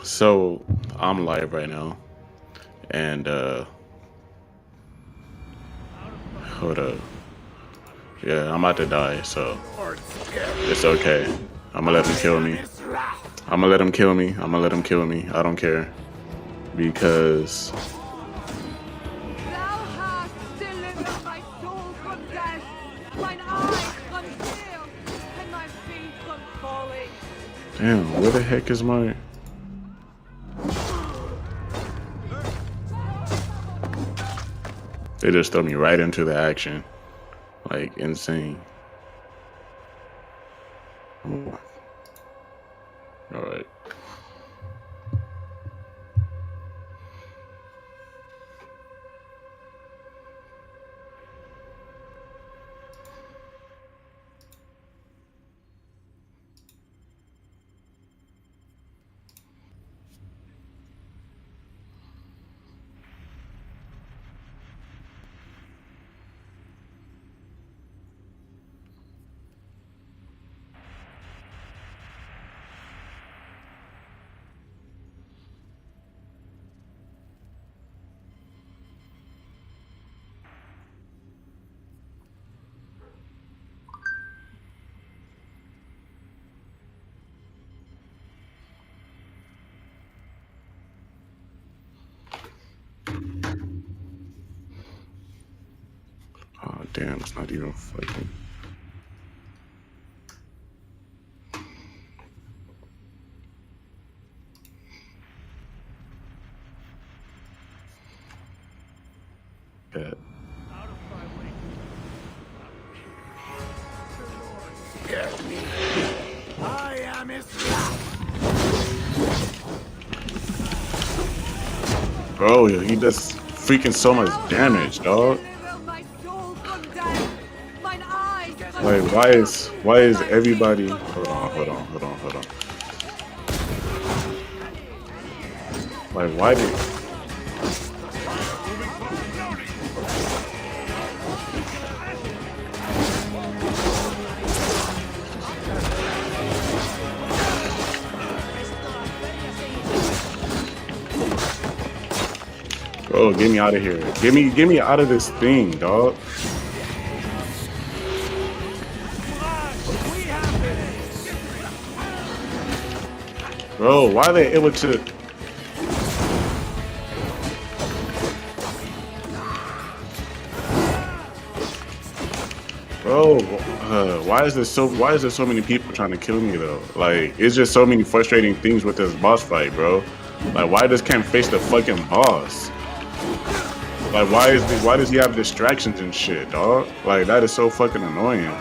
So I'm live right now, and hold up, yeah, I'm about to die, so it's okay. I'm gonna let him kill me. I'm gonna let him kill me. I'm gonna let him kill me. I don't care because Thou hast delivered my soul from death, mine eyes from tears, and my feet from falling. damn, where the heck is my? They just throw me right into the action, like insane. All right. Oh damn, it's not even fucking. Bad. I am his wrath. Bro, he does freaking so much Thou damage, hast dog. delivered my soul from death, mine eyes from Like, tears, why and is my feet everybody? from Hold on, hold falling. on, hold on, hold on. Like, why did? Bro, get me out of here. Get me out of this thing, dog. We have it. Bro, why are they able to? Bro, why is there so many people trying to kill me though? Like, it's just so many frustrating things with this boss fight, bro. Like, why does Cam face the fucking boss? Like, why does he have distractions and shit, dog? Like, that is so fucking annoying.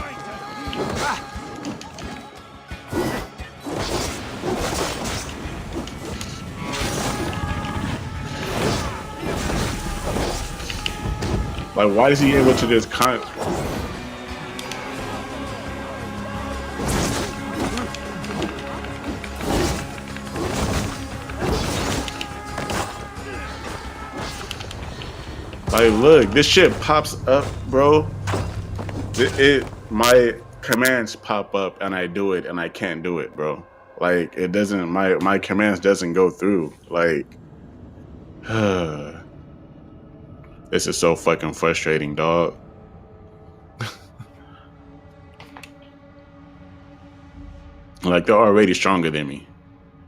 Like, why is he able to just like, look, this shit pops up, bro. My commands pop up and I do it and I can't do it, bro. Like, it doesn't, my commands doesn't go through. Like, this is so fucking frustrating, dog. Like, they're already stronger than me.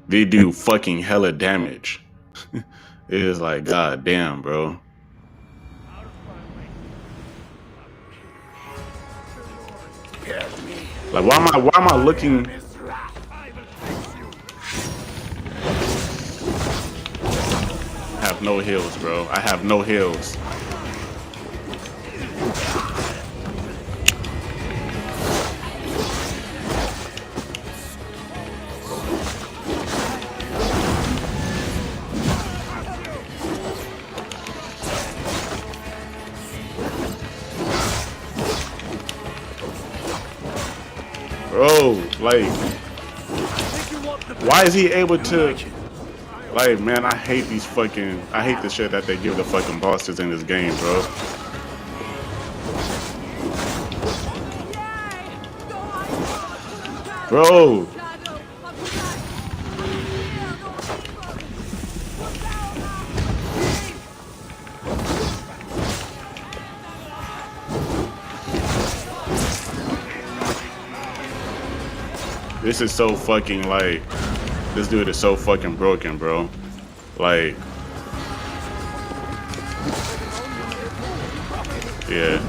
They do fucking hella damage. It is like, god damn, bro. Like, why am I looking? His wrath. I will fix you. I have no heals, bro. I have no heals. Bro, like, why is he able to? Like, man, I hate the shit that they give the fucking bosses in this game, bro. Yea, though I walk through the valley of Bro, the shadow of death, I will fear no This is so fucking like, this dude is so fucking broken, bro. Like, yeah.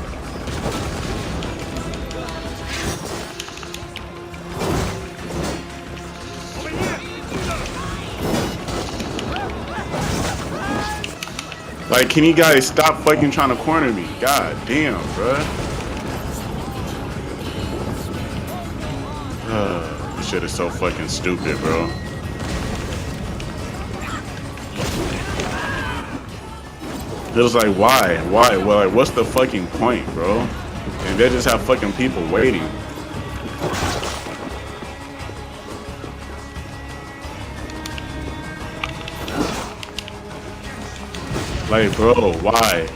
Like, can you guys stop fucking trying to corner me? God damn, bruh. This shit is so fucking stupid, bro. It was like, why? Why? Well, like, what's the fucking point, bro? And they just have fucking people waiting. Like, bro, why?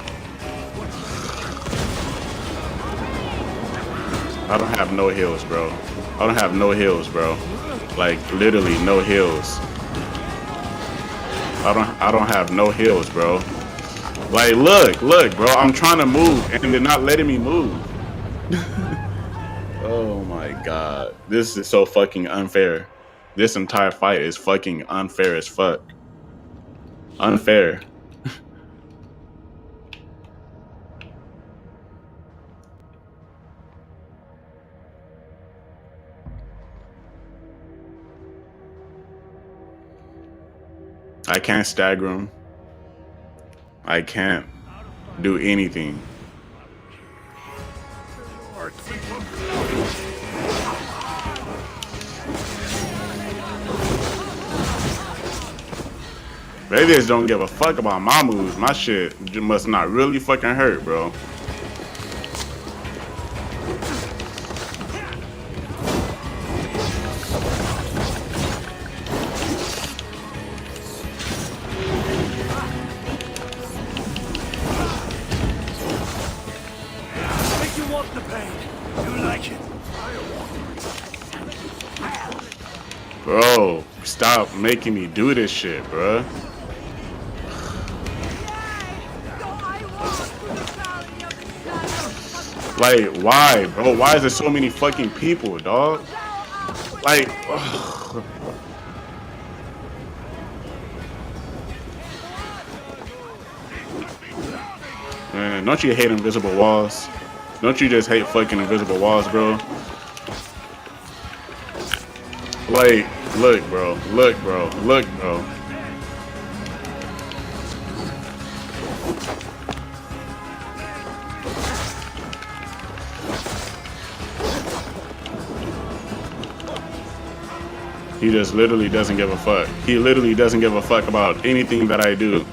I don't have no heals, bro. I don't have no heals, bro. Like, literally no heals. I don't have no heals, bro. Like, look, bro. I'm trying to move, and they're not letting me move. Oh my god, this is so fucking unfair. This entire fight is fucking unfair as fuck. Unfair. I can't stagger him. I can't do anything. They just don't give a fuck about my moves. My shit must not really fucking hurt, bro. Make you want the pain. You like it. Bro, stop making me do this shit, bro. Like, why, bro? Why is there so many fucking people, dog? Like, ugh. Man, don't you hate invisible walls? Don't you just hate fucking invisible walls, bro? Like, look, bro. Look, bro. Look, bro. He just literally doesn't give a fuck. He literally doesn't give a fuck about anything that I do.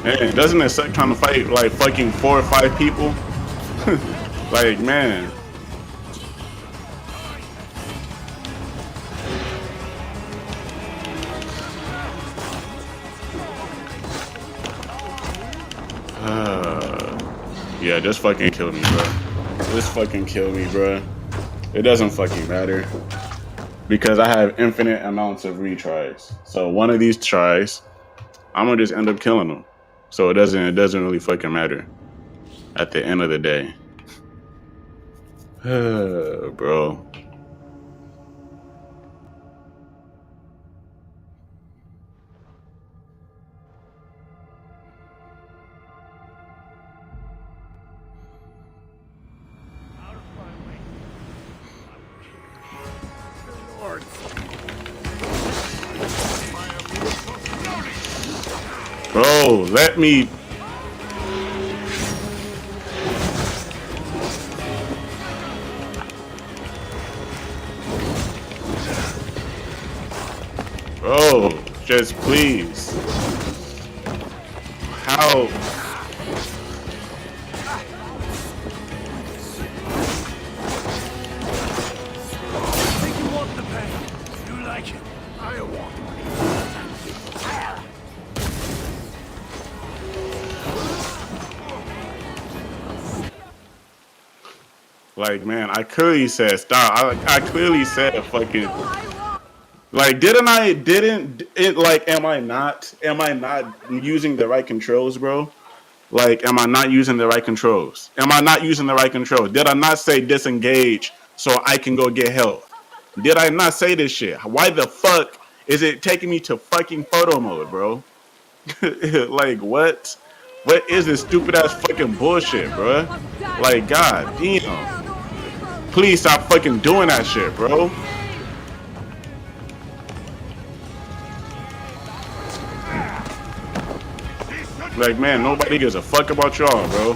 Man, doesn't it suck trying to fight like fucking 4 or 5 people? Like, man. Yeah, just fucking kill me, bro. Just fucking kill me, bro. It doesn't fucking matter. Because I have infinite amounts of retries. So one of these tries, I'm gonna just end up killing them. So it doesn't really fucking matter at the end of the day. Bro. Bro, let me. Bro, just please. How? Make you want the pain. You like it. I want it. Like, man, I clearly said stop. I clearly said fucking. Like, didn't it, like, am I not using the right controls, bro? Like, am I not using the right controls? Am I not using the right controls? Did I not say disengage so I can go get help? Did I not say this shit? Why the fuck is it taking me to fucking photo mode, bro? Like, what? What is this stupid ass fucking bullshit, bro? Like, god damn. Please stop fucking doing that shit, bro. Like, man, nobody gives a fuck about y'all, bro.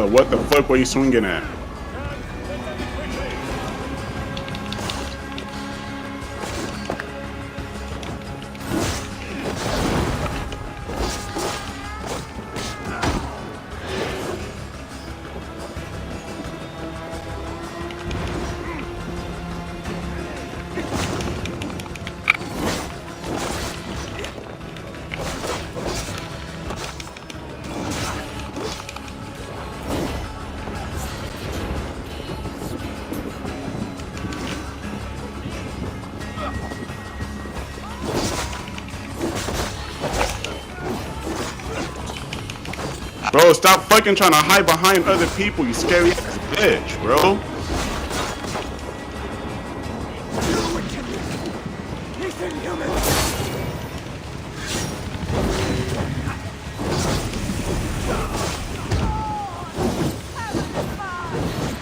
What the fuck were you swinging at? Bro, stop fucking trying to hide behind other people, you scary ass bitch, bro.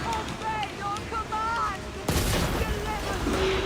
Obey your command! Deliver me!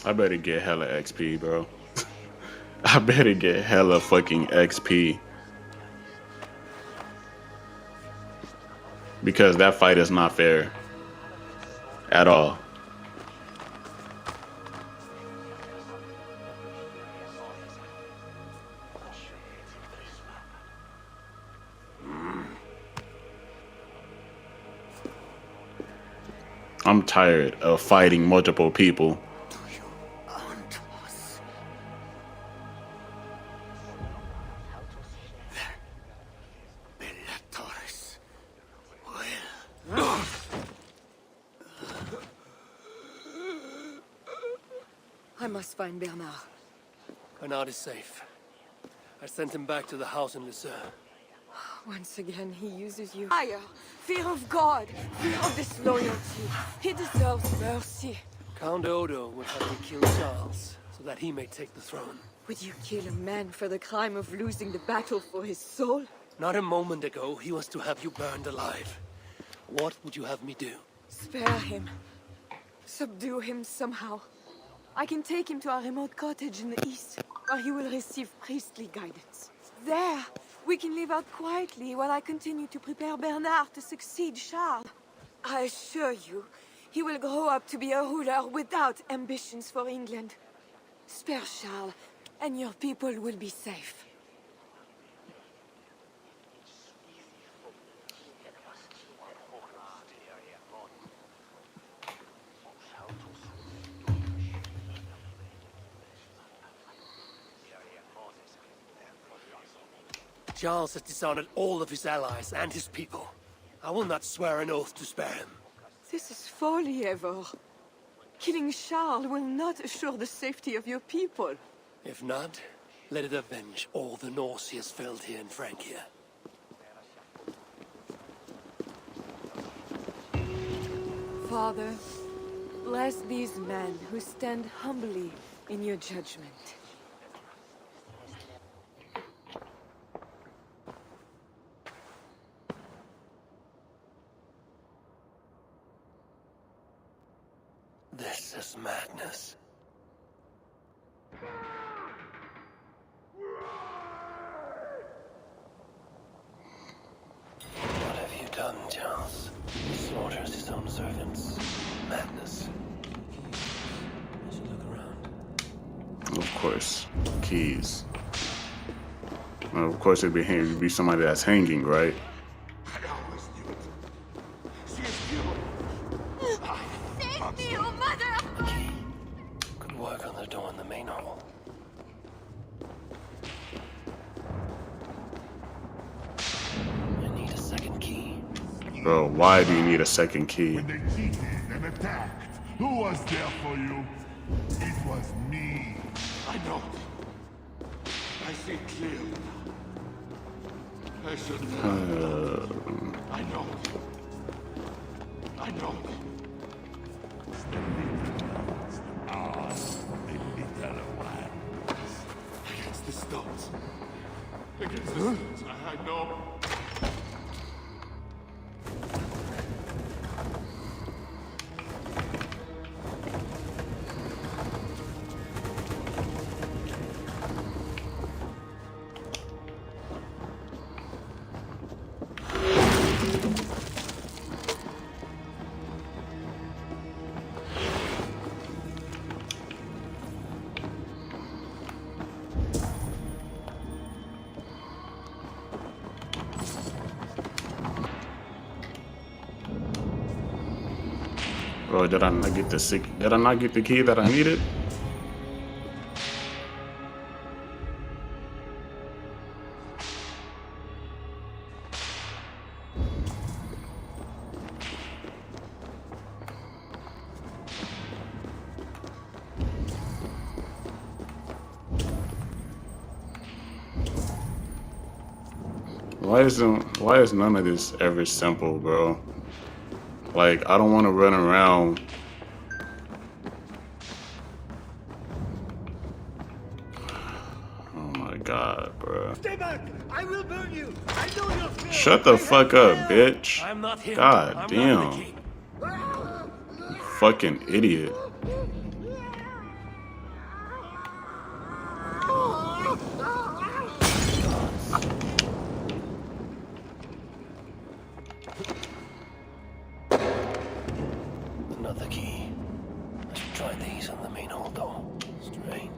I better get hella XP, bro. I better get hella fucking XP. Because that fight is not fair. At all. I'm tired of fighting multiple people. I must find Bernard. Bernard is safe. I sent him back to the house in Lucerne. Once again, he uses you. Fire! Fear of God! Fear of disloyalty! He deserves mercy! Count Odo would have me kill Charles, so that he may take the throne. Would you kill a man for the crime of losing the battle for his soul? Not a moment ago, he was to have you burned alive. What would you have me do? Spare him. Subdue him somehow. I can take him to our remote cottage in the east, where he will receive priestly guidance. There, we can live out quietly while I continue to prepare Bernard to succeed Charles. I assure you, he will grow up to be a ruler without ambitions for England. Spare Charles, and your people will be safe. Charles has dishonored all of his allies and his people. I will not swear an oath to spare him. This is folly, Eivor. Killing Charles will not assure the safety of your people. If not, let it avenge all the Norse he has felled here in Francia. Father, bless these men who stand humbly in your judgment. This is madness. What have you done, Charles? He slaughters his own servants. Madness. I should look around. Of course, keys. Well, of course, it'd be somebody that's hanging, right? I always knew it. She is killed. Save me, oh mother! A key. Could work on the door in the main hall. I need a second key. Bro, why do you need a second key? When they cheated and attacked, who was there for you? It was me. I know. I see clearly now. I shouldn't have. I know. I know. The little ones. Against the stones. Against the stones. I know. Bro, did I not get the key that I needed? Why is none of this ever simple, bro? Like, I don't want to run around. Oh my god, bro. Stay back! I will burn you! I know your fear! Shut the fuck up, bitch. I'm not him. God I'm damn. not the king. You fucking idiot. Another key. I should try these on the main hall door. Strange.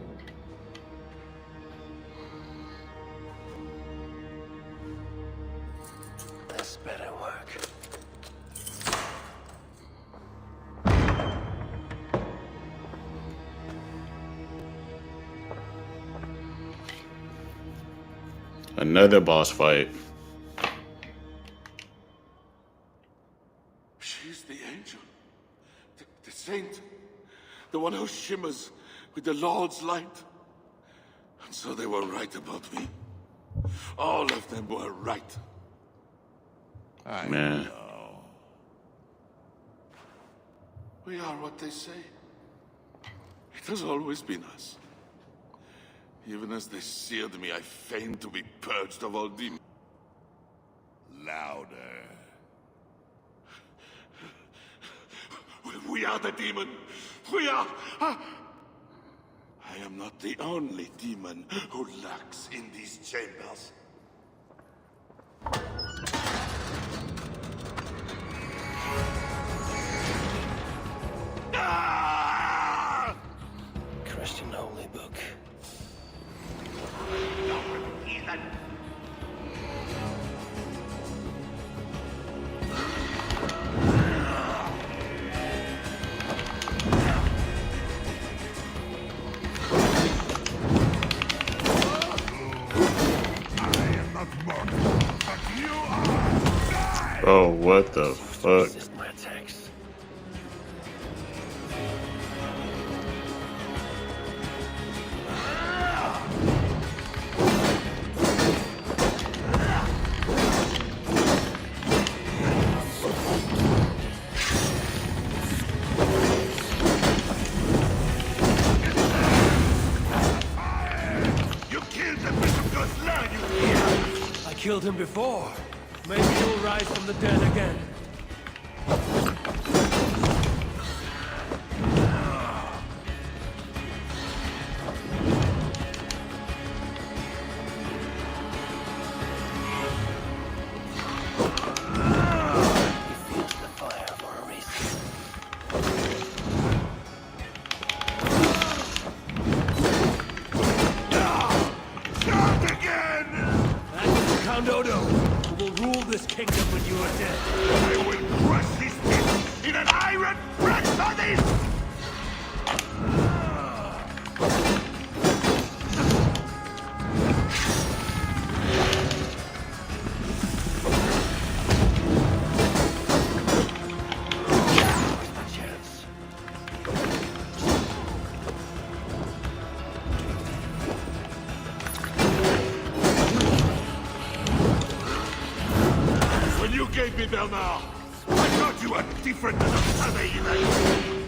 This better work. Another boss fight. She's the angel. The saint. The one who shimmers with the Lord's light. And so they were right about me. All of them were right. Man. We are what they say. It has always been us. Even as they seared me, I feigned to be purged of all demons. Louder. We are the demon. We are. I am not the only demon who lurks in these chambers. Ah! Christian holy book. Bro, what the fuck? Resist my attacks. You killed the Bishop Goslan, you idiot! I killed him before. Maybe he'll rise from the dead again. who will rule this kingdom when you are dead. I will crush his teeth in an iron press body! When you gave me Valhalla, I thought you were different than other humans.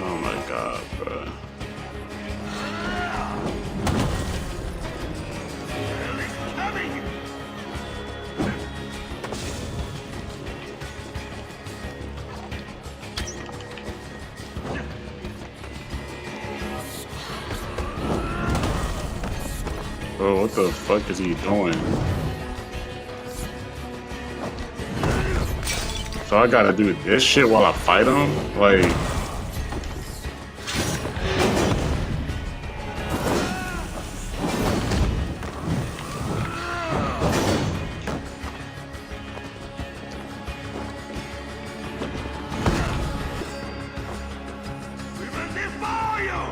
Oh my god, bro. Bro, what the fuck is he doing? So I gotta do this shit while I fight him? Like... We will devour you!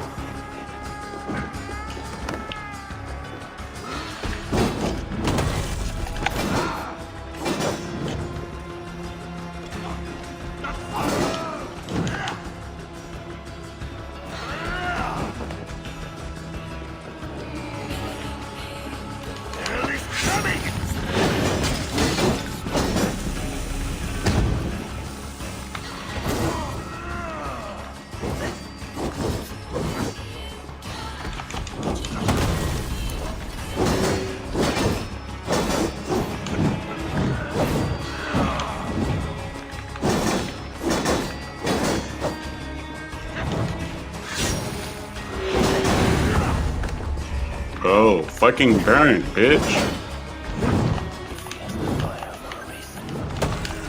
Hell is coming! Bro, fucking burn, bitch.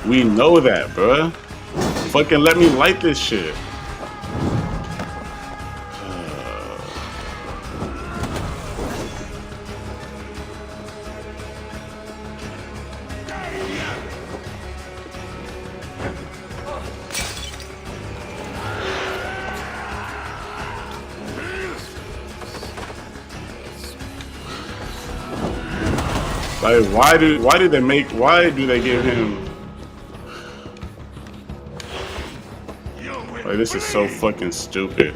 We know that, bruh. Fucking let me light this shit. Like, why do they give him? Like, this is so fucking stupid.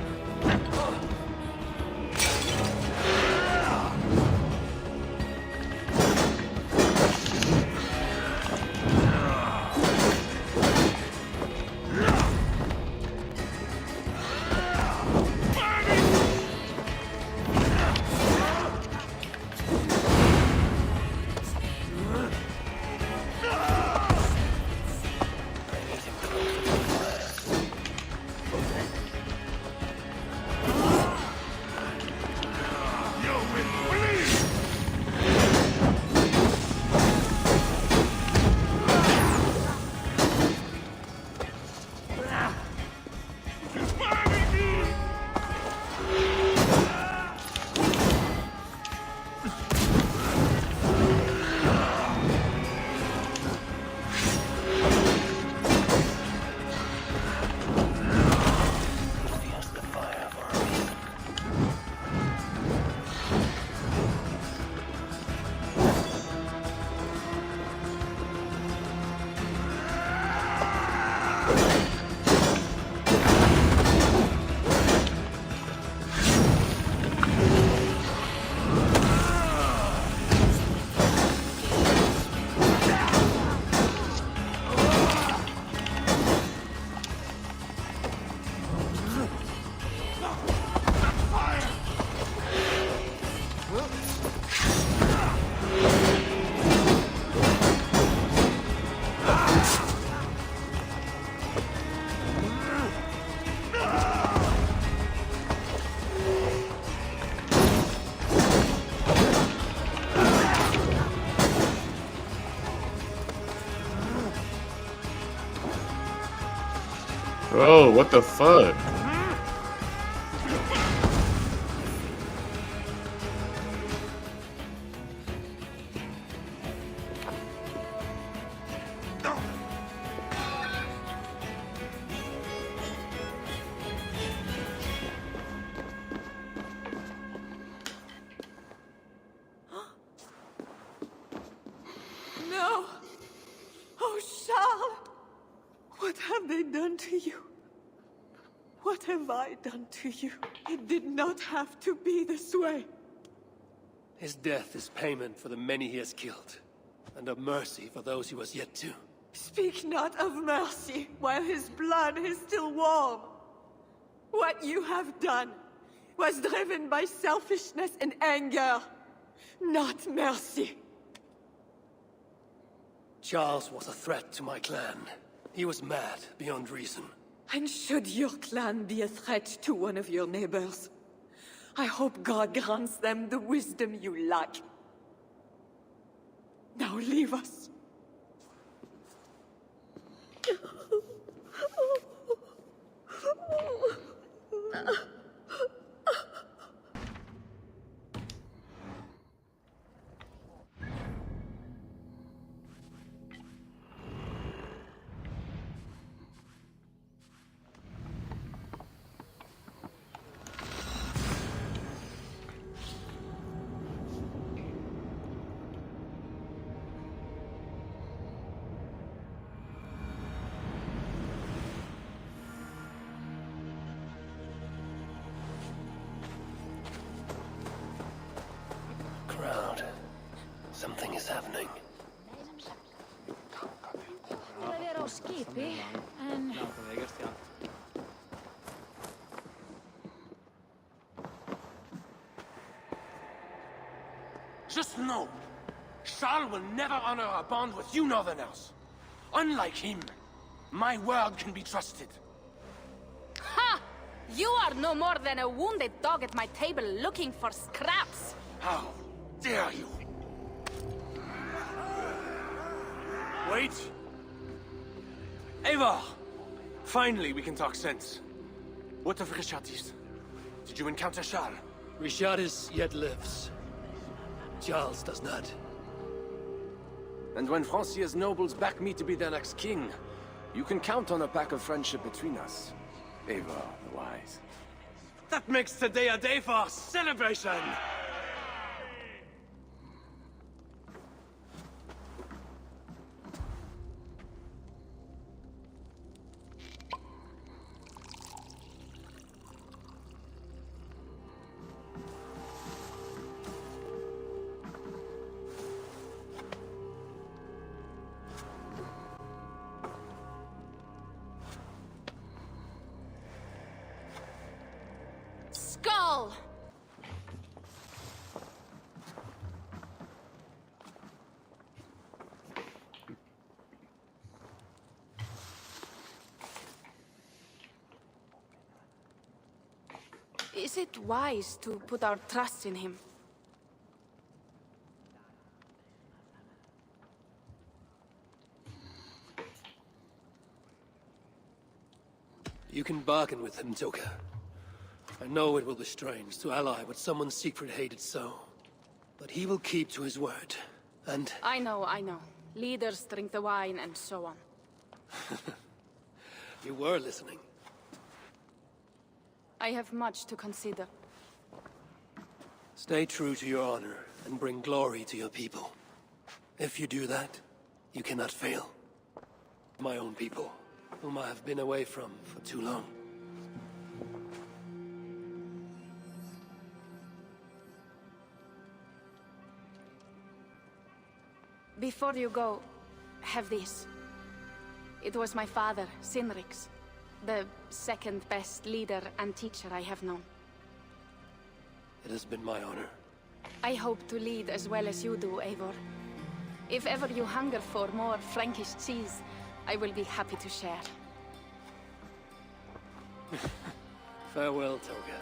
Bro, what the fuck? No! Oh, Charles! What have they done to you? What have I done to you? It did not have to be this way. His death is payment for the many he has killed, and a mercy for those he was yet to. Speak not of mercy while his blood is still warm. What you have done was driven by selfishness and anger, not mercy. Charles was a threat to my clan. He was mad beyond reason. And should your clan be a threat to one of your neighbors, I hope God grants them the wisdom you lack. Now leave us. Crowd. Something is happening. Til að vera á skipi, en Just know, Charles will never honor a bond with you Northerners. Unlike him, my word can be trusted. ha! You are no more than a wounded dog at my table looking for scraps. How dare you? Wait! Eivor! Finally, we can talk sense. What of Richardis? Did you encounter Charles? Richardis yet lives. Charles does not. And when Francia's nobles back me to be their next king, you can count on a pact of friendship between us. Eivor the Wise. That makes today a day for celebration! Skull! Is it wise to put our trust in him? You can bargain with him, Joker. I know it will be strange to ally with someone Siegfried hated so. But he will keep to his word, and... I know. Leaders drink the wine and so on. You were listening. I have much to consider. Stay true to your honor, and bring glory to your people. If you do that, you cannot fail. My own people, whom I have been away from for too long. Before you go, have this. It was my father, Sinrix, the second best leader and teacher I have known. It has been my honor. I hope to lead as well as you do, Eivor. If ever you hunger for more Frankish cheese, I will be happy to share. Farewell, Toga.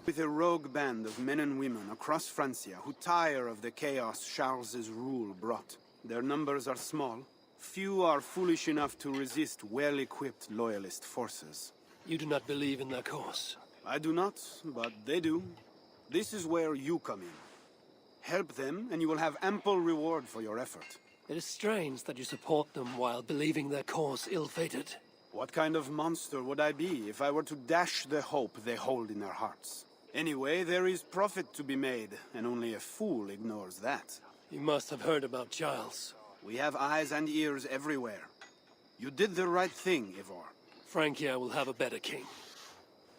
With a rogue band of men and women across Francia who tire of the chaos Charles's rule brought. Their numbers are small. Few are foolish enough to resist well-equipped loyalist forces. You do not believe in their cause. I do not, but they do. This is where you come in. Help them, and you will have ample reward for your effort. It is strange that you support them while believing their cause ill-fated. What kind of monster would I be if I were to dash the hope they hold in their hearts? Anyway, there is profit to be made, and only a fool ignores that. You must have heard about Giles. We have eyes and ears everywhere. You did the right thing, Ivor. Francia will have a better king.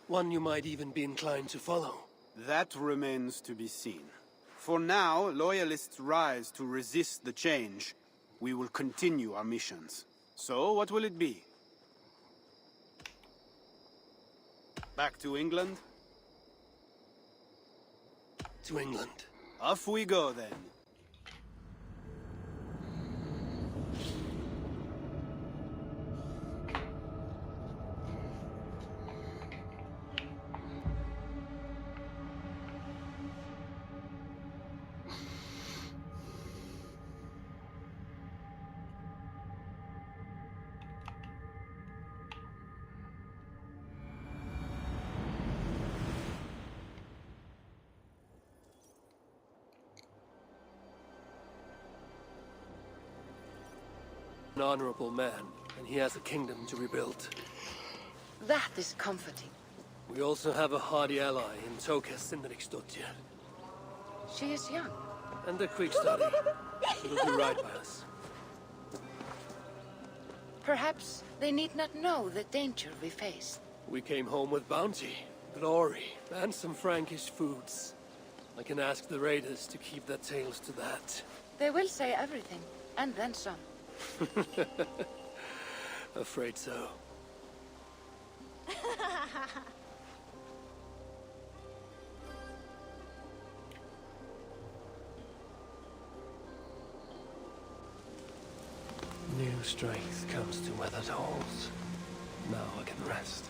One you might even be inclined to follow. That remains to be seen. For now, loyalists rise to resist the change. We will continue our missions. So, what will it be? Back to England? To England. Off we go, then. An honorable man, and he has a kingdom to rebuild. That is comforting. We also have a hardy ally in Toka Sindriksdottir. She is young. And a quick study. She will do right by us. Perhaps they need not know the danger we face. We came home with bounty, glory, and some Frankish foods. I can ask the raiders to keep their tails to that. They will say everything, and then some. Afraid so. New strength comes to weathered halls. Now I can rest.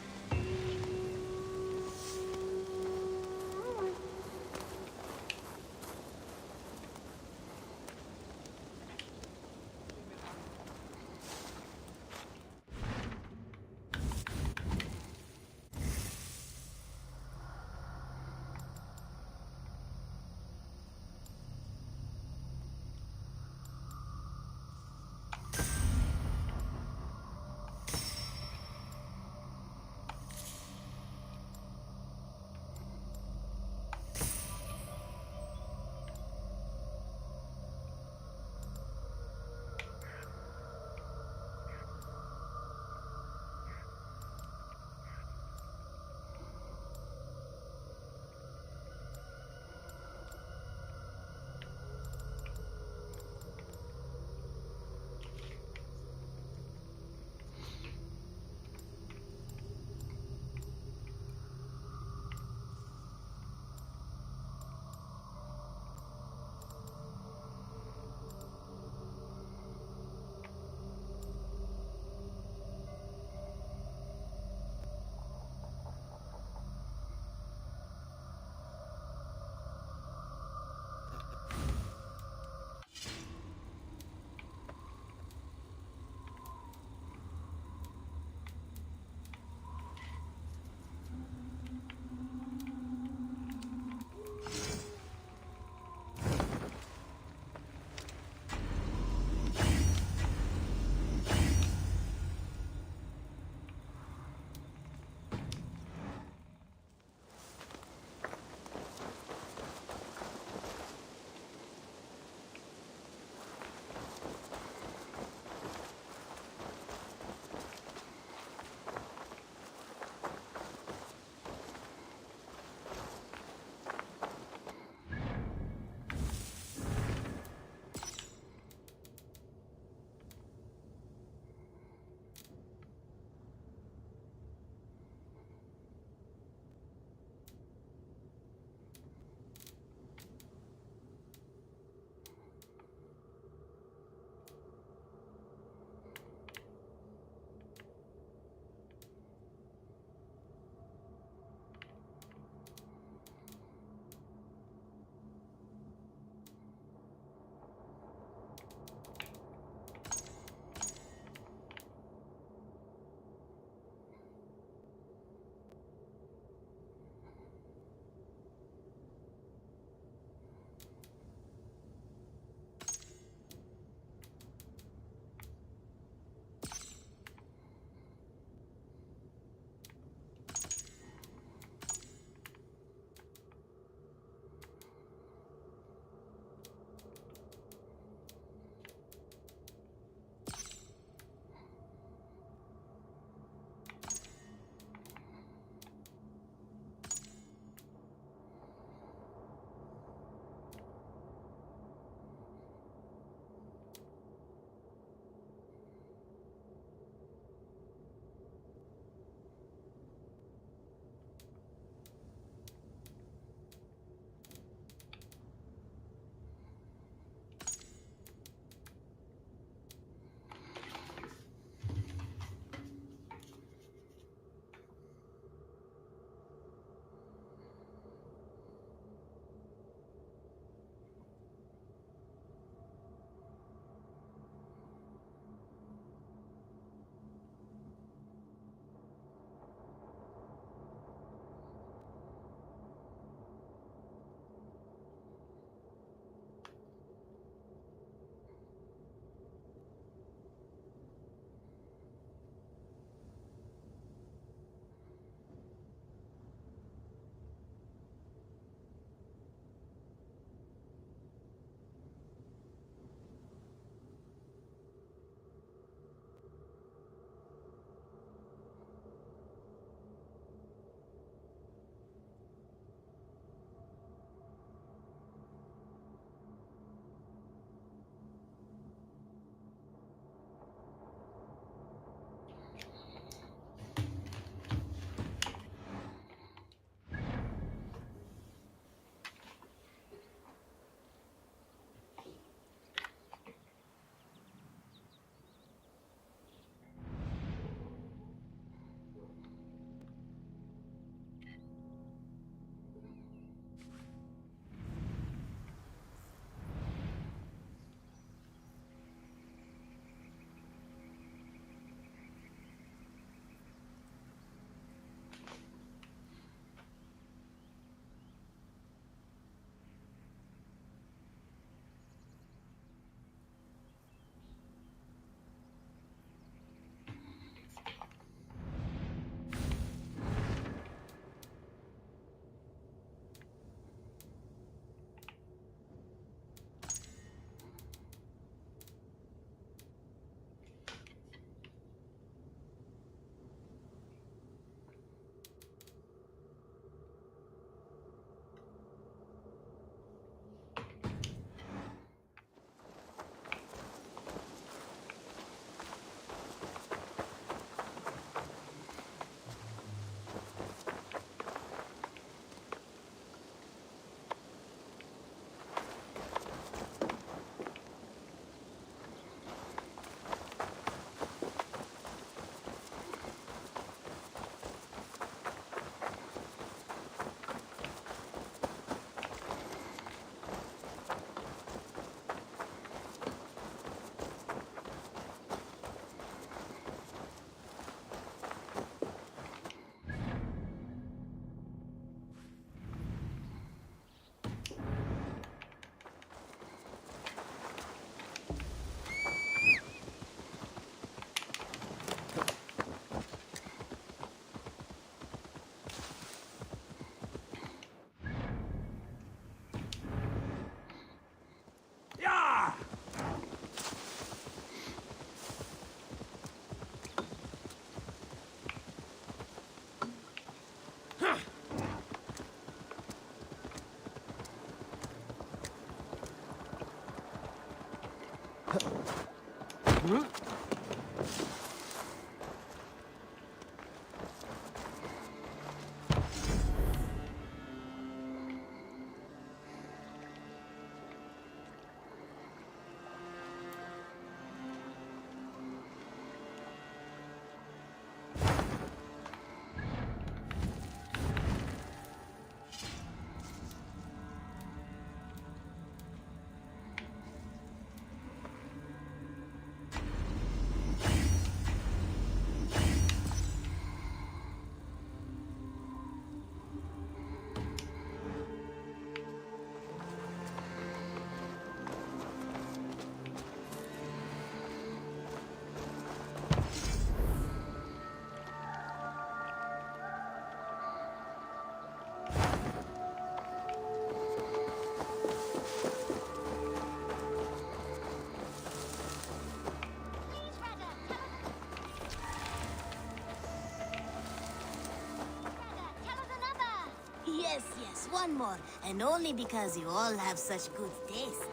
Yes, yes, one more. And only because you all have such good taste.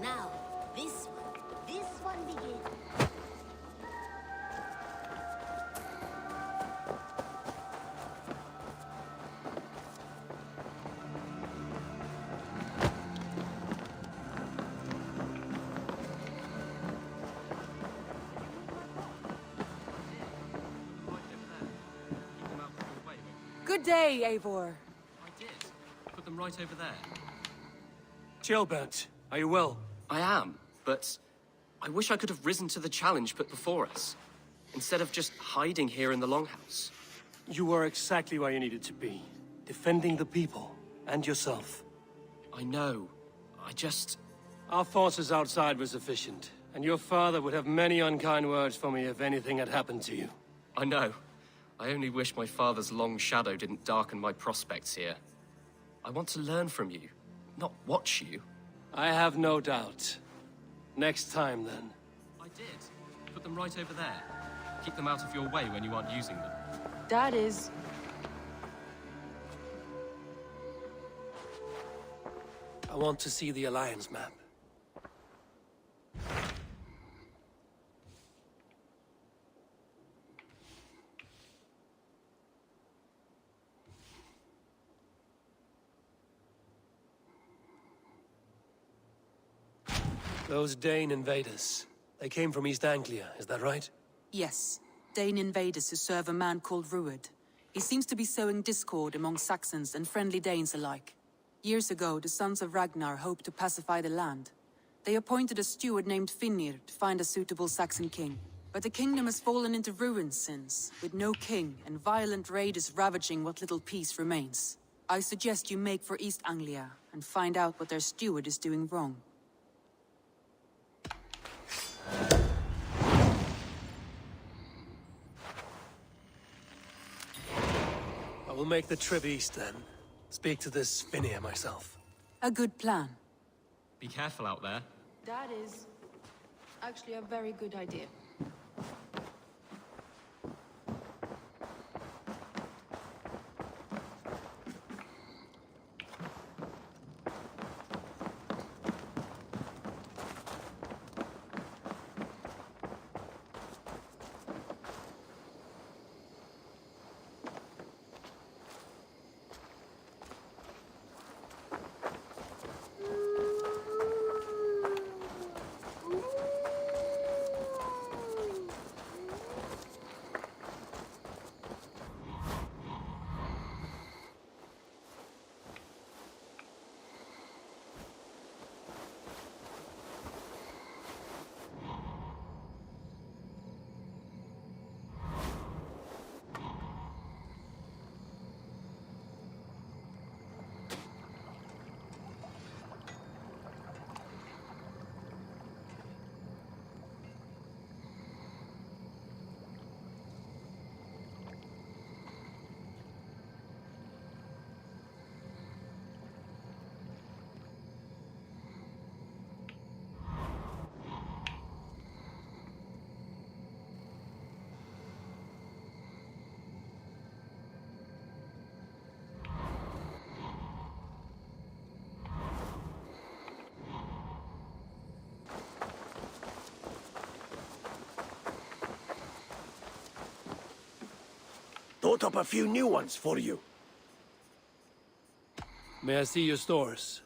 Now, this one begins. Good day, Eivor. I did. Put them right over there. Gilbert, are you well? I am, but I wish I could have risen to the challenge put before us, instead of just hiding here in the Longhouse. You were exactly where you needed to be. Defending the people, and yourself. I know. I just... Our forces outside were sufficient, and your father would have many unkind words for me if anything had happened to you. I know. I only wish my father's long shadow didn't darken my prospects here. I want to learn from you, not watch you. I have no doubt. Next time, then. I did. Put them right over there. Keep them out of your way when you aren't using them. That is... I want to see the Alliance map. Those Dane invaders, they came from East Anglia, is that right? Yes. Dane invaders who serve a man called Rued. He seems to be sowing discord among Saxons and friendly Danes alike. Years ago, the sons of Ragnar hoped to pacify the land. They appointed a steward named Finnir to find a suitable Saxon king. But the kingdom has fallen into ruins since, with no king and violent raiders ravaging what little peace remains. I suggest you make for East Anglia and find out what their steward is doing wrong. I will make the trip east then. Speak to this Finnir myself. A good plan. Be careful out there. That is actually a very good idea. thought up a few new ones for you. May I see your stores?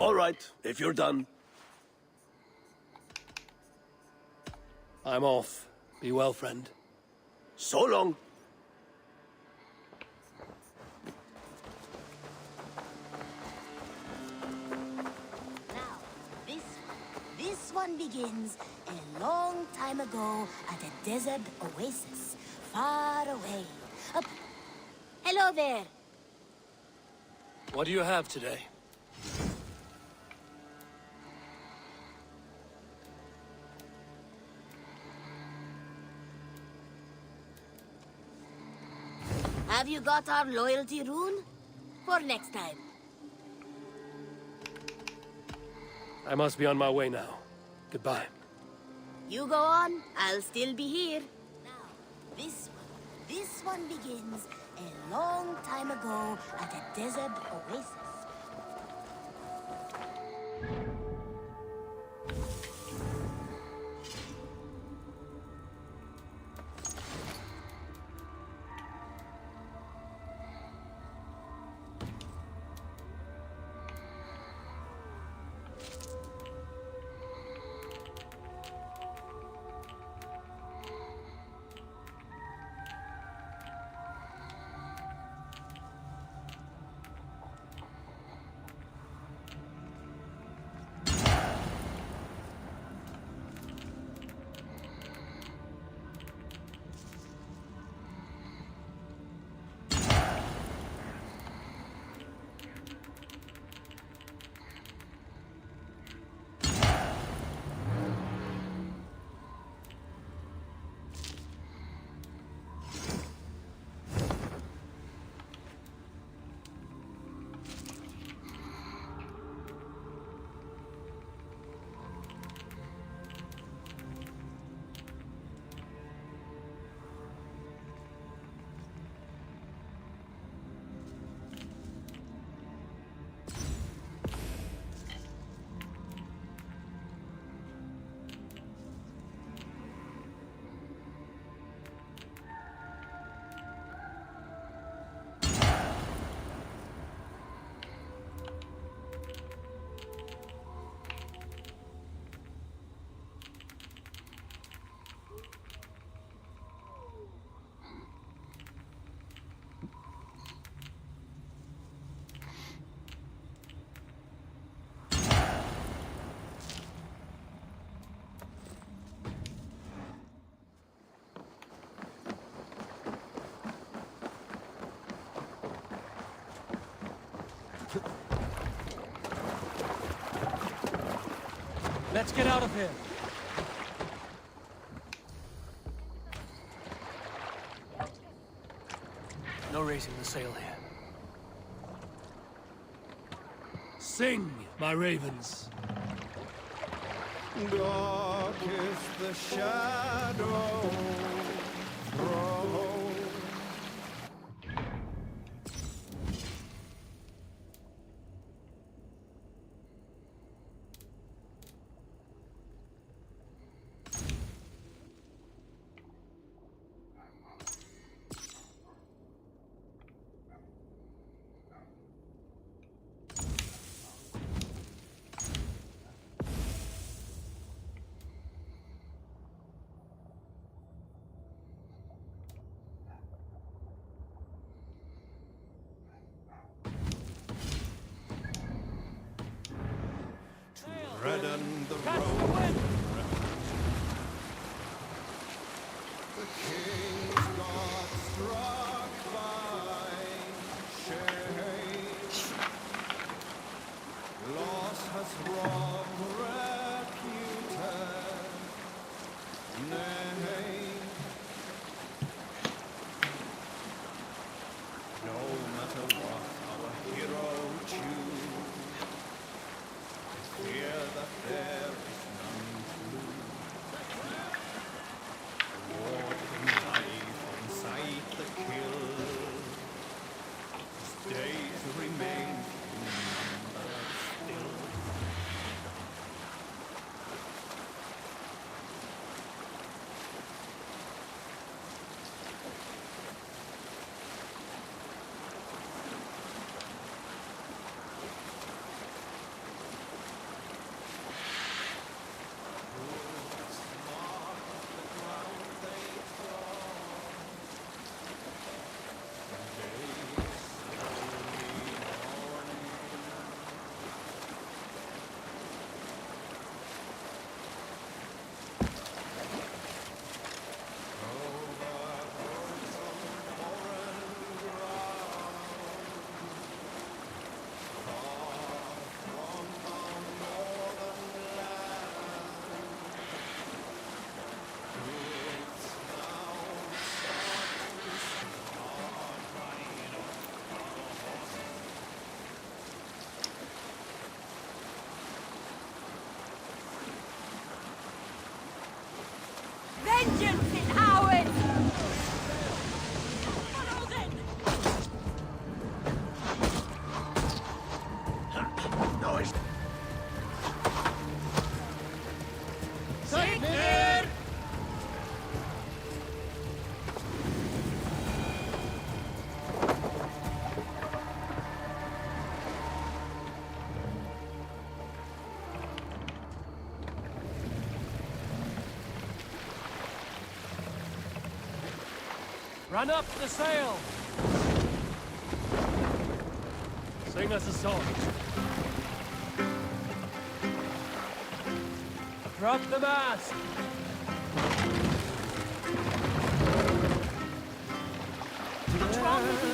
All right, if you're done. I'm off. Be well, friend. So long. Now, this one begins a long time ago at a desert oasis, far away. Hello there. What do you have today? Have you got our loyalty rune? For next time. I must be on my way now. Goodbye. You go on, I'll still be here. Now, this one begins a long time ago at a desert oasis. Let's get out of here. No raising the sail here. Sing, my ravens. Dark is the shadow thrown. redden the road. The king's got struck by shame. Loss has robbed reputed name. No matter what our hero choose, fear that there is none to lose. War the knife inside the kill. His days remain numbered still. Vengeance is ours! Noise! Sigurd! Run up the sail! Sing us a song. Drop the mast! What's wrong with you?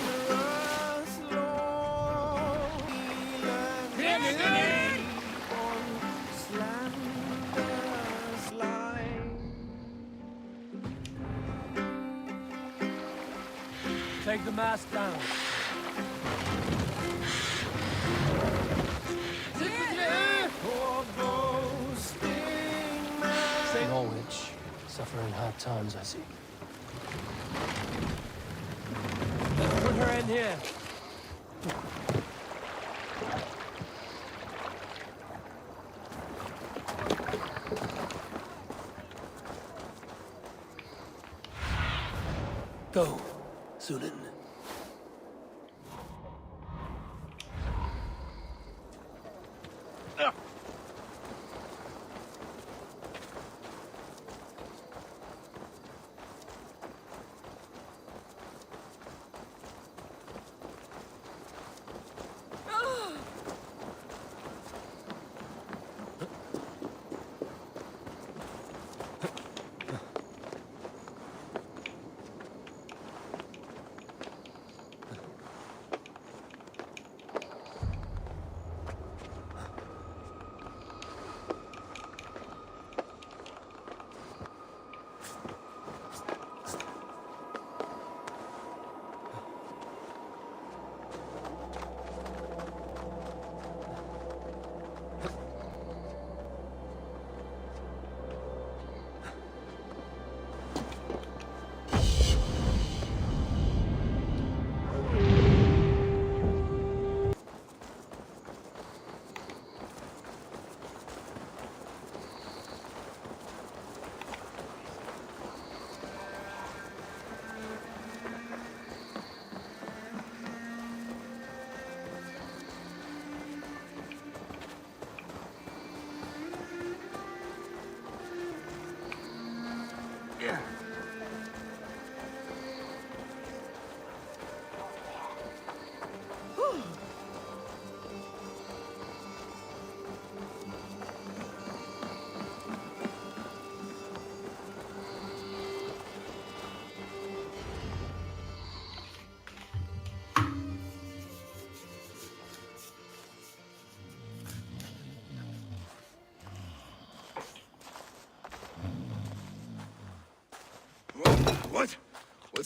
Take the mast down. Norwich, suffering hard times, I see. Put her in here. Go, Sunan.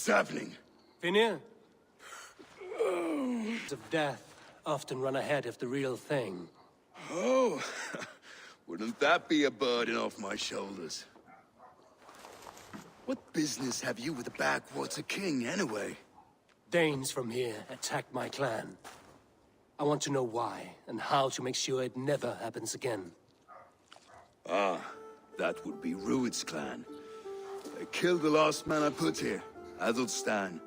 What's happening? Finir? Of death often run ahead of the real thing. Oh, wouldn't that be a burden off my shoulders? What business have you with the Backwater King, anyway? Danes from here attacked my clan. I want to know why, and how to make sure it never happens again. Ah, that would be Rued's clan. They killed the last man I put here, Adelstan.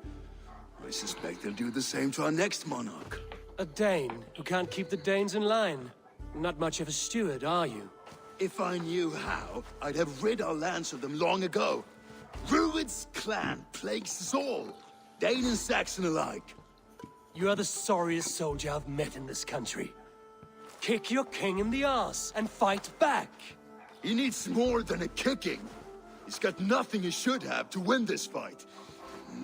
I suspect they'll do the same to our next monarch. A Dane who can't keep the Danes in line. Not much of a steward, are you? If I knew how, I'd have rid our lands of them long ago. Rued's clan plagues us all, Dane and Saxon alike. You are the sorriest soldier I've met in this country. Kick your king in the arse and fight back! He needs more than a kicking. He's got nothing he should have to win this fight.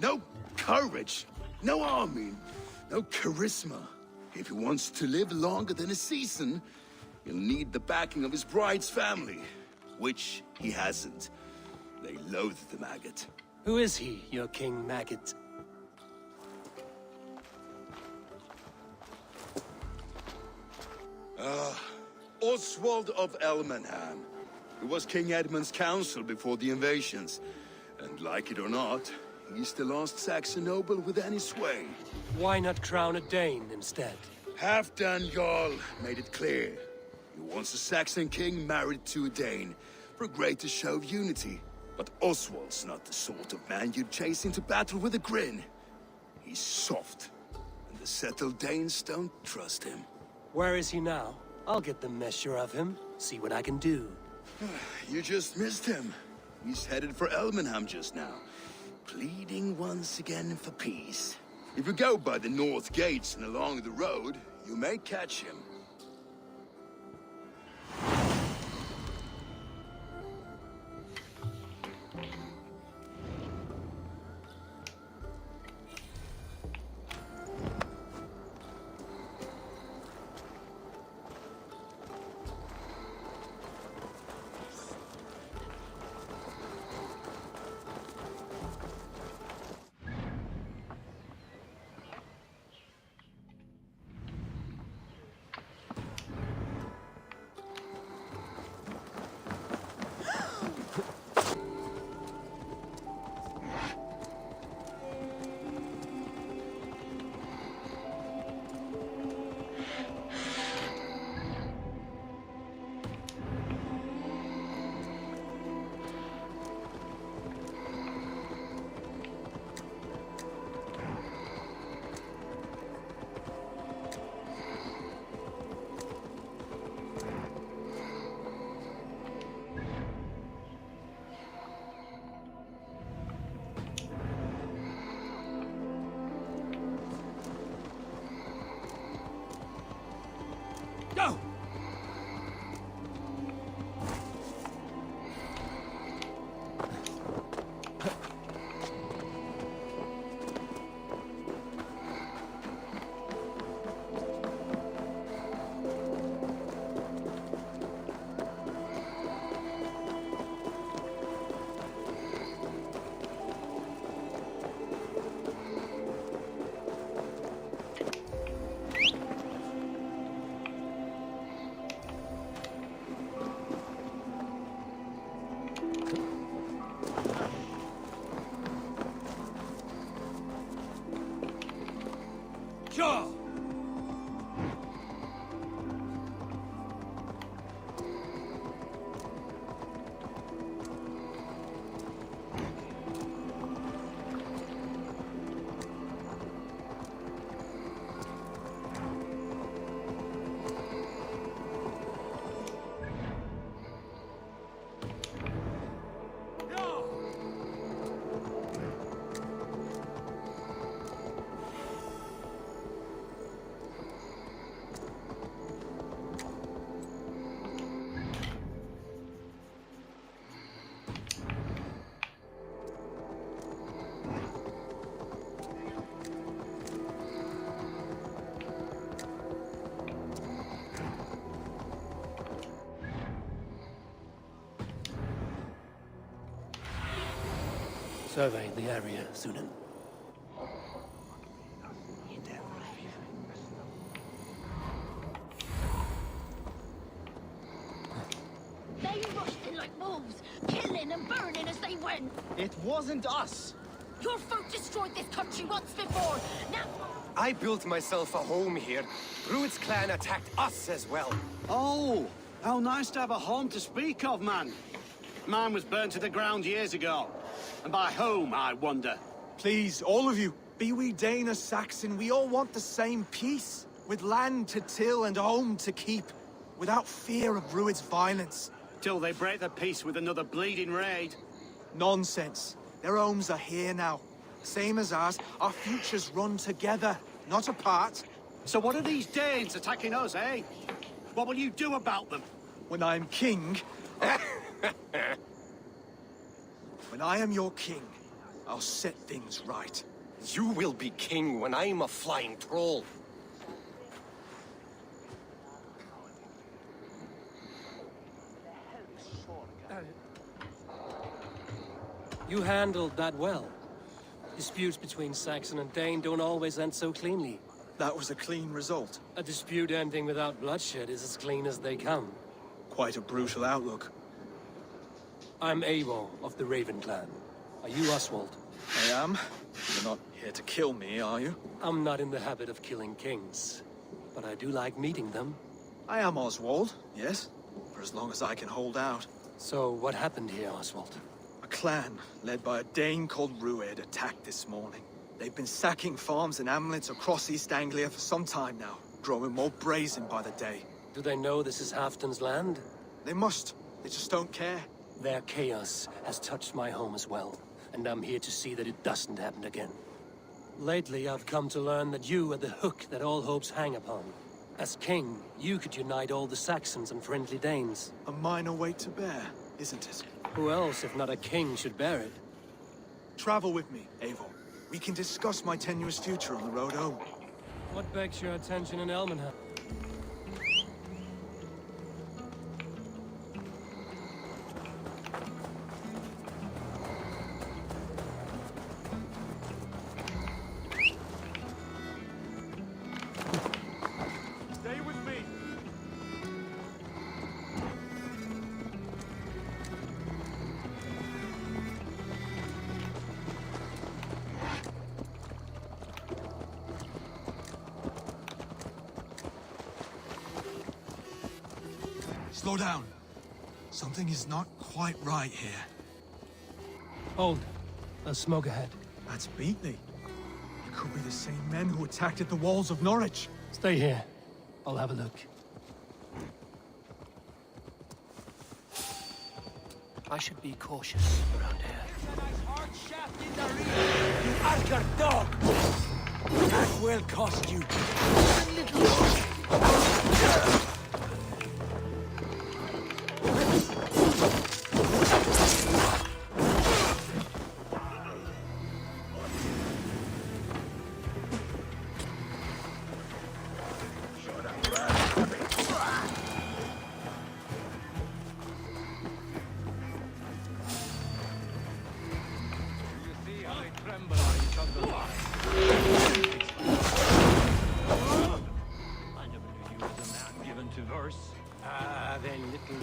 No courage, no army, no charisma. If he wants to live longer than a season, he'll need the backing of his bride's family, which he hasn't. They loathe the maggot. Who is he, your king maggot? Oswald of Elmenham. He was King Edmund's counsel before the invasions. And like it or not, he's the last Saxon noble with any sway. Why not crown a Dane instead? Halfdan Jarl made it clear. He wants a Saxon king married to a Dane, for a greater show of unity. But Oswald's not the sort of man you'd chase into battle with a grin. He's soft, and the settled Danes don't trust him. Where is he now? I'll get the measure of him, see what I can do. You just missed him. He's headed for Elmenham just now, pleading once again for peace. If you go by the north gates and along the road, you may catch him. Go! Sure! Survey the area, Sunan. They rushed in like wolves, killing and burning as they went. It wasn't us. Your folk destroyed this country once before. Now, I built myself a home here. Druid's clan attacked us as well. Oh, how nice to have a home to speak of, man. Mine was burnt to the ground years ago. And by whom, I wonder? Please, all of you, be we Dane or Saxon, we all want the same peace. With land to till and home to keep. Without fear of Druid's violence. Till they break the peace with another bleeding raid. Nonsense. Their homes are here now. Same as ours, our futures run together, not apart. So what are these Danes attacking us, eh? What will you do about them? When I am king... when I am your king, I'll set things right. You will be king when I'm a flying troll. You handled that well. Disputes between Saxon and Dane don't always end so cleanly. That was a clean result. A dispute ending without bloodshed is as clean as they come. Quite a brutal outlook. I'm Eivor of the Raven clan. Are you Oswald? I am. You're not here to kill me, are you? I'm not in the habit of killing kings, but I do like meeting them. I am Oswald, yes. For as long as I can hold out. So what happened here, Oswald? A clan, led by a Dane called Rued, attacked this morning. They've been sacking farms and hamlets across East Anglia for some time now, growing more brazen by the day. Do they know this is Halfton's land? They must. They just don't care. Their chaos has touched my home as well, and I'm here to see that it doesn't happen again. Lately, I've come to learn that you are the hook that all hopes hang upon. As king, you could unite all the Saxons and friendly Danes. A minor weight to bear, isn't it? Who else, if not a king, should bear it? Travel with me, Eivor. We can discuss my tenuous future on the road home. What begs your attention in Elmenham? Stay with me. Slow down. Something is not quite right here. Hold. There's smoke ahead. That's Beatley. It could be the same men who attacked at the walls of Norwich. Stay here. I'll have a look. I should be cautious around here. You Archer dog! That will cost you.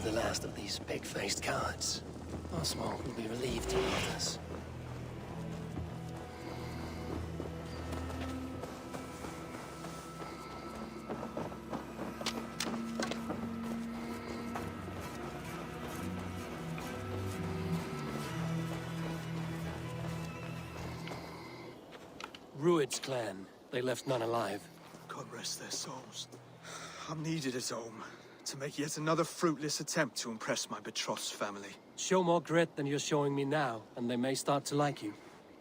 The last of these pig-faced cowards. Oswald will be relieved to meet us. Rued's clan. They left none alive. God rest their souls. I'm needed at home to make yet another fruitless attempt to impress my betrothed's family. Show more grit than you're showing me now, and they may start to like you.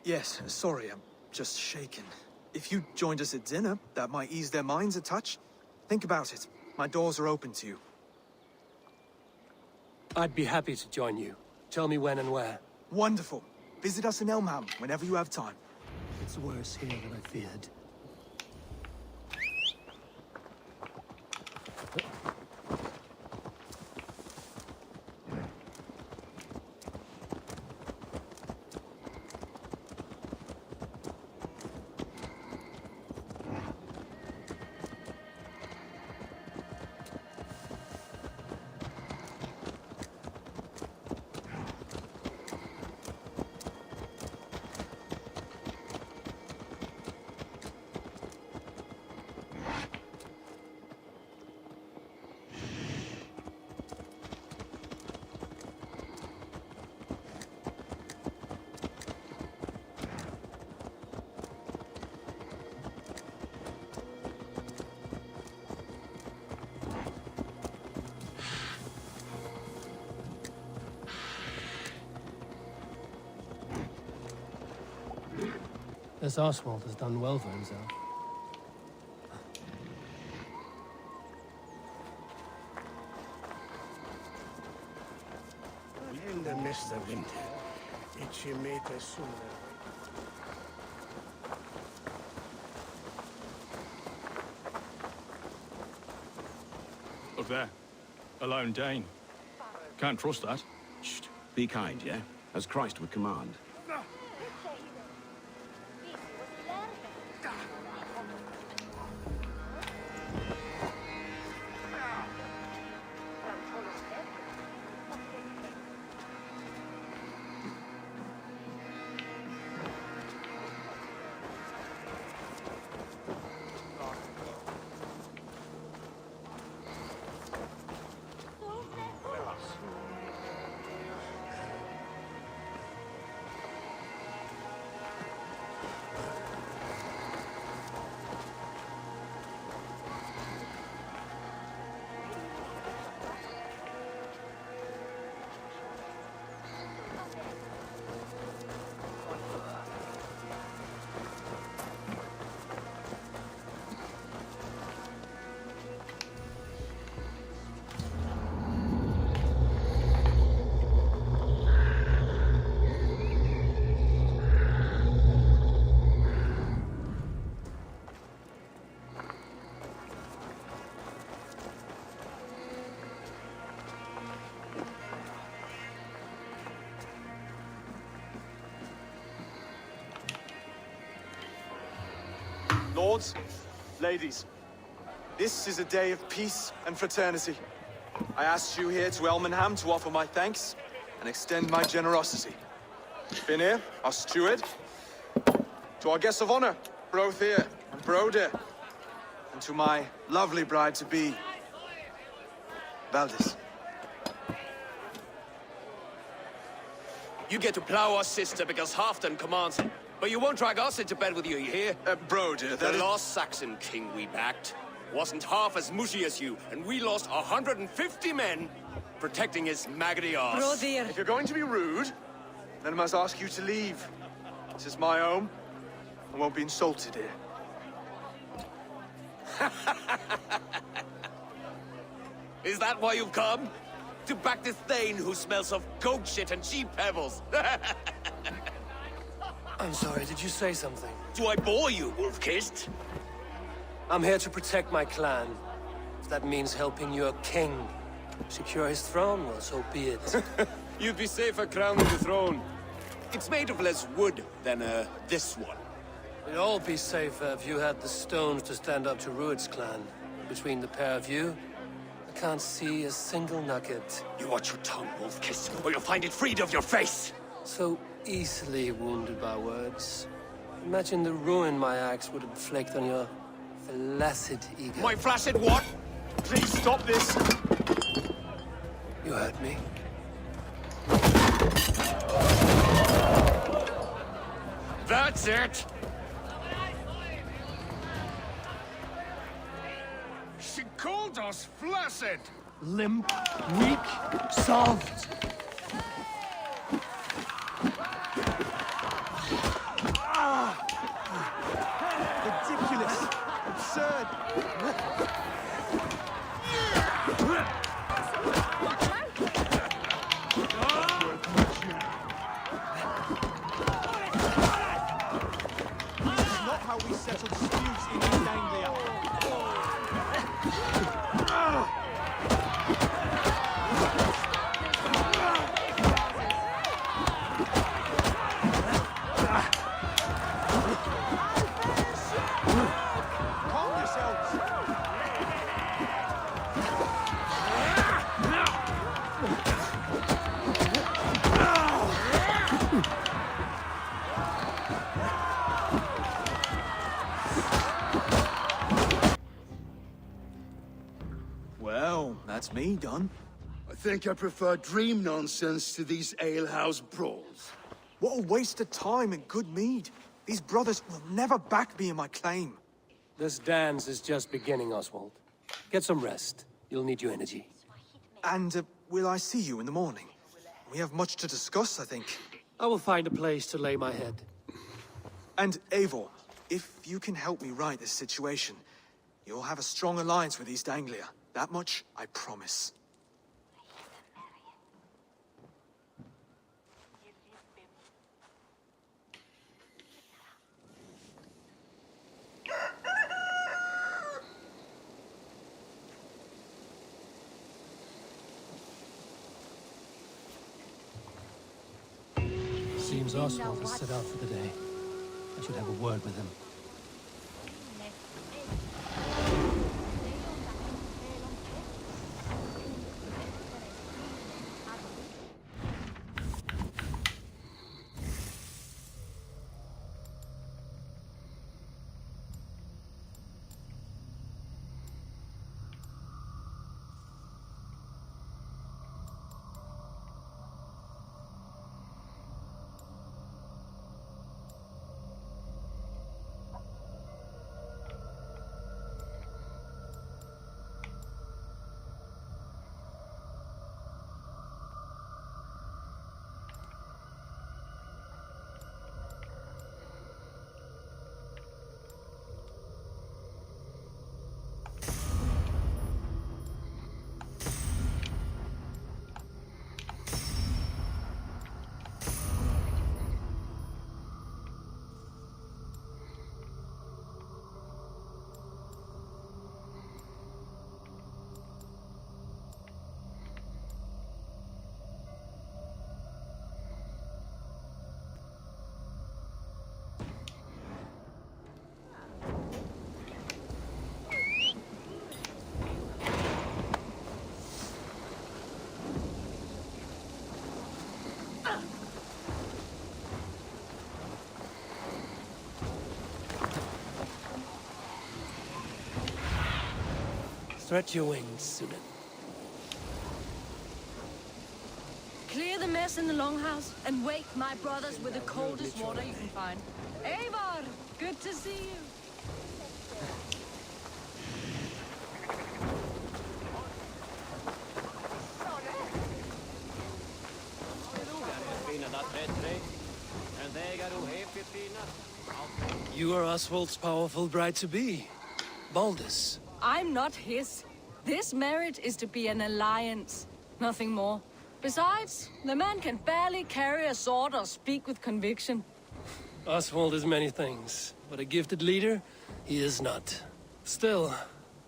Yes, sorry, I'm just shaken. If you joined us at dinner, that might ease their minds a touch. Think about it. My doors are open to you. I'd be happy to join you. Tell me when and where. Wonderful. Visit us in Elmham whenever you have time. It's worse here than I feared. This Oswald has done well for himself. In the mist of winter, itchy meet as sooner. Look there. A lone Dane. Can't trust that. Shh. Be kind, yeah? As Christ would command. Lords, ladies, this is a day of peace and fraternity. I asked you here to Elmenham to offer my thanks and extend my generosity. Finir, our steward, to our guests of honor, Brothir and Broder, and to my lovely bride-to-be, Valdis. You get to plow our sister because Halfdan commands it. But you won't drag us into bed with you hear? Broder, the lost Saxon king we backed wasn't half as mushy as you, and we lost 150 men protecting his maggoty arse. If you're going to be rude, then I must ask you to leave. This is my home. I won't be insulted here. Is that why you've come? To back this Thane who smells of goat shit and cheap pebbles? I'm sorry, did you say something? Do I bore you, wolf-kissed? I'm here to protect my clan. If that means helping your king secure his throne, well, so be it. You'd be safer crowning the throne. It's made of less wood than, this one. We'd all be safer if you had the stones to stand up to Rued's clan. Between the pair of you, I can't see a single nugget. You watch your tongue, wolf-kissed, or you'll find it freed of your face! So easily wounded by words. Imagine the ruin my axe would inflict on your flaccid ego. My flaccid what? Please stop this! You heard me. That's it! She called us flaccid! Limp, weak, soft. Ridiculous! Absurd! This is not how we settle disputes in East Anglia. Well, that's me done. I think I prefer dream nonsense to these alehouse brawls. What a waste of time and good mead. These brothers will never back me in my claim. This dance is just beginning, Oswald. Get some rest. You'll need your energy. And will I see you in the morning? We have much to discuss, I think. I will find a place to lay my head. And Eivor, if you can help me right this situation, you'll have a strong alliance with East Anglia. That much, I promise. Seems Oswald has set out for the day. I should have a word with him. Stretch your wings, Sunan. Clear the mess in the longhouse and wake my brothers with the coldest water you can find. Eivor, good to see you. You are Oswald's powerful bride-to-be, Baldus. I'm not his. This marriage is to be an alliance, nothing more. Besides, the man can barely carry a sword or speak with conviction. Oswald is many things, but a gifted leader, he is not. Still,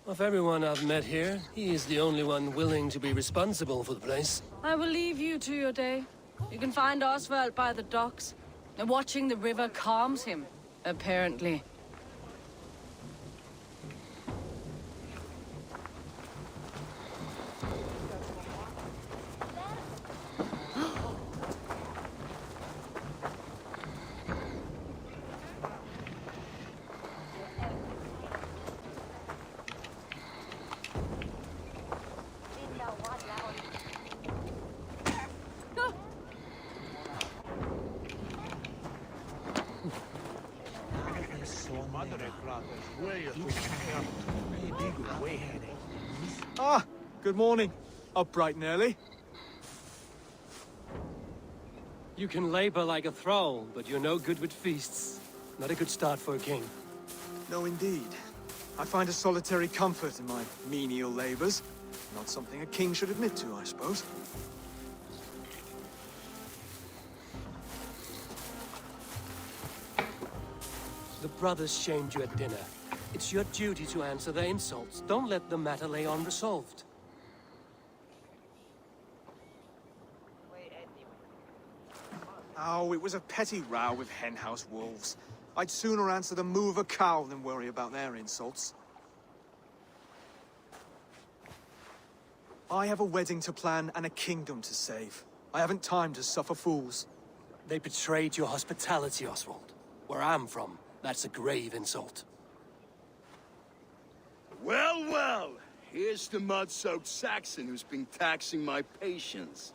of everyone I've met here, he is the only one willing to be responsible for the place. I will leave you to your day. You can find Oswald by the docks. And watching the river calms him, apparently. Ah, good morning. Up bright and early. You can labor like a thrall, but you're no good with feasts. Not a good start for a king. No, indeed. I find a solitary comfort in my menial labors. Not something a king should admit to, I suppose. The brothers shamed you at dinner. It's your duty to answer their insults. Don't let the matter lay unresolved. Oh, it was a petty row with henhouse wolves. I'd sooner answer the moo of a cow than worry about their insults. I have a wedding to plan and a kingdom to save. I haven't time to suffer fools. They betrayed your hospitality, Oswald. Where I'm from, that's a grave insult. Well, well, here's the mud-soaked Saxon who's been taxing my patience.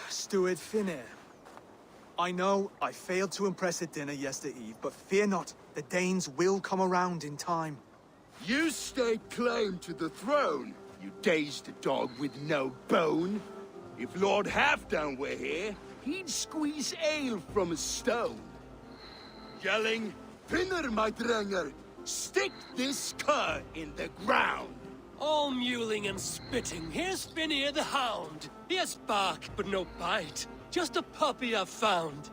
Steward Finnair. I know I failed to impress at dinner yesterday eve, but fear not, the Danes will come around in time. You stake claim to the throne, you dazed dog with no bone. If Lord Halfdan were here, he'd squeeze ale from a stone. yelling. Finner, my drenger! Stick this cur in the ground! All mewling and spitting. Here's Finnear the Hound. He has bark, but no bite. Just a puppy I've found.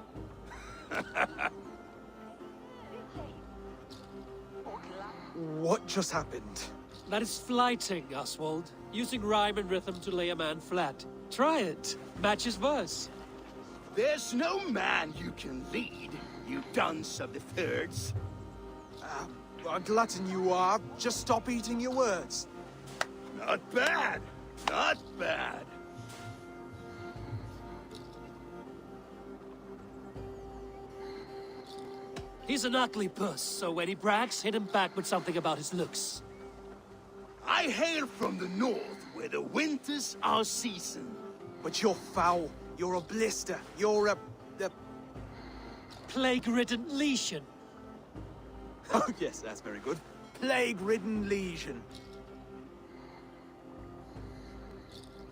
What just happened? That is flighting, Oswald. Using rhyme and rhythm to lay a man flat. Try it. Match his verse. There's no man you can lead, you dunce of the thirds. A glutton you are. Just stop eating your words. Not bad. Not bad. He's an ugly puss, so when he brags, hit him back with something about his looks. I hail from the north, where the winters are season. But you're foul. You're a blister. You're a... Plague-ridden lesion. Oh, yes, that's very good. Plague-ridden lesion.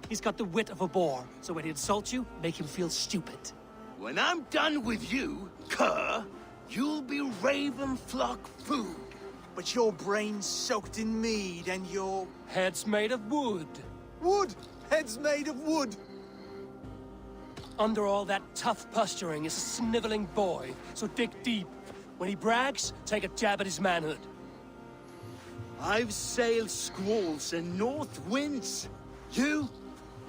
He's got the wit of a boar, so when he insults you, make him feel stupid. When I'm done with you, cur, you'll be raven flock food. But your brain's soaked in mead and your... Head's made of wood. Wood! Head's made of wood! Under all that tough posturing is a sniveling boy, so dig deep. When he brags, take a jab at his manhood. I've sailed squalls and north winds. You,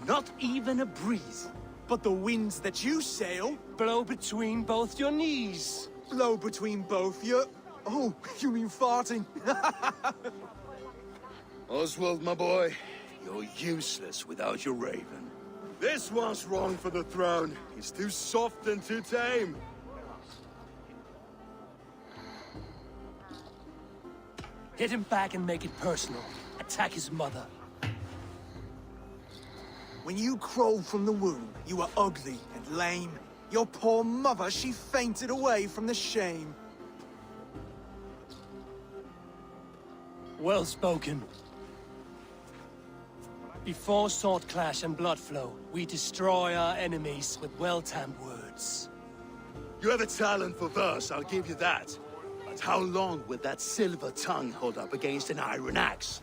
not even a breeze. But the winds that you sail... Blow between both your knees. Blow between both your... Oh, you mean farting? Oswald, my boy, you're useless without your raven. This one's wrong for the throne. He's too soft and too tame. Hit him back and make it personal. Attack his mother. When you crawled from the womb, you were ugly and lame. Your poor mother, she fainted away from the shame. Well spoken. Before sword clash and blood flow, we destroy our enemies with well-timed words. You have a talent for verse, I'll give you that. But how long will that silver tongue hold up against an iron axe?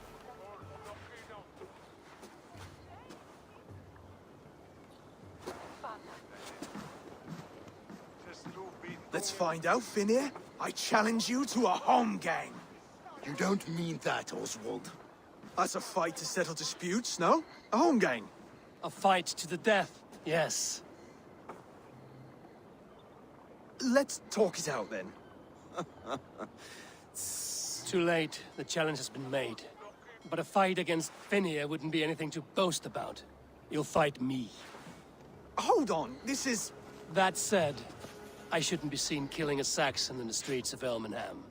Let's find out, Finnear. I challenge you to a home gang. You don't mean that, Oswald. That's a fight to settle disputes, no? A home gang. A fight to the death, yes. Let's talk it out, then. Too late. The challenge has been made. But a fight against Finnear wouldn't be anything to boast about. You'll fight me. Hold on, this is... That said, I shouldn't be seen killing a Saxon in the streets of Elmenham.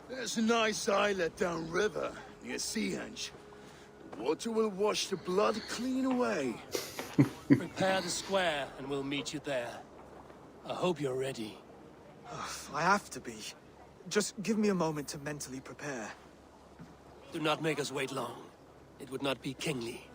There's a nice islet downriver, near Seahenge. The water will wash the blood clean away. Prepare the square, and we'll meet you there. I hope you're ready. I have to be. Just give me a moment to mentally prepare. Do not make us wait long. It would not be kingly.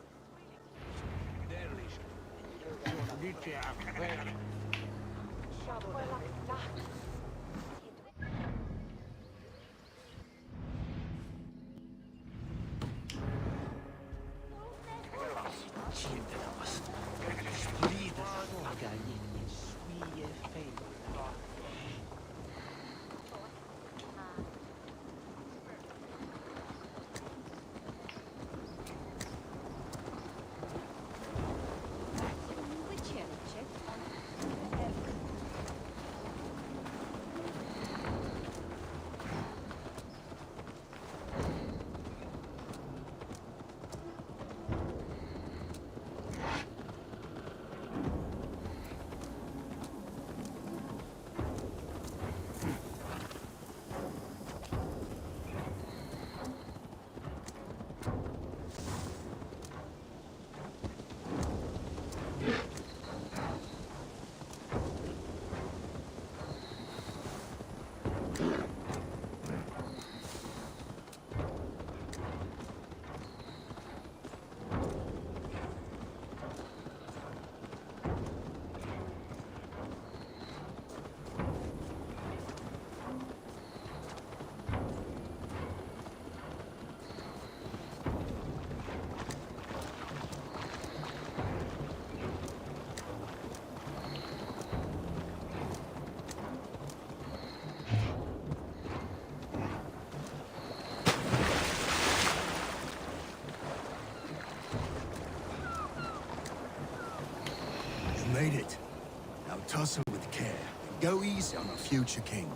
Go easy on our future king.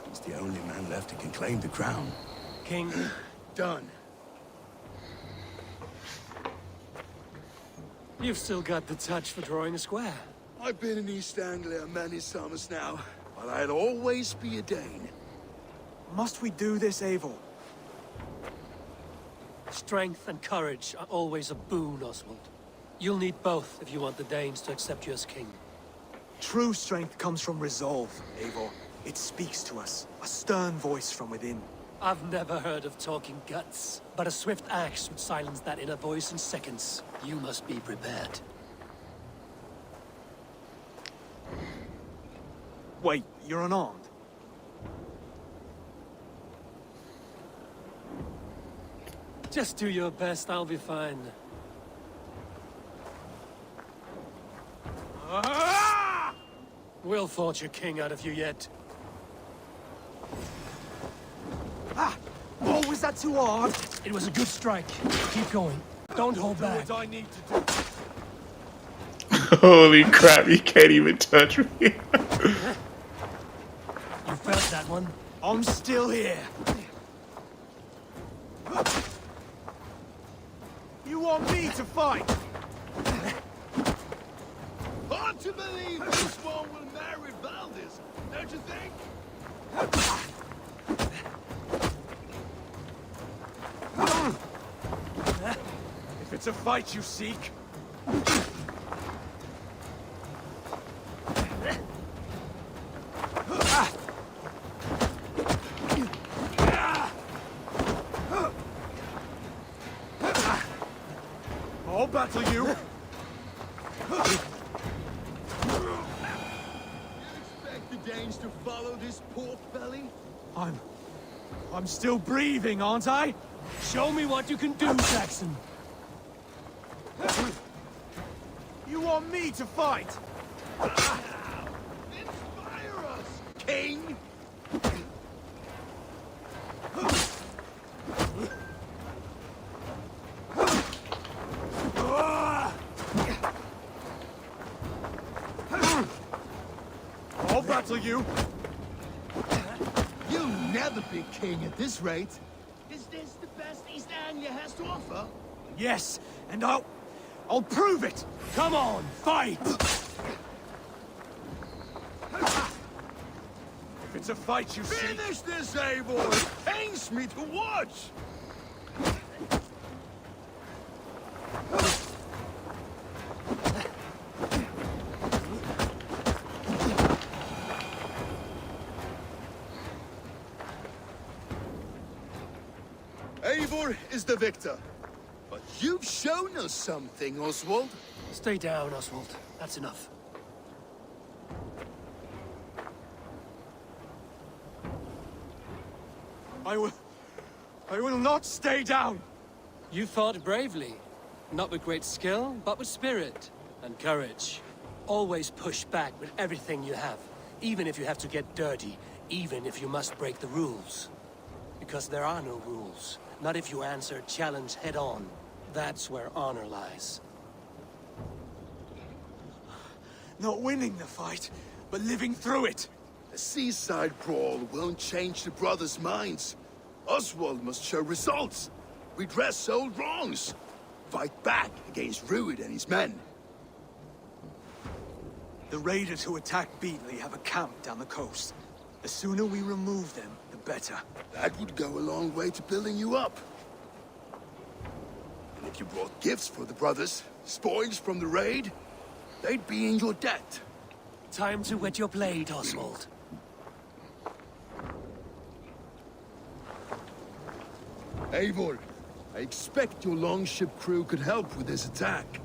He's the only man left who can claim the crown. King. Done. You've still got the touch for drawing a square. I've been in East Anglia many summers now, but I'll always be a Dane. Must we do this, Eivor? Strength and courage are always a boon, Oswald. You'll need both if you want the Danes to accept you as king. True strength comes from resolve, Eivor. It speaks to us, a stern voice from within. I've never heard of talking guts, but a swift axe would silence that inner voice in seconds. You must be prepared. Wait, you're unarmed? Just do your best, I'll be fine. We'll forge a king out of you yet. Ah! Oh, was that too hard? It was a good strike. Keep going. Don't hold back. Do what I need to do. Holy crap, you can't even touch me. You felt that one? I'm still here. You want me to fight? Hard to believe this one will marry Valdis, don't you think? If it's a fight you seek... I'll battle you! Expect the Danes to follow this pork belly? I'm still breathing, aren't I? Show me what you can do, Saxon. You want me to fight? Inspire us, King! I'll battle you! You'll never be king at this rate. Is this the best East Anglia has to offer? Yes, and I'll prove it! Come on, fight! If it's a fight you seek... Finish this, Eivor! It pains me to watch! Eivor is the victor. But you've shown us something, Oswald. Stay down, Oswald. That's enough. I will not stay down! You fought bravely. Not with great skill, but with spirit and courage. Always push back with everything you have. Even if you have to get dirty. Even if you must break the rules. Because there are no rules. Not if you answer a challenge head on. That's where honor lies. Not winning the fight, but living through it. A seaside brawl won't change the brothers' minds. Oswald must show results. Redress old wrongs. Fight back against Rued and his men. The raiders who attacked Beatley have a camp down the coast. The sooner we remove them, the better. That would go a long way to building you up. And if you brought gifts for the brothers, spoils from the raid, they'd be in your debt. Time to wet your blade, Oswald. Eivor, I expect your longship crew could help with this attack.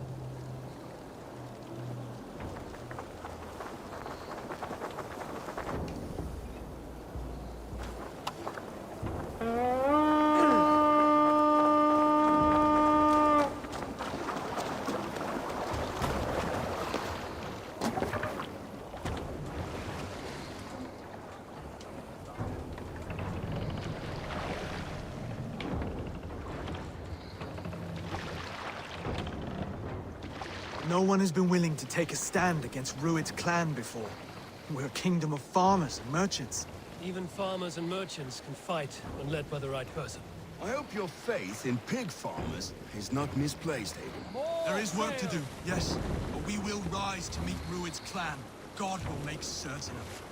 No one has been willing to take a stand against Rued's clan before. We're a kingdom of farmers and merchants. Even farmers and merchants can fight when led by the right person. I hope your faith in pig farmers is not misplaced, Abel. There is work to do, yes. But we will rise to meet Rued's clan. God will make certain of it.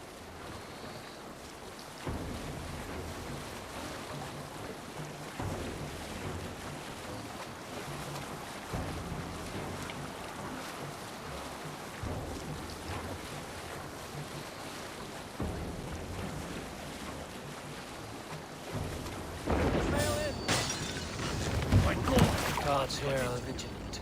Guards here are vigilant.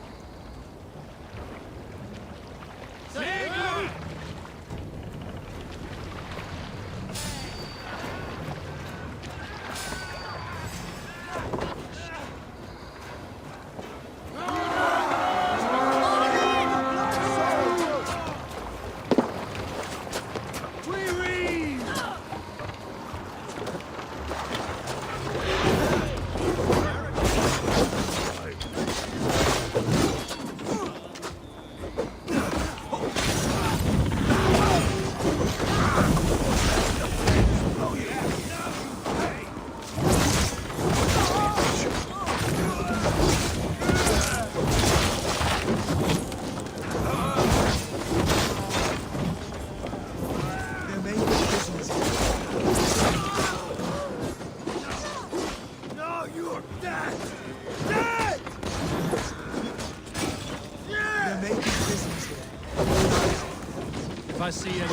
If I see anyone,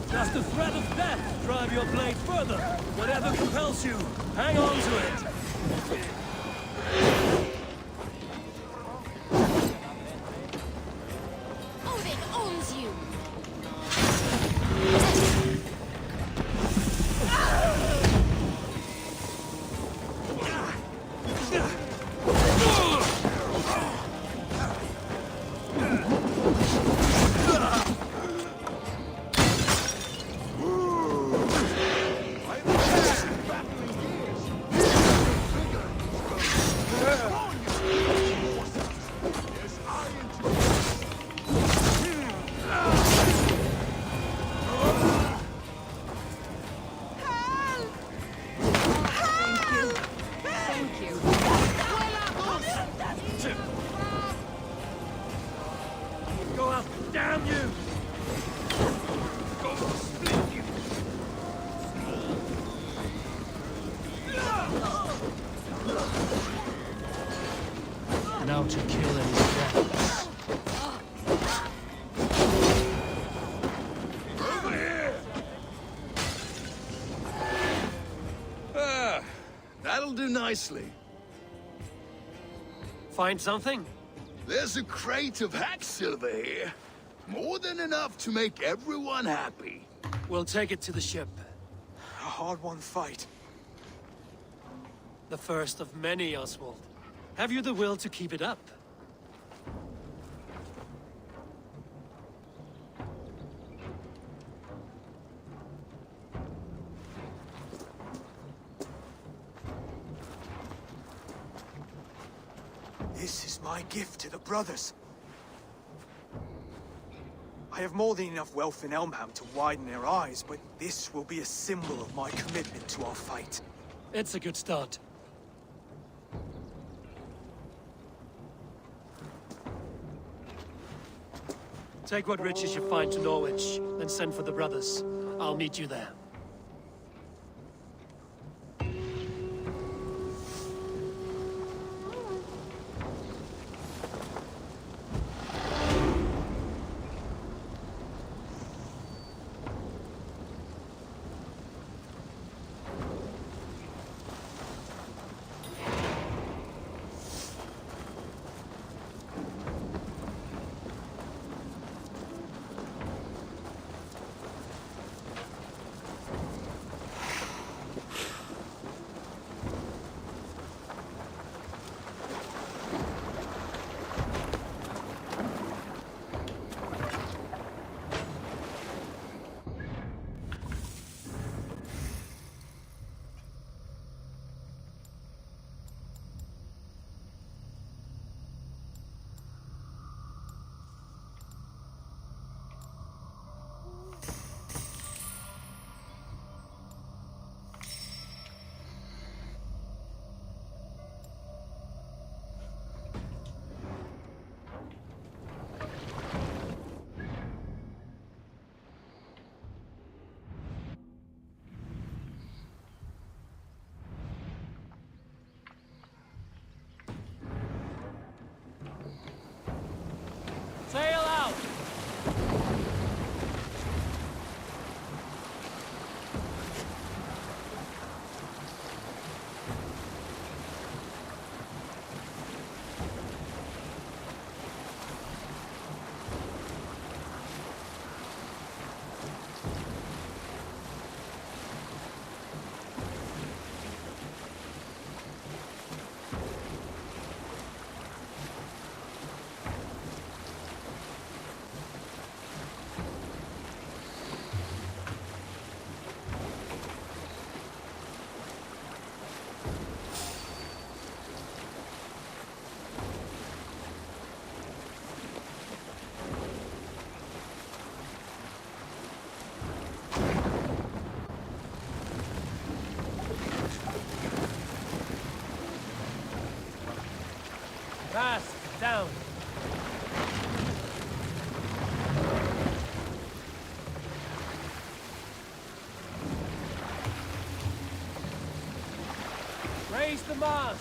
does the threat of death drive your blade further? Whatever compels you, hang on to it. Odin owns you! Go up, damn you! Now to kill any dragons. That'll do nicely. Find something? There's a crate of hack silver here. More than enough to make everyone happy. We'll take it to the ship. A hard-won fight. The first of many, Oswald. Have you the will to keep it up? This is my gift to the brothers. I have more than enough wealth in Elmham to widen their eyes, but this will be a symbol of my commitment to our fight. It's a good start. Take what riches you find to Norwich, then send for the brothers. I'll meet you there. down. Raise the mast.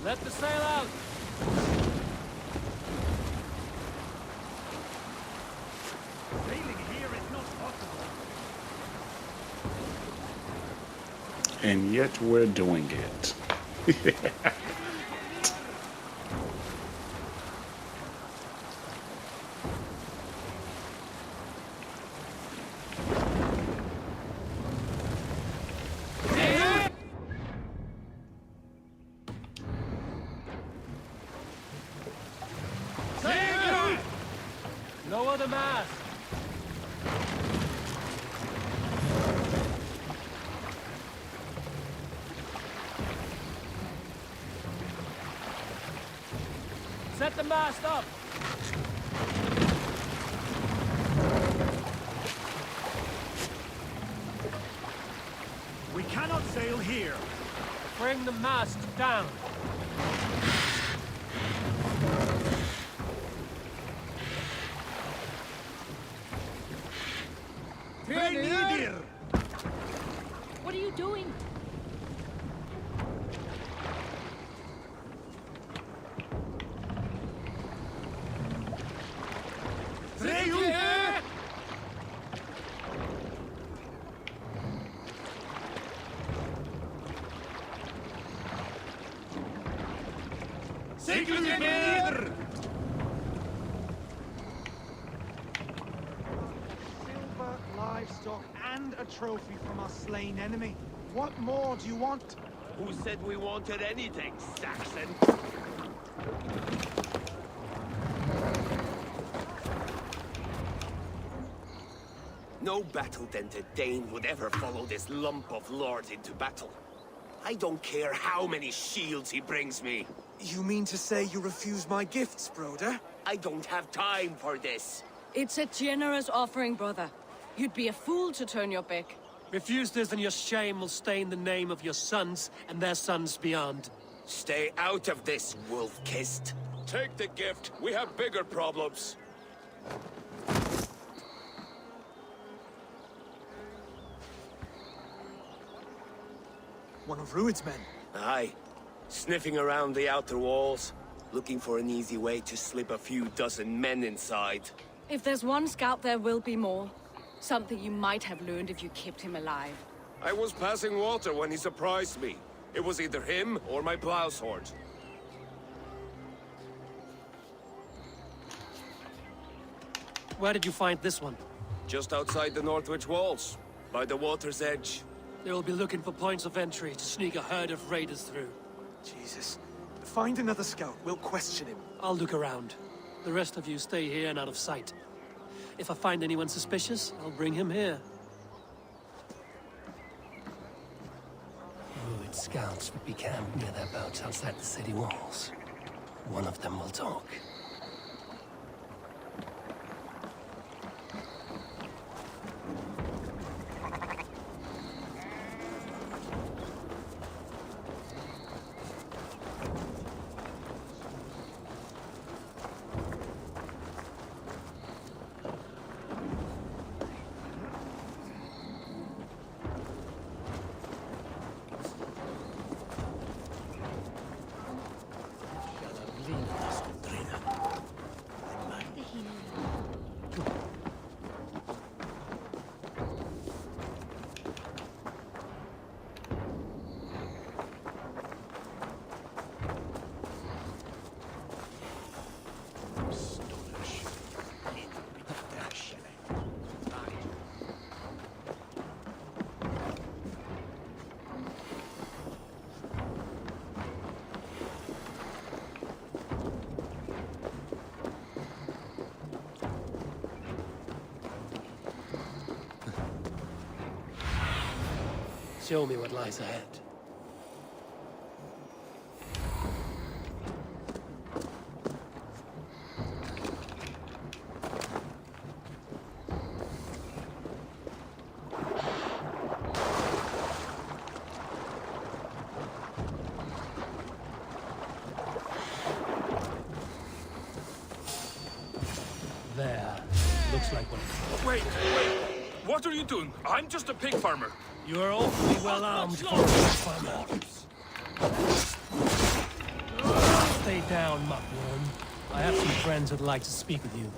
Let the sail out. Sailing here is not possible. And yet we're doing it. Lower the mast. Set the mast up. We cannot sail here. Bring the mast down. What are you doing? Silver, livestock, and a trophy from our slain enemy. What more do you want? Who said we wanted anything, Saxon? No battle-dented Dane would ever follow this lump of lord into battle. I don't care how many shields he brings me. You mean to say you refuse my gifts, Broder? I don't have time for this. It's a generous offering, brother. You'd be a fool to turn your back. Refuse this and your shame will stain the name of your sons and their sons beyond. Stay out of this, wolf-kissed. Take the gift. We have bigger problems. One of Rued's men. Aye. Sniffing around the outer walls. Looking for an easy way to slip a few dozen men inside. If there's one scout, there will be more. Something you might have learned if you kept him alive. I was passing water when he surprised me. It was either him or my plow sword. Where did you find this one? Just outside the Northwich walls. By the water's edge. They'll be looking for points of entry to sneak a herd of raiders through. Jesus. Find another scout. We'll question him. I'll look around. The rest of you stay here and out of sight. If I find anyone suspicious, I'll bring him here. Rued scouts would be camped near their boats outside the city walls. One of them will talk. Show me what lies ahead. looks like one. Wait! What are you doing? I'm just a pig farmer. You are awfully well armed for a pig farmer. Stay down, muckworm. I have some friends who'd like to speak with you.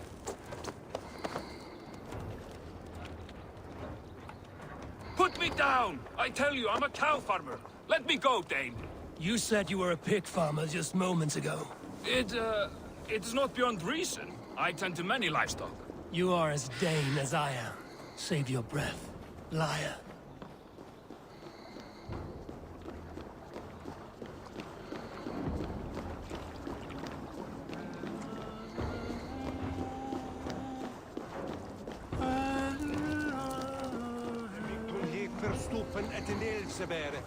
Put me down! I tell you, I'm a cow farmer. Let me go, Dane. You said you were a pig farmer just moments ago. It's not beyond reason. I tend to many livestock. You are as Dane as I am. Save your breath, liar. Verstoppen et en Elsebere.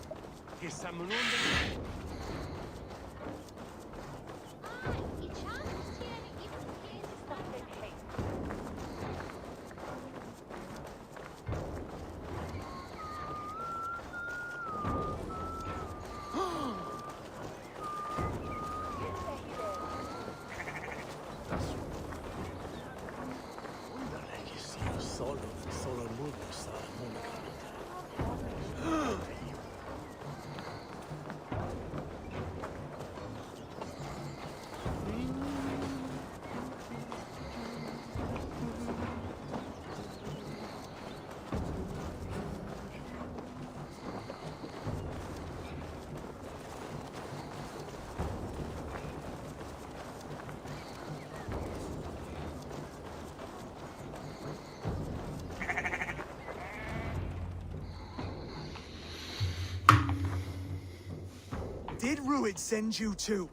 Did Ruid send you too?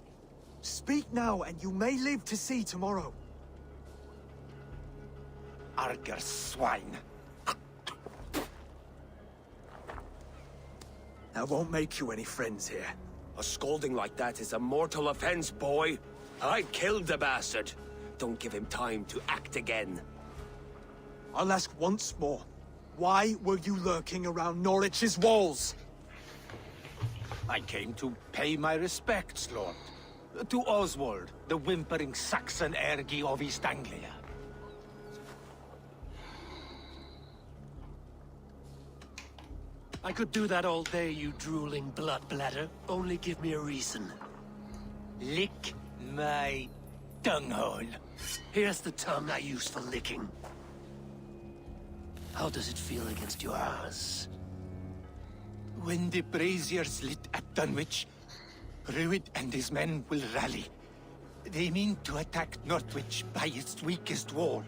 Speak now, and you may live to see tomorrow. Arger swine. That won't make you any friends here. A scolding like that is a mortal offense, boy. I killed the bastard. Don't give him time to act again. I'll ask once more. Why were you lurking around Norwich's walls? I came to pay my respects, Lord. To Oswald, the whimpering Saxon ergi of East Anglia. I could do that all day, you drooling blood bladder. Only give me a reason. Lick my dunghole. Here's the tongue I use for licking. How does it feel against yours? When the braziers lit at Dunwich, Ruid and his men will rally. They mean to attack Northwich by its weakest wall.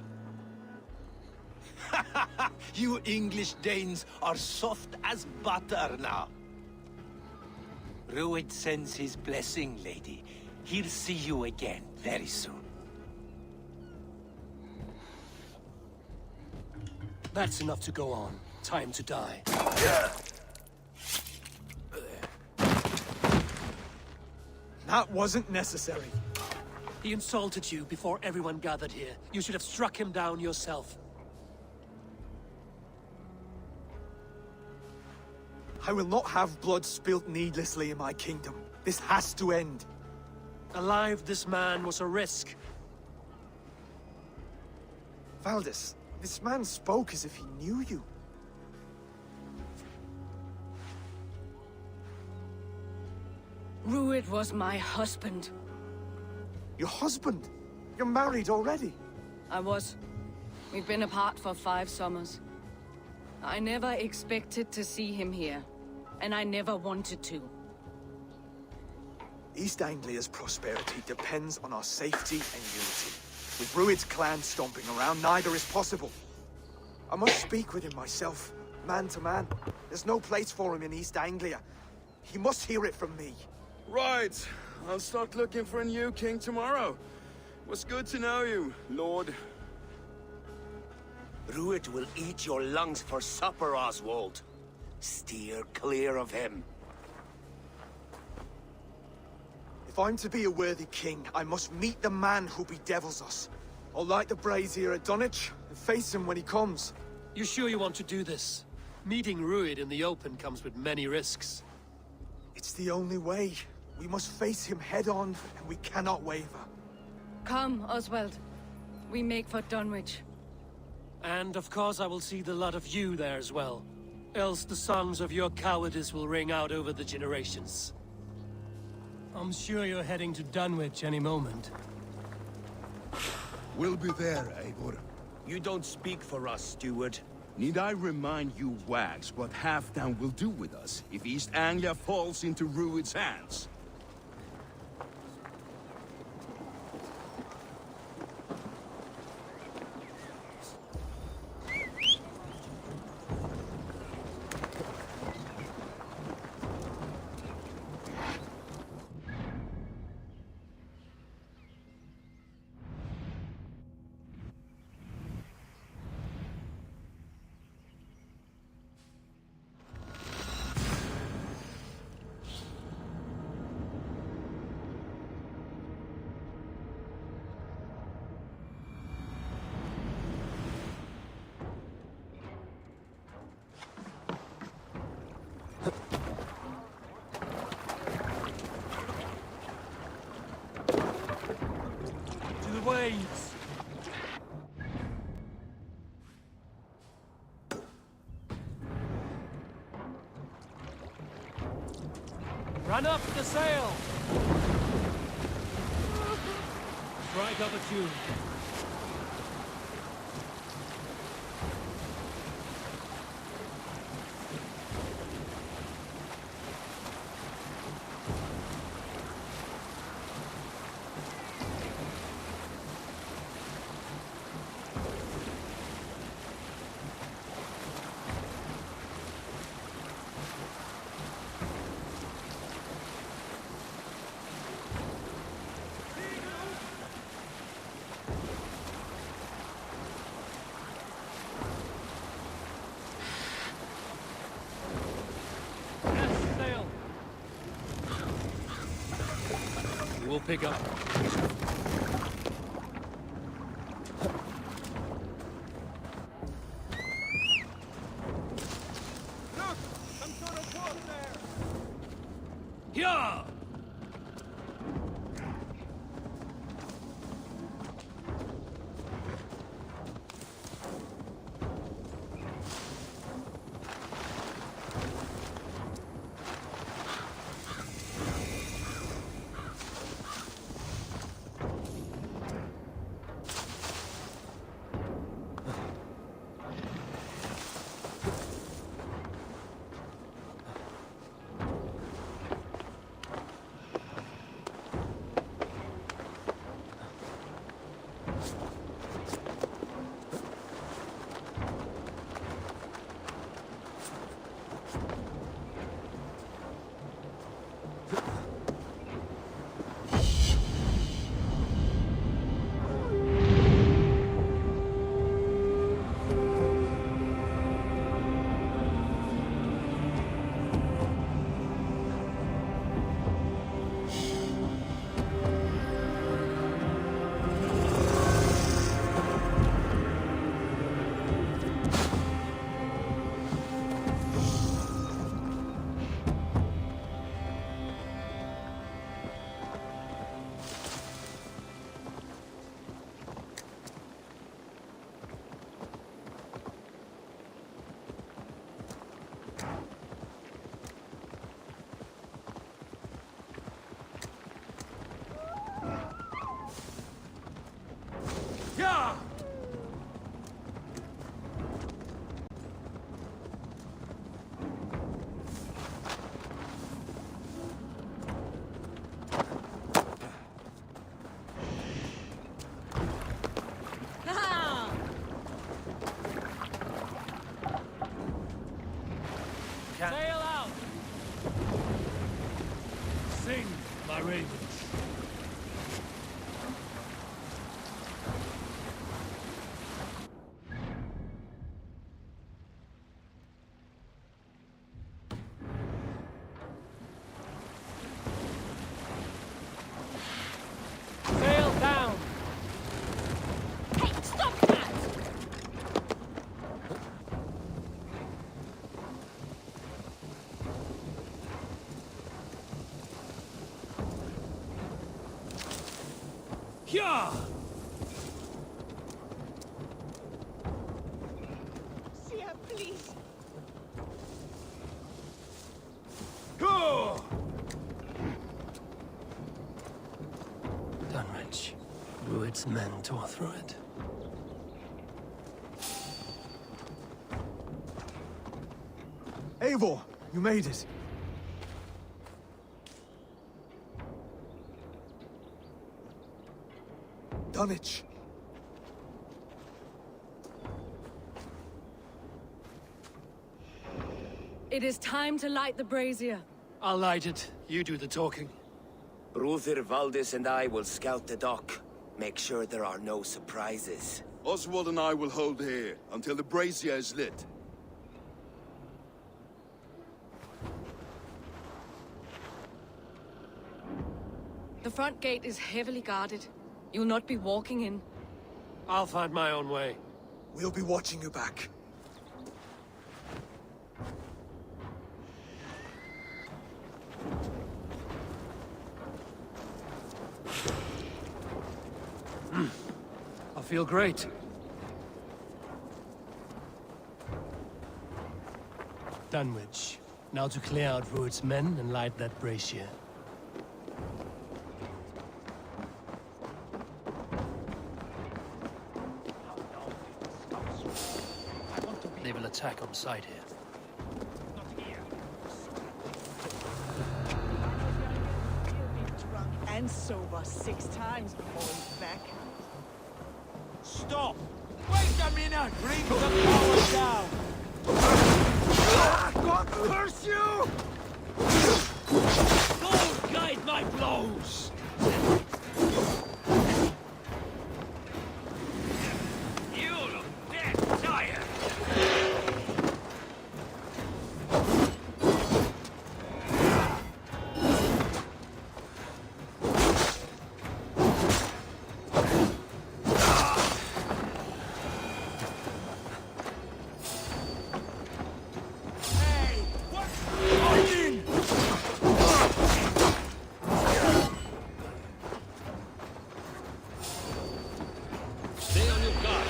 You English Danes are soft as butter now. Ruid sends his blessing, lady. He'll see you again very soon. That's enough to go on. Time to die. That wasn't necessary. He insulted you before everyone gathered here. You should have struck him down yourself. I will not have blood spilt needlessly in my kingdom. This has to end. Alive, this man was a risk. Valdis, this man spoke as if he knew you. Ruid was my husband. Your husband? You're married already? I was. We've been apart for 5 summers. I never expected to see him here, and I never wanted to. East Anglia's prosperity depends on our safety and unity. With Ruid's clan stomping around, neither is possible. I must speak with him myself, man to man. There's no place for him in East Anglia. He must hear it from me. Right. I'll start looking for a new king tomorrow. It was good to know you, Lord. Ruid will eat your lungs for supper, Oswald. Steer clear of him. If I'm to be a worthy king, I must meet the man who bedevils us. I'll light the brazier at Dunwich and face him when he comes. You sure you want to do this? Meeting Ruid in the open comes with many risks. It's the only way. We must face him head-on, and we cannot waver. Come, Oswald. We make for Dunwich. And of course I will see the lot of you there as well. Else the songs of your cowardice will ring out over the generations. I'm sure you're heading to Dunwich any moment. We'll be there, Eivor. You don't speak for us, steward. Need I remind you wags what Halfdan will do with us if East Anglia falls into Rued's hands? To the waves! Run up the sail! Strike up a tune. We'll pick up. Look! Some sort of boat there! Yeah! Yeah! Sail out! Sing, my ravens. Sail down! Hey, stop that! Yeah! Rued's men tore through it. Eivor, you made it. Dunwich. It is time to light the brazier. I'll light it. You do the talking. Bruther Valdis and I will scout the dock. Make sure there are no surprises. Oswald and I will hold here until the brazier is lit. The front gate is heavily guarded. You'll not be walking in. I'll find my own way. We'll be watching you back. I feel great. Dunwich. Now to clear out Rued's men and light that brazier. They will attack on sight here. And sober 6 times before he's back. Stop! Wait a minute! Bring the power down! God curse you! Don't guide my blows! You look dead tired! Stay on your guard.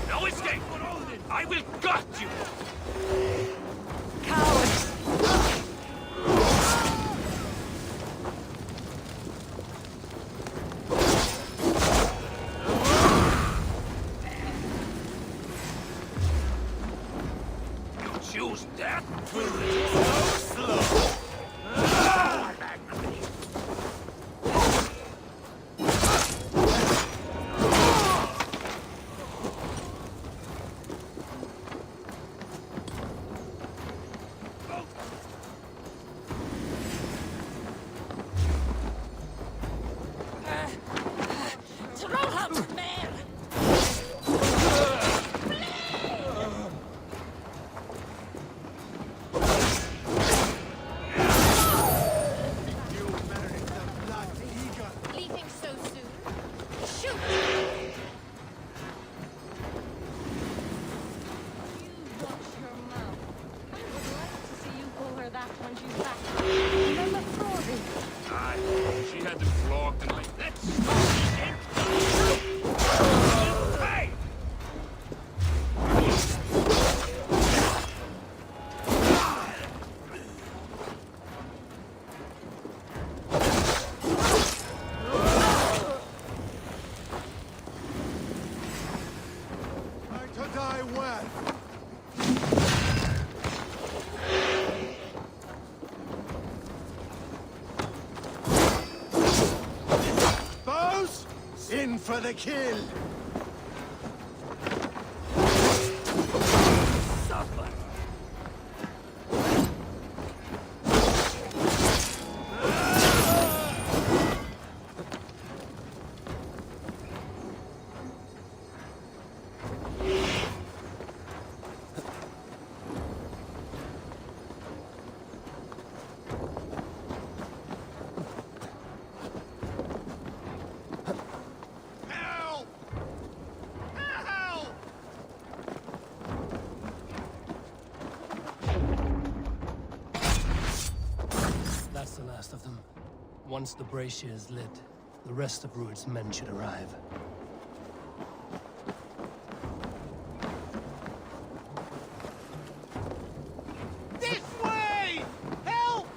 No escape! I will gut you! Cowards! You choose death? Throw him, man! Leaving so soon? Shoot! You watch your mouth. I would like to see you call her that when she's back. Remember Frody? Aye, she had them flogged and like, let's stop it! Hey! Like to die well. Bows, in for the kill. Suffer! Help! Help! That's the last of them. Once the brazier is lit, the rest of Rued's men should arrive. This way! Help!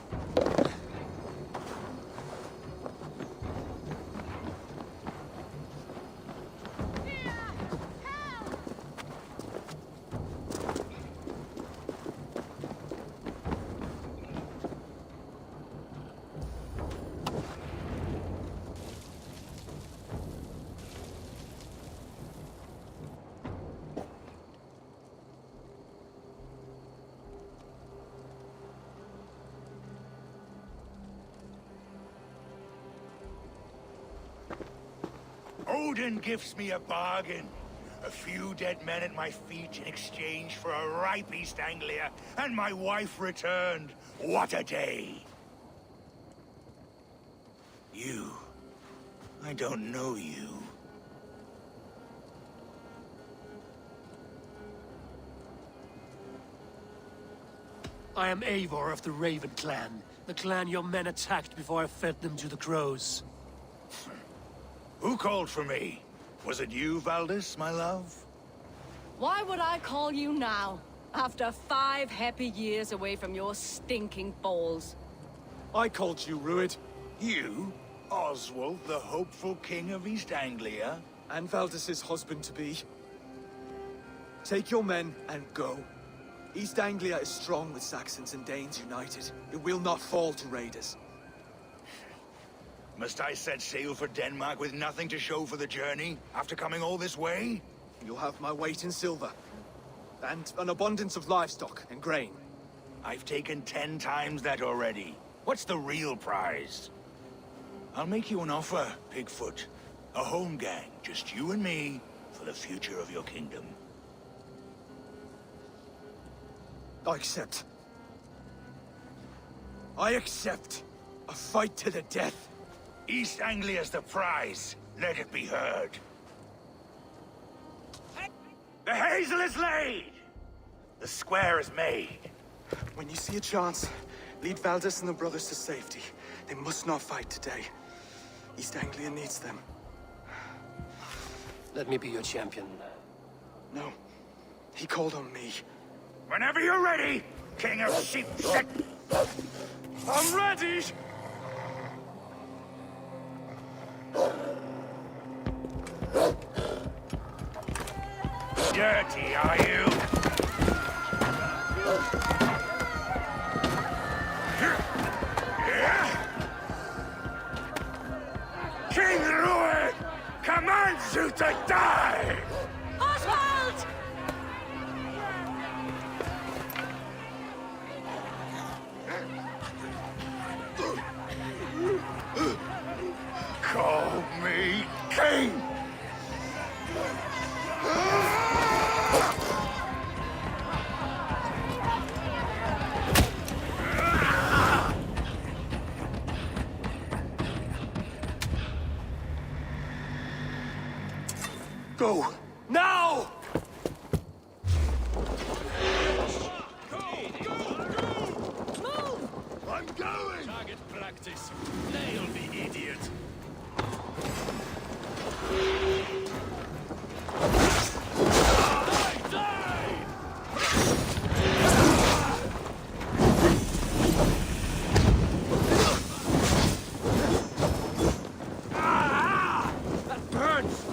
Odin gives me a bargain. A few dead men at my feet in exchange for a ripe East Anglia, and my wife returned. What a day! You. I don't know you. I am Eivor of the Raven Clan, the clan your men attacked before I fed them to the crows. Who called for me? Was it you, Valdis, my love? Why would I call you now, after 5 happy years away from your stinking balls? I called you, Rued. You? Oswald, the hopeful king of East Anglia? And Valdis's husband-to-be. Take your men and go. East Anglia is strong with Saxons and Danes united. It will not fall to raiders. Must I set sail for Denmark with nothing to show for the journey, after coming all this way? You'll have my weight in silver. And an abundance of livestock and grain. I've taken 10 times that already. What's the real prize? I'll make you an offer, Pigfoot. A home gang, just you and me, for the future of your kingdom. I accept. I accept. A fight to the death. East Anglia's the prize. Let it be heard. The hazel is laid! The square is made. When you see a chance, lead Valdis and the brothers to safety. They must not fight today. East Anglia needs them. Let me be your champion. No. He called on me. Whenever you're ready, King of Sheep. I'm ready! Dirty, are you? King Rued commands you to die! Oswald! Call me king! Go! Now! I'm going! Target practice. Nail the idiot. That burns!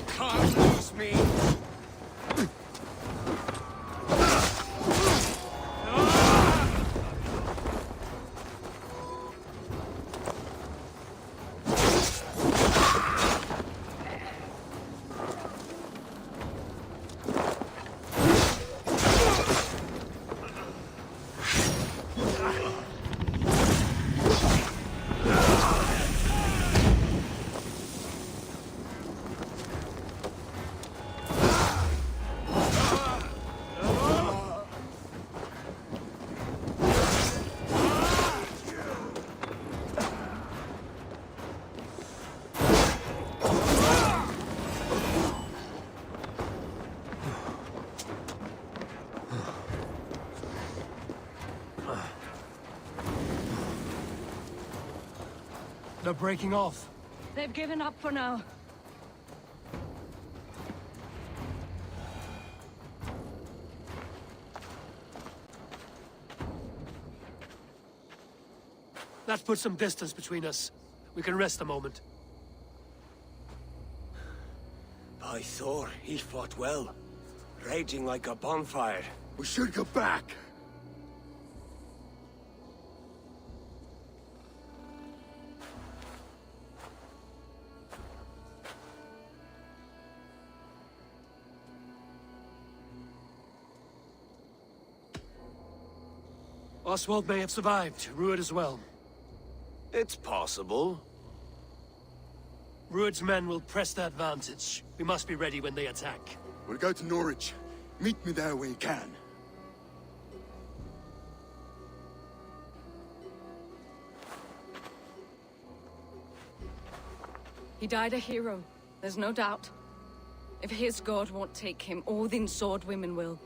Can't lose me! They're breaking off. They've given up for now. That puts some distance between us. We can rest a moment. By Thor, he fought well. Raging like a bonfire. We should go back. Oswald may have survived, Rued as well. It's possible. Rued's men will press the advantage. We must be ready when they attack. We'll go to Norwich. Meet me there when you can. He died a hero, there's no doubt. If his god won't take him, Odin's sword women will.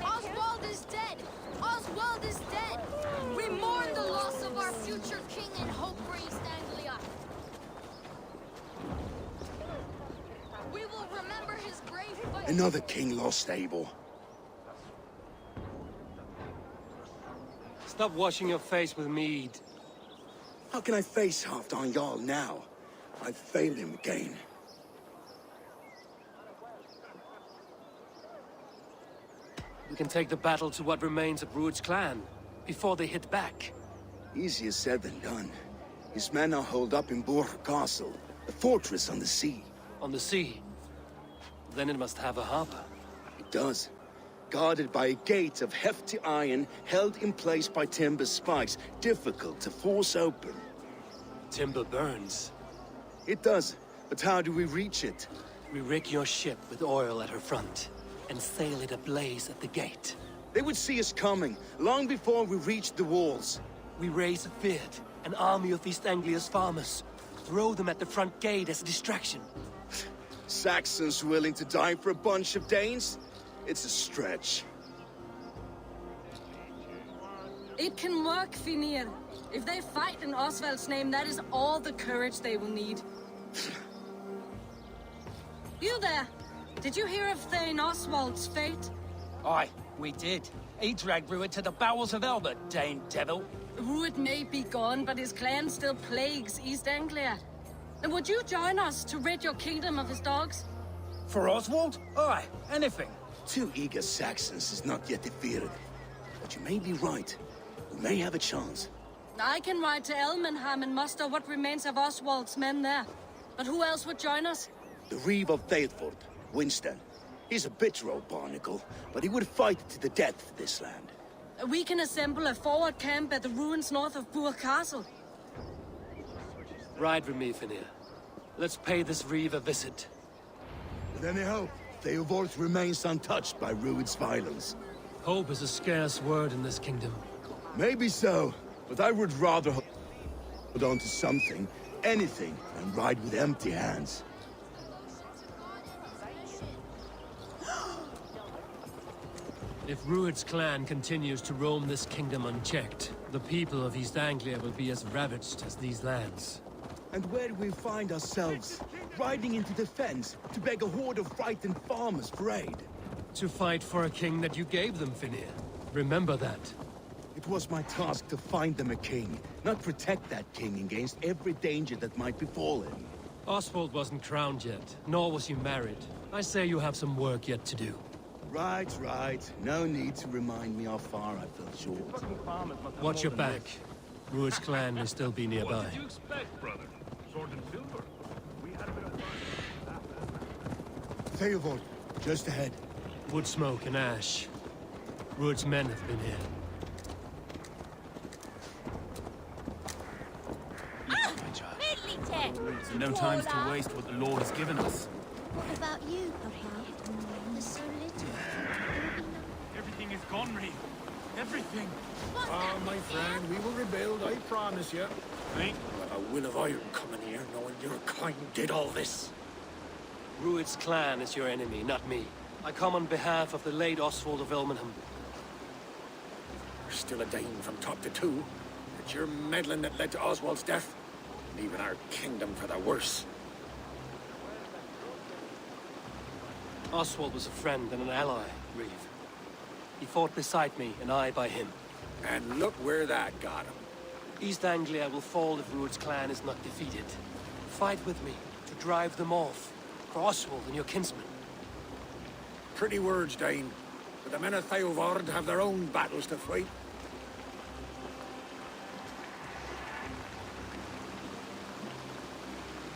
Oswald is dead! Oswald is dead! We mourn the loss of our future king and hope raised Anglia. We will remember his brave fight. Another king lost, Abel. Stop washing your face with mead. How can I face Halfdan Jarl now? I've failed him again. We can take the battle to what remains of Rued's clan, before they hit back. Easier said than done. His men are holed up in Borg Castle, a fortress on the sea. On the sea? Then it must have a harbor. It does. guarded by a gate of hefty iron held in place by timber spikes, difficult to force open. Timber burns. It does, but how do we reach it? We rig your ship with oil at her front, and sail it ablaze at the gate. They would see us coming, long before we reached the walls. We raise a beard, an army of East Anglia's farmers. Throw them at the front gate as a distraction. Saxons willing to die for a bunch of Danes? It's a stretch. It can work, Finir. If they fight in Oswald's name, that is all the courage they will need. You there! Did you hear of Thane Oswald's fate? Aye, we did. He dragged Rued to the bowels of Elba, Dane devil. Rued may be gone, but his clan still plagues East Anglia. And would you join us to rid your kingdom of his dogs? For Oswald? Aye, anything. 2 eager Saxons is not yet defeated. But you may be right. We may have a chance. I can ride to Elmenham and muster what remains of Oswald's men there. But who else would join us? The Reeve of Thetford, Winston. He's a bitter old barnacle, but he would fight to the death for this land. We can assemble a forward camp at the ruins north of Bure Castle. Ride with me, Finir. Let's pay this Reeve a visit. With any hope, Theodorth remains untouched by Rued's violence. Hope is a scarce word in this kingdom. Maybe so, but I would rather hold on to something, anything, than ride with empty hands. If Rued's clan continues to roam this kingdom unchecked, the people of East Anglia will be as ravaged as these lands. And where do we find ourselves? Riding into defense to beg a horde of frightened farmers for aid. To fight for a king that you gave them, Finir. Remember that. It was my task to find them a king, not protect that king against every danger that might befall him. Oswald wasn't crowned yet, nor was he married. I say you have some work yet to do. Right, right. No need to remind me how far I fell short. Watch your back. Rued's clan may still be nearby. What did you expect, brother? Sword and silver. We had a bit of Theodorth, just ahead. Wood smoke and ash. Rued's men have been here. No time to waste what the Lord has given us. What about you, Papa? There's so little. Everything is gone, Reeve. Everything. Ah, my friend, we will rebuild, I promise you. Ain't but a will of iron coming here, knowing your kind did all this. Rued's clan is your enemy, not me. I come on behalf of the late Oswald of Elmenham. You're still a Dane from top to two. It's your meddling that led to Oswald's death. Leaving our kingdom for the worse. Oswald was a friend and an ally, Reeve. He fought beside me, and I by him. And look where that got him. East Anglia will fall if Rued's clan is not defeated. Fight with me to drive them off, for Oswald and your kinsmen. Pretty words, Dane. But the men of Theodorth have their own battles to fight.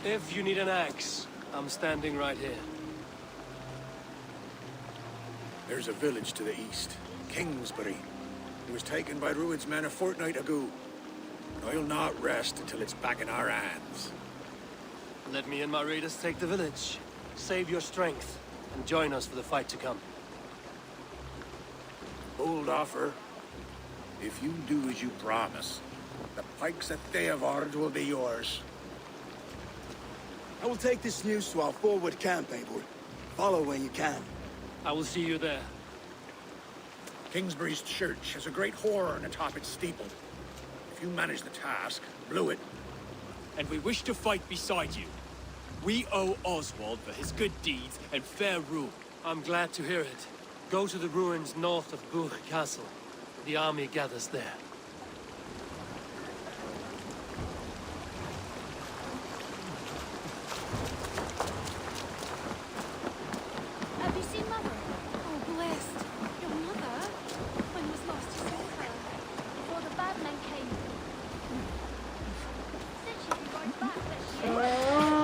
If you need an axe, I'm standing right here. There's a village to the east, Kingsbury. It was taken by Rued's men a fortnight ago. And I'll not rest until it's back in our hands. Let me and my raiders take the village. Save your strength, and join us for the fight to come. Bold offer. If you do as you promise, the pikes at Theodorth will be yours. I will take this news to our forward camp, Eivor. Follow when you can. I will see you there. Kingsbury's church has a great horn atop its steeple. If you manage the task, blow it. And we wish to fight beside you. We owe Oswald for his good deeds and fair rule. I'm glad to hear it. Go to the ruins north of Bure Castle. The army gathers there. Have you seen Mother? Oh, blessed. Your mother? When was last you saw her? Before the bad men came. Said she'd be right back, but she ain't.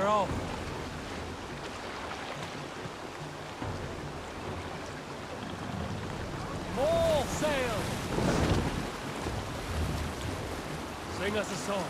We're off. More sail! Sing us a song.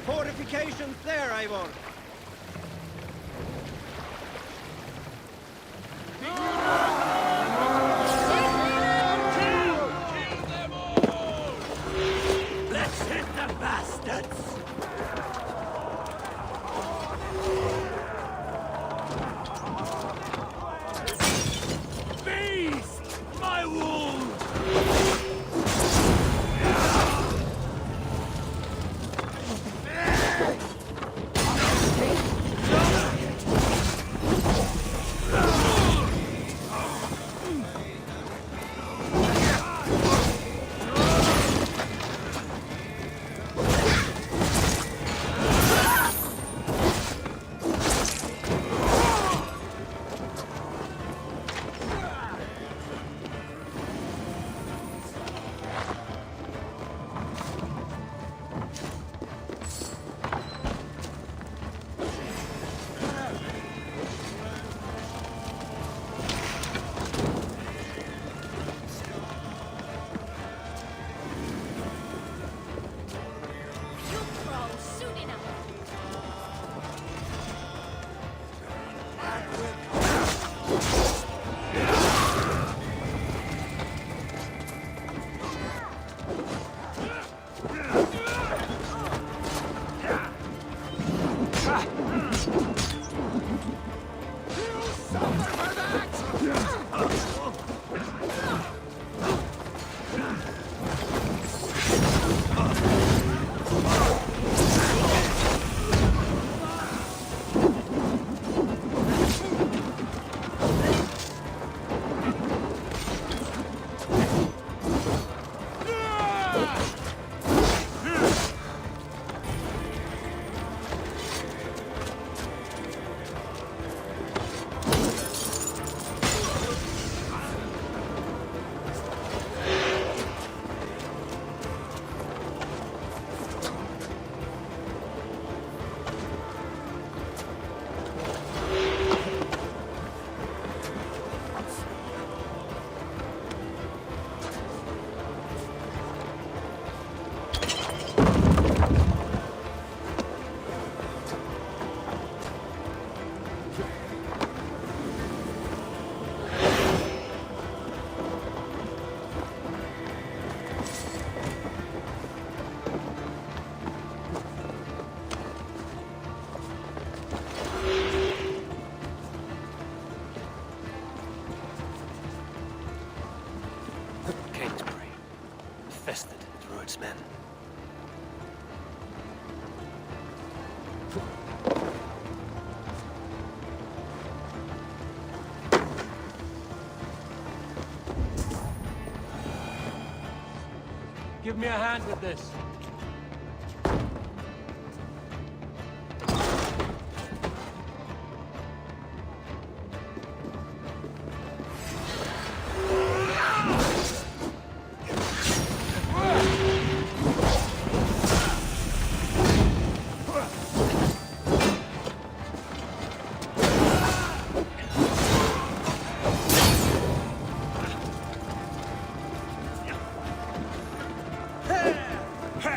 Fortifications there, Eivor. Let's hit the bastards! Beast! My wound! Infested Druid's men. Give me a hand with this. Ha!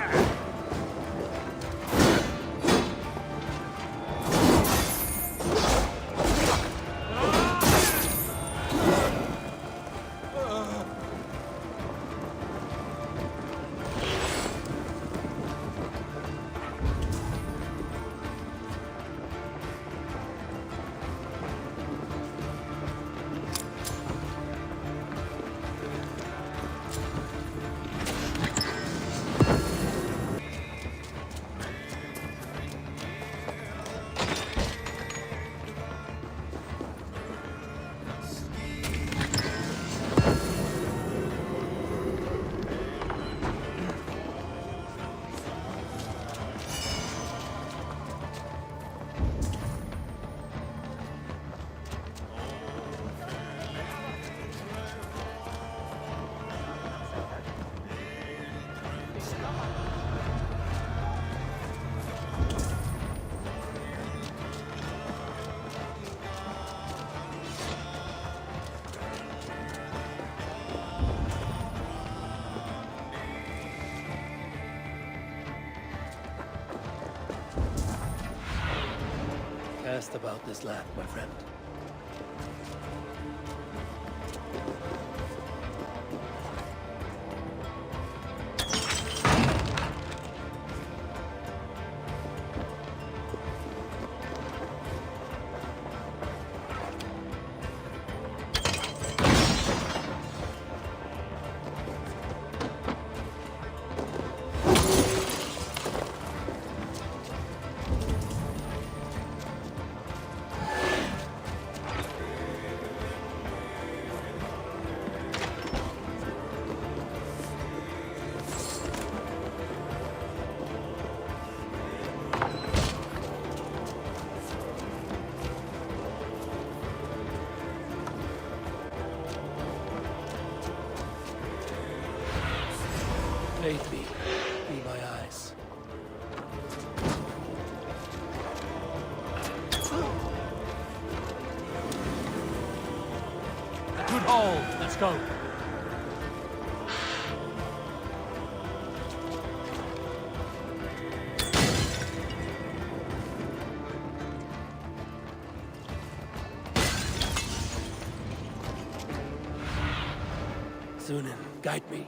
Cast about this land, my friend. Faith me, be my eyes. Good hold, let's go. Sunan, guide me.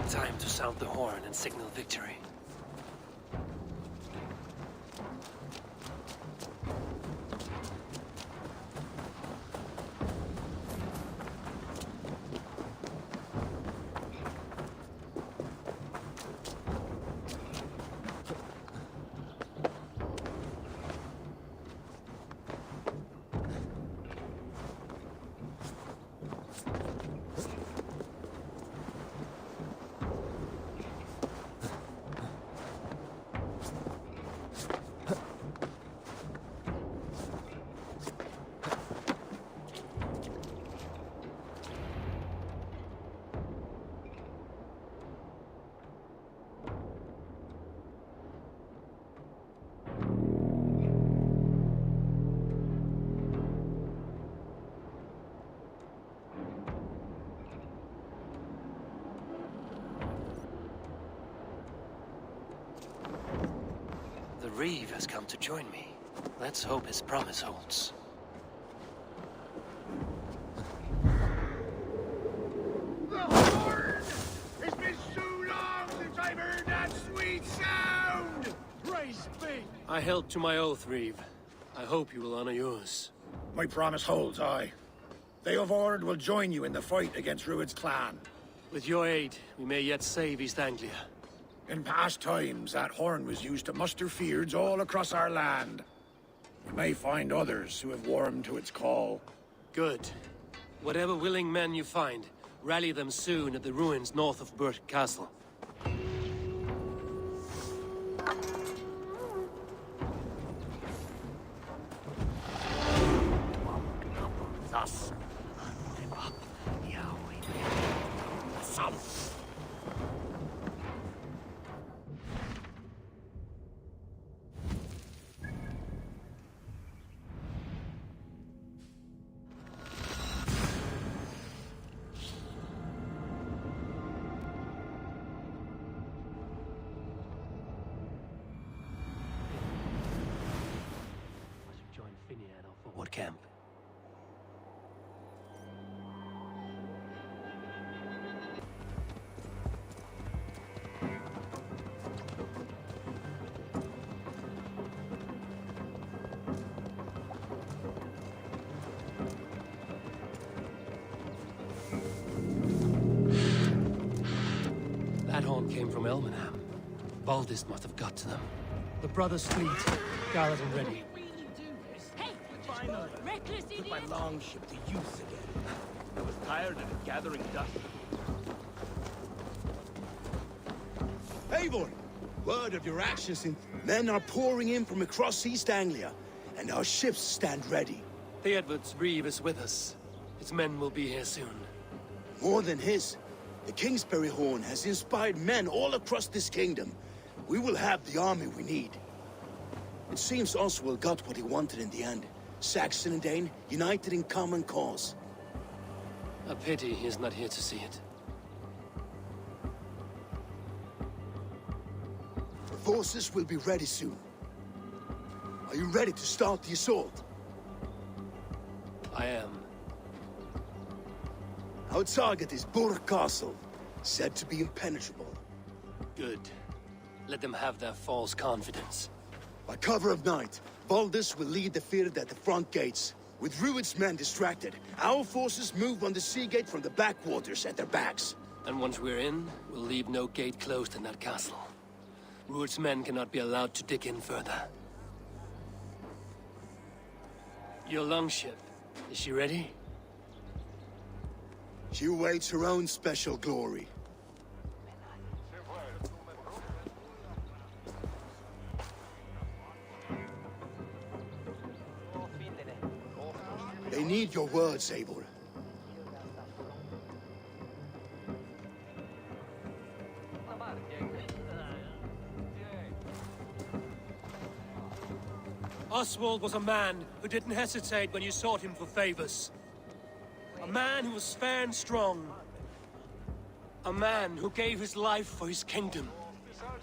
Time to sound the horn and signal victory. The Reeve has come to join me. Let's hope his promise holds. The horn! It's been so long since I've heard that sweet sound! Praise be! I held to my oath, Reeve. I hope you will honor yours. My promise holds, aye. They of Ord will join you in the fight against Rued's clan. With your aid, we may yet save East Anglia. In past times, that horn was used to muster feards all across our land. We may find others who have warmed to its call. Good. Whatever willing men you find, rally them soon at the ruins north of Burt Castle. Thus, Son. came from Elmenham. Baldist must have got to them. The brothers' fleet, gathered and ready. Finally, put my longship to use again. I was tired of it gathering dust. Eivor! Word of your actions in... Men are pouring in from across East Anglia, and our ships stand ready. The Edward's Reeve is with us. His men will be here soon. More than his. The Kingsbury Horn has inspired men all across this kingdom. We will have the army we need. It seems Oswald got what he wanted in the end. Saxon and Dane united in common cause. A pity he's not here to see it. The forces will be ready soon. Are you ready to start the assault? I am. Our target is Burg Castle, said to be impenetrable. Good. Let them have their false confidence. By cover of night, Valdis will lead the field at the front gates. With Rued's men distracted, our forces move on the sea gate from the backwaters at their backs. And once we're in, we'll leave no gate closed in that castle. Rued's men cannot be allowed to dig in further. Your longship, is she ready? She awaits her own special glory. They need your words, Eivor. Oswald was a man who didn't hesitate when you sought him for favors. A man who was fair and strong. A man who gave his life for his kingdom.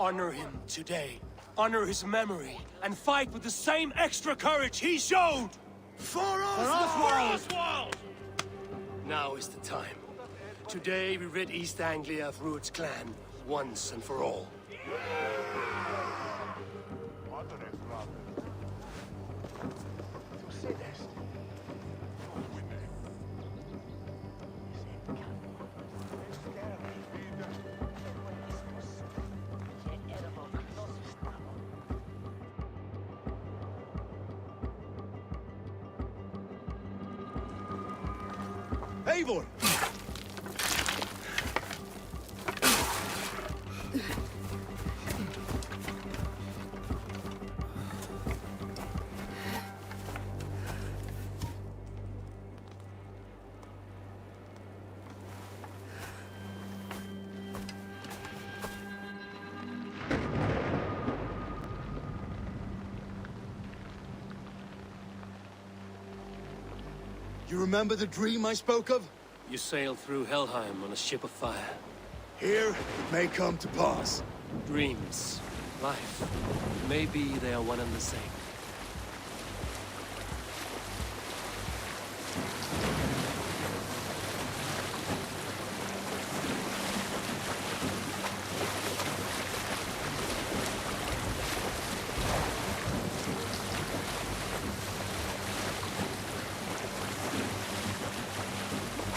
Honor him today. Honor his memory. And fight with the same extra courage he showed! For Oswald! For Oswald! Now is the time. Today we rid East Anglia of Rued's clan, once and for all. Eivor! You remember the dream I spoke of? You sailed through Helheim on a ship of fire. Here, it may come to pass. Dreams, life, maybe they are one and the same.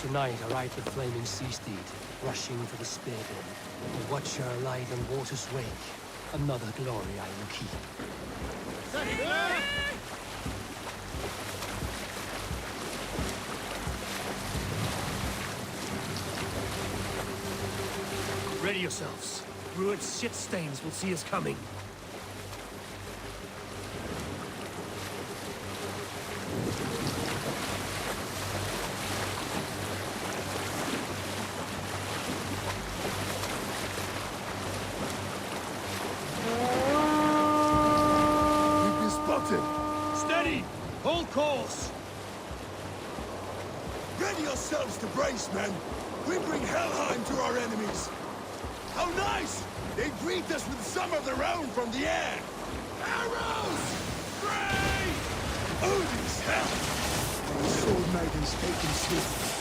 Tonight I ride the flaming sea steed, rushing for the spear bend. The watcher light on water's wake. Another glory I will keep. Ready yourselves. Rued's shit stains will see us coming. Steady! Hold course! Ready yourselves to brace, men! We bring Helheim to our enemies! How nice! They greet us with some of their own from the air! Arrows! Great! Odin's hell! The sword maidens taken swiftly.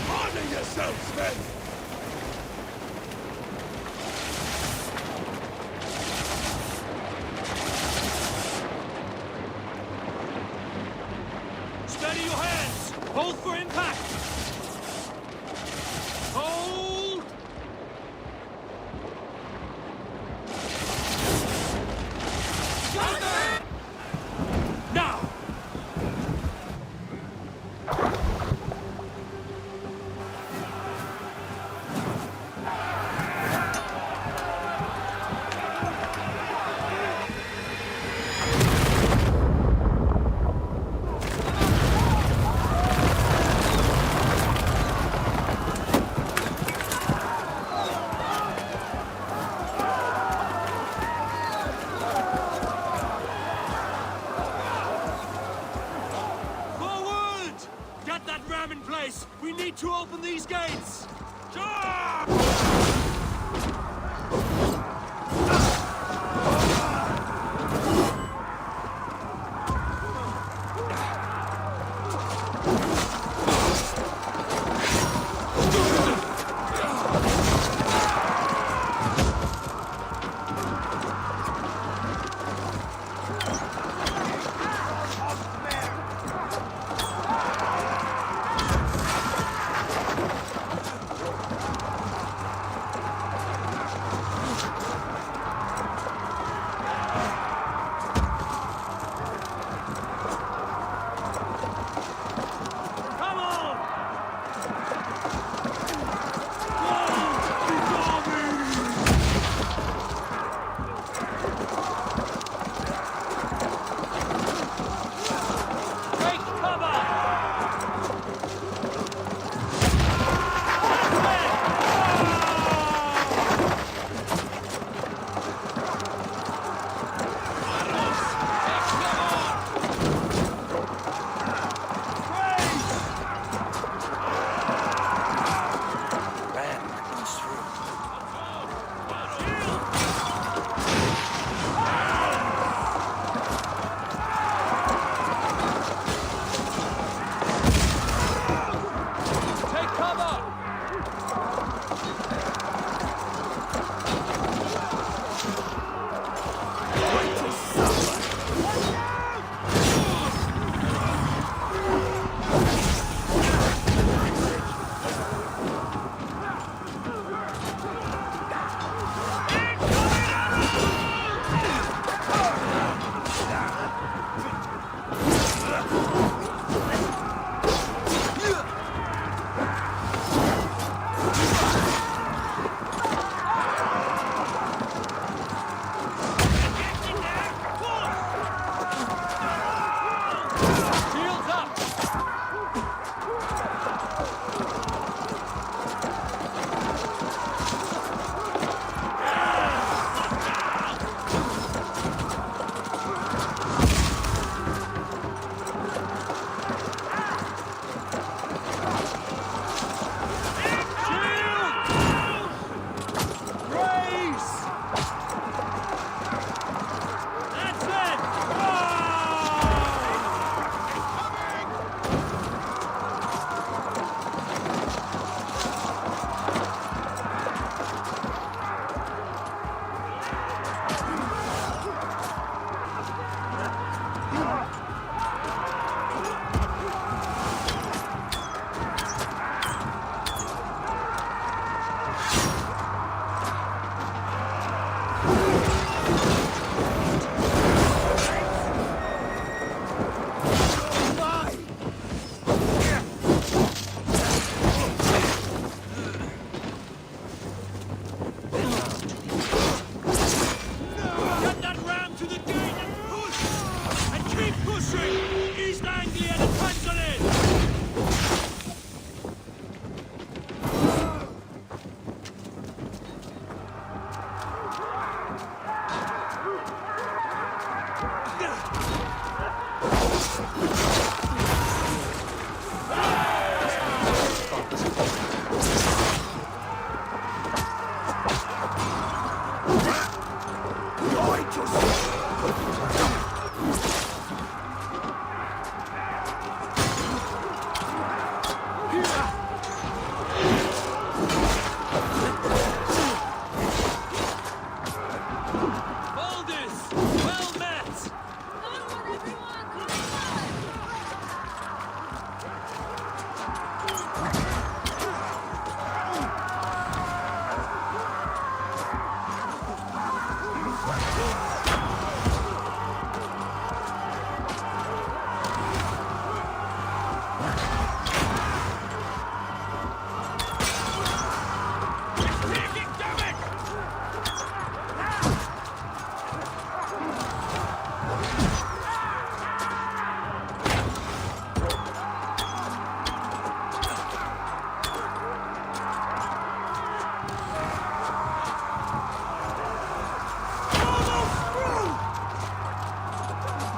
Honor yourselves, men! Steady! Hold for impact! Hold! Now! Forward! Get that ram in place! We need to open these gates!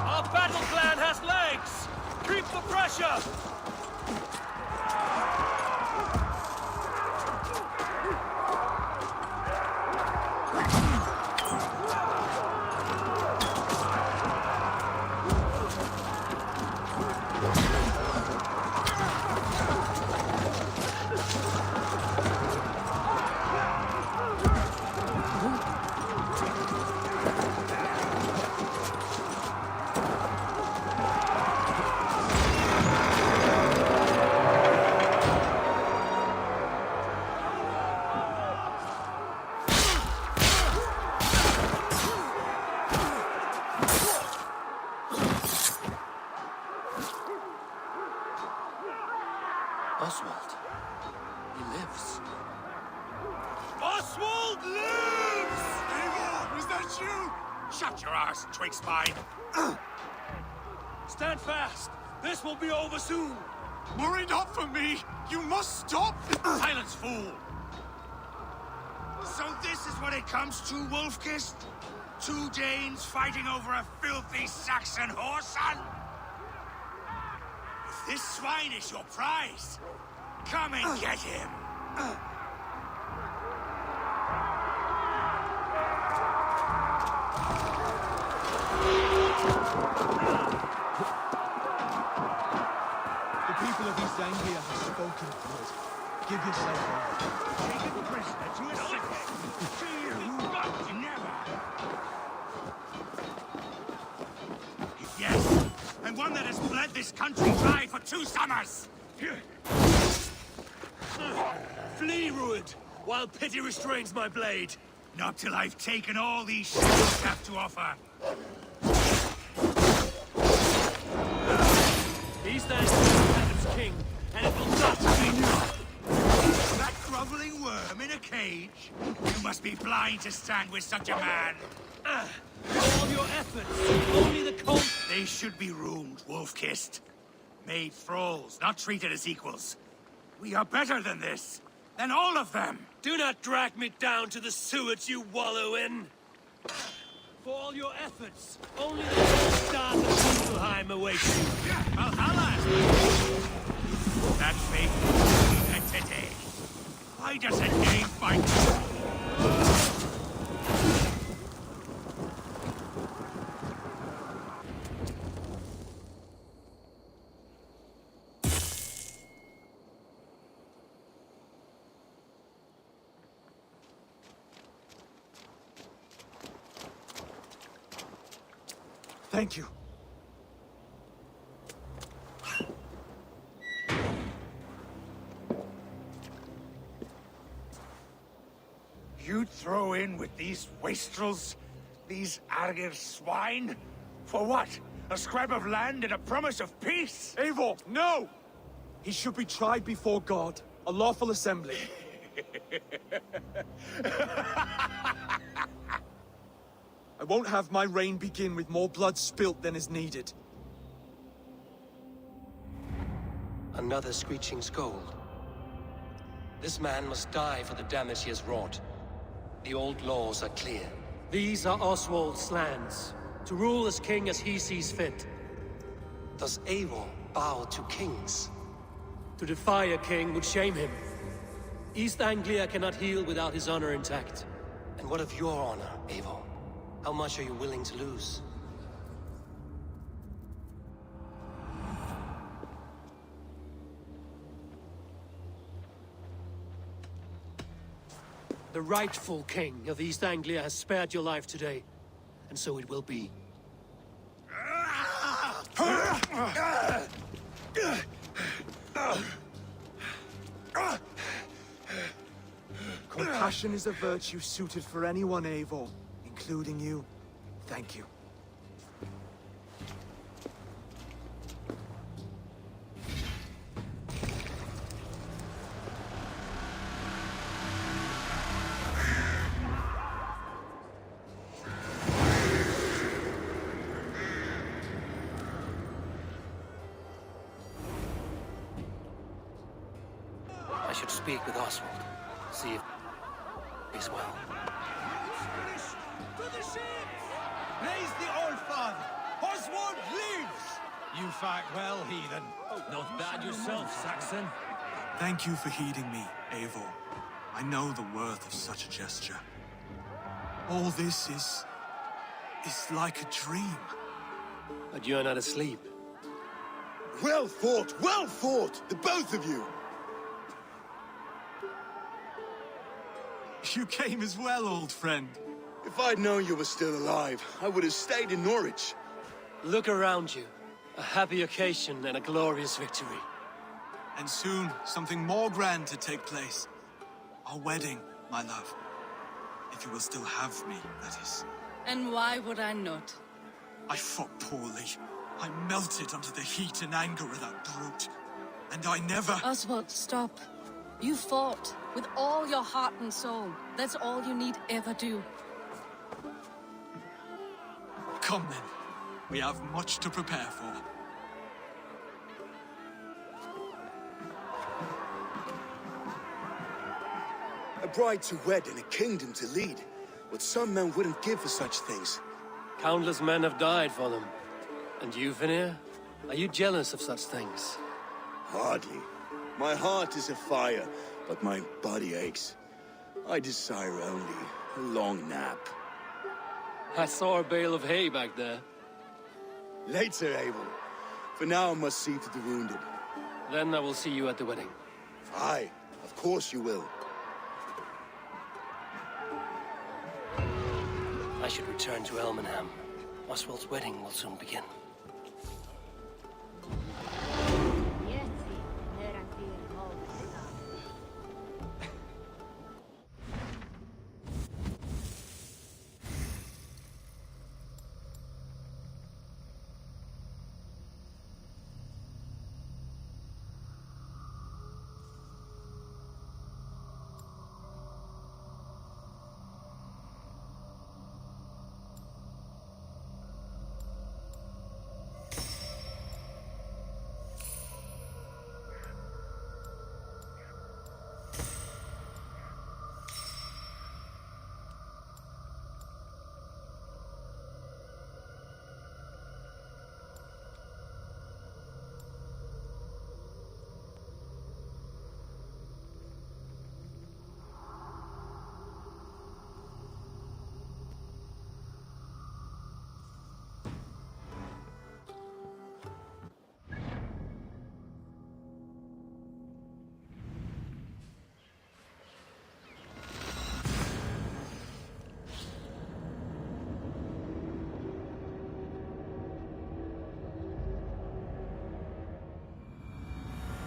Our battle plan has legs! Keep the pressure! Oswald. He lives. Oswald lives! Eivor, is that you? Shut your arse, twig spine. Stand fast! This will be over soon! Worry not for me! You must stop! Silence, fool! So this is what it comes to, Wolfkist? 2 Danes fighting over a filthy Saxon whoreson? If this swine is your prize, come and get him! The people of East Anglia have spoken for it. Give yourself over. Take him prisoner to a sick you never! Yes, and one that has bled this country dry for 2 summers! Flee, Rued, while pity restrains my blade. Not till I've taken all these shadows have to offer. East Anglia is king, and it will not be That groveling worm in a cage? You must be blind to stand with such a man. all your efforts. Only the cold. They should be roomed, wolf-kissed. Made thralls, not treated as equals. We are better than this. Than all of them. Do not drag me down to the sewage you wallow in. For all your efforts, only the gold stars of Muspelheim await you. Valhalla! That fate is today. Why does a name fight? Thank you. You'd throw in with these wastrels? These Argir swine? For what? A scrap of land and a promise of peace? Eivor, no! He should be tried before God, a lawful assembly. I won't have my reign begin with more blood spilt than is needed. Another screeching scold. This man must die for the damage he has wrought. The old laws are clear. These are Oswald's lands, to rule as king as he sees fit. Does Eivor bow to kings? To defy a king would shame him. East Anglia cannot heal without his honor intact. And what of your honor, Eivor? How much are you willing to lose? The rightful king of East Anglia has spared your life today, and so it will be. Compassion is a virtue suited for anyone, Eivor, including you. Thank you. I should speak with Oswald. See if he's well. To the ships! Praise the Old Father! Oswald lives! You fight well, heathen. Not bad yourself, Saxon. Thank you for heeding me, Eivor. I know the worth of such a gesture. All this is like a dream. But you're not asleep. Well fought! Well fought! The both of you! You came as well, old friend. If I'd known you were still alive, I would have stayed in Norwich. Look around you. A happy occasion and a glorious victory. And soon, something more grand to take place. Our wedding, my love. If you will still have me, that is. And why would I not? I fought poorly. I melted under the heat and anger of that brute. And I never... Oswald, stop. You fought with all your heart and soul. That's all you need ever do. Come then. We have much to prepare for. A bride to wed and a kingdom to lead. What some men wouldn't give for such things. Countless men have died for them. And you, Vanir? Are you jealous of such things? Hardly. My heart is afire, but my body aches. I desire only a long nap. I saw a bale of hay back there. Later, Abel. For now, I must see to the wounded. Then I will see you at the wedding. Aye, of course you will. I should return to Elmenham. Oswald's wedding will soon begin.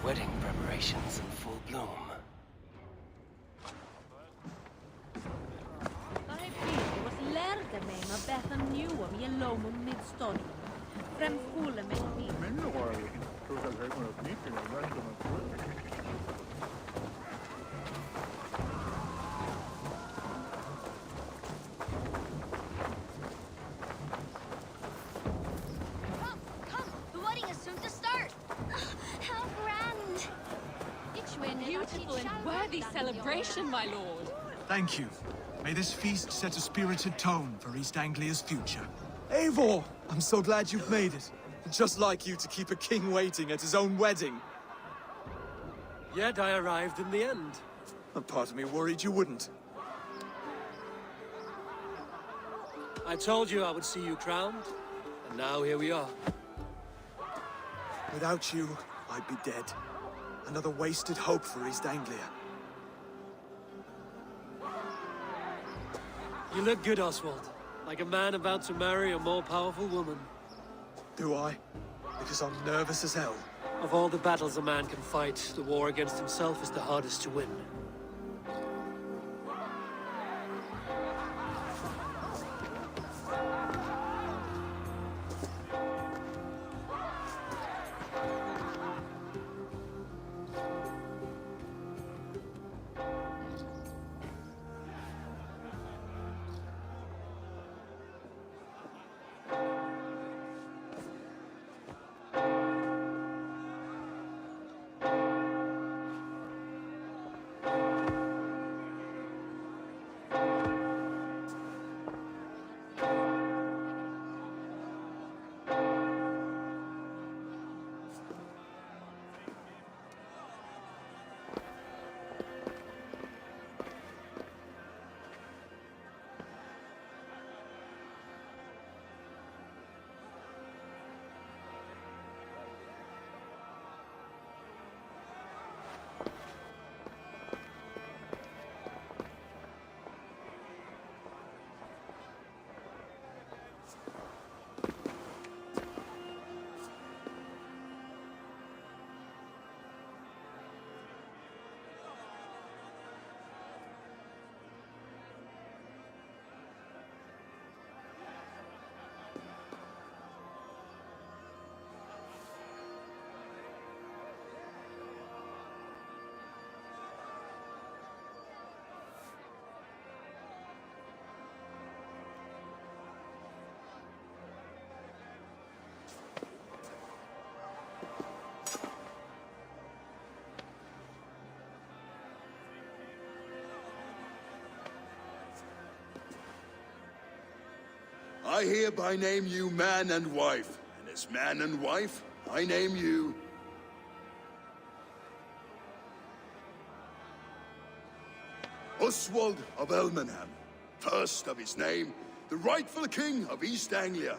Wedding preparations in full bloom. was lærde meg med Bethan knew om Yellow mid-story. Fremskole med Come! The wedding is soon to start! How grand! Beautiful and worthy celebration, my lord. Thank you. May this feast set a spirited tone for East Anglia's future. Eivor! I'm so glad you've made it. Just like you to keep a king waiting at his own wedding. Yet I arrived in the end. A part of me worried you wouldn't. I told you I would see you crowned, and now here we are. Without you, I'd be dead. Another wasted hope for East Anglia. You look good, Oswald. Like a man about to marry a more powerful woman. Do I? Because I'm nervous as hell. Of all the battles a man can fight, the war against himself is the hardest to win. I hereby name you man and wife. And as man and wife, I name you... Oswald of Elmenham. First of his name, the rightful king of East Anglia.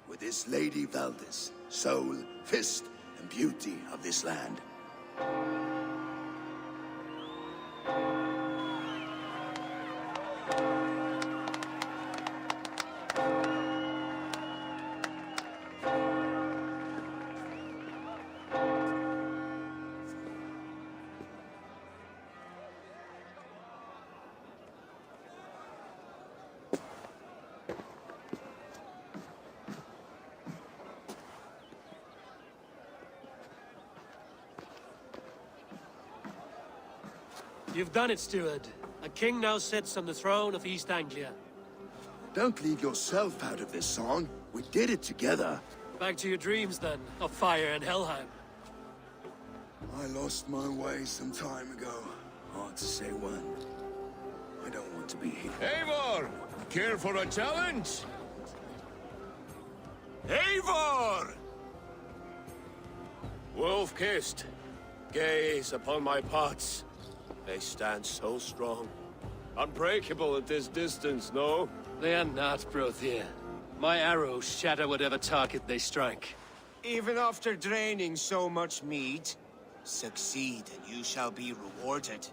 With this Lady Valdis, soul, fist, and beauty of this land. You've done it, steward. A king now sits on the throne of East Anglia. Don't leave yourself out of this song. We did it together. Back to your dreams, then, of fire and Helheim. I lost my way some time ago. Hard to say when. I don't want to be here. Eivor! Care for a challenge? Eivor! Wolf-kissed, gaze upon my pots. They stand so strong. Unbreakable at this distance, no? They are not, Brothier. My arrows shatter whatever target they strike. Even after draining so much mead, succeed and you shall be rewarded.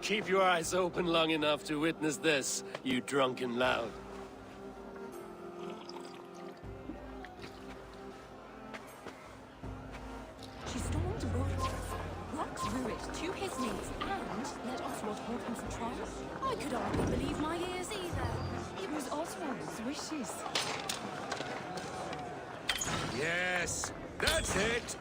Keep your eyes open long enough to witness this, you drunken loud. She stormed Rhodes, rocked Ruit to his knees, and let Oswald hold him for trial. I could hardly believe my ears either. It was Oswald's wishes. Yes, that's it!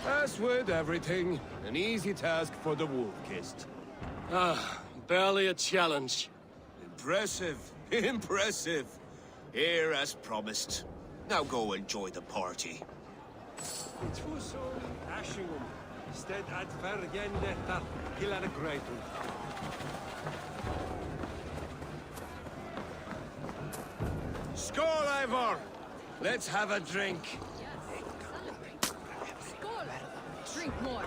As with everything, an easy task for the Wolf-kissed. Ah, barely a challenge. Impressive, impressive. Here as promised. Now go enjoy the party. It was so Ashingum. Stead ad vergen detta till a great Skål, Eivor! Let's have a drink. Drink more.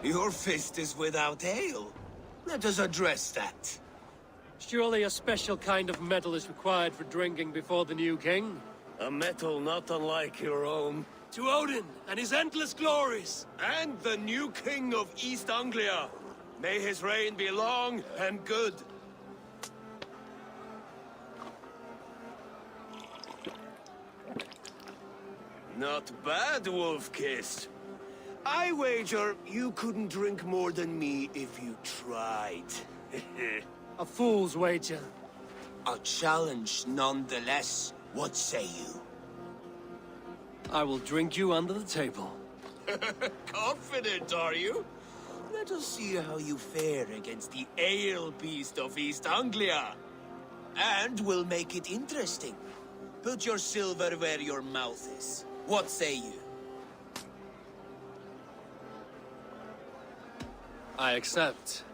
Your fist is without ale. Let us address that. Surely a special kind of metal is required for drinking before the new king? A metal not unlike your own. To Odin and his endless glories! And the new king of East Anglia. May his reign be long and good. Not bad, Wolf-kissed. I wager you couldn't drink more than me if you tried. A fool's wager. A challenge nonetheless. What say you? I will drink you under the table. Confident, are you? Let us see how you fare against the ale beast of East Anglia. And we'll make it interesting. Put your silver where your mouth is. What say you? I accept.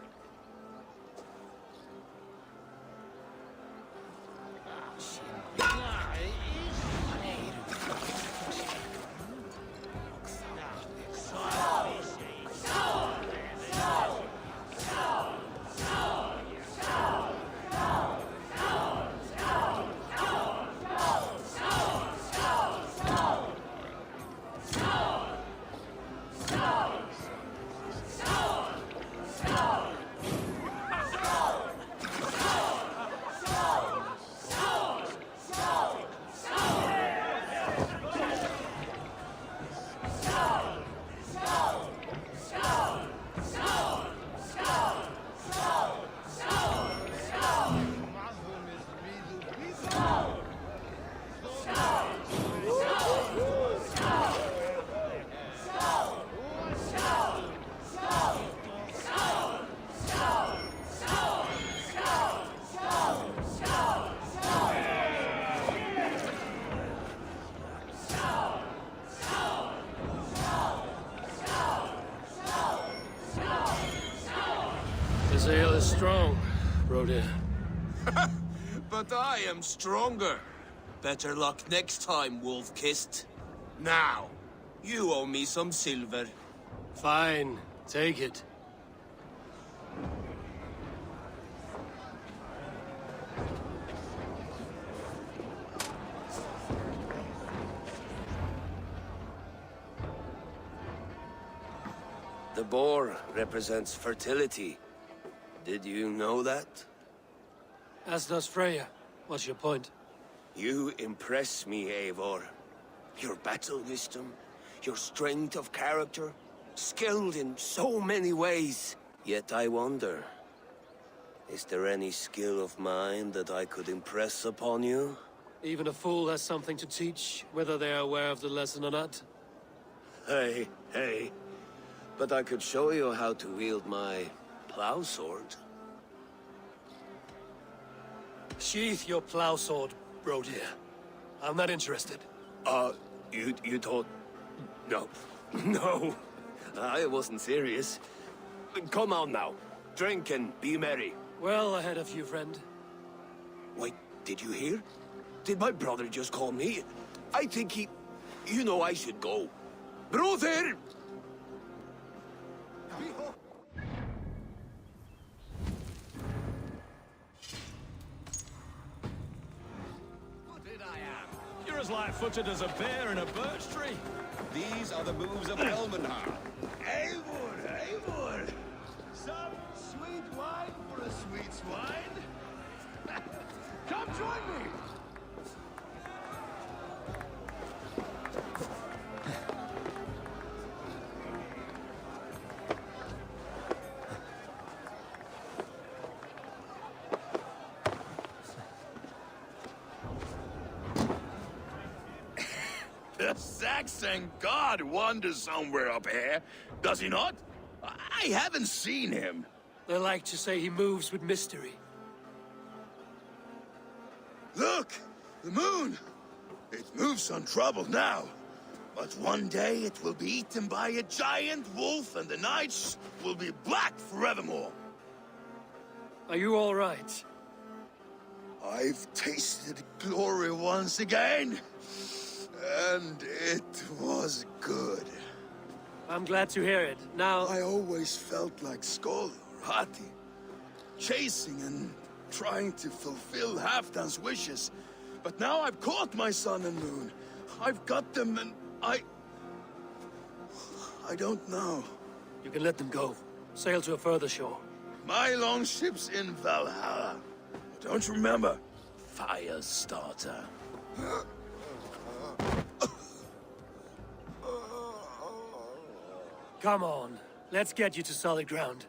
sail is strong, Brodir. But I am stronger. Better luck next time, Wolf-Kissed. Now, you owe me some silver. Fine, take it. The boar represents fertility. Did you know that? As does Freya. What's your point? You impress me, Eivor. Your battle wisdom, your strength of character, skilled in so many ways. Yet I wonder, is there any skill of mine that I could impress upon you? Even a fool has something to teach, whether they are aware of the lesson or not. Hey. But I could show you how to wield my plow sword. Sheath your plow sword, Brodir. I'm not interested. You thought... No. No. I wasn't serious. Come on now. Drink and be merry. Well ahead of you, friend. Wait, did you hear? Did my brother just call me? I think he... You know I should go. Brother! You're as light-footed as a bear in a birch tree. These are the moves of Elmenhar. Eivor! Some sweet wine for a sweet swine? Come join me! The Saxon god wanders somewhere up here, does he not? I haven't seen him. They like to say he moves with mystery. Look! The moon! It moves untroubled now. But one day it will be eaten by a giant wolf and the nights will be black forevermore. Are you all right? I've tasted glory once again. And it was good. I'm glad to hear it. Now... I always felt like Skoll or Hati. Chasing and trying to fulfill Halfdan's wishes. But now I've caught my sun and moon. I've got them and I don't know. You can let them go. Sail to a further shore. My longship's in Valhalla. Don't you remember? Firestarter. Come on. Let's get you to solid ground.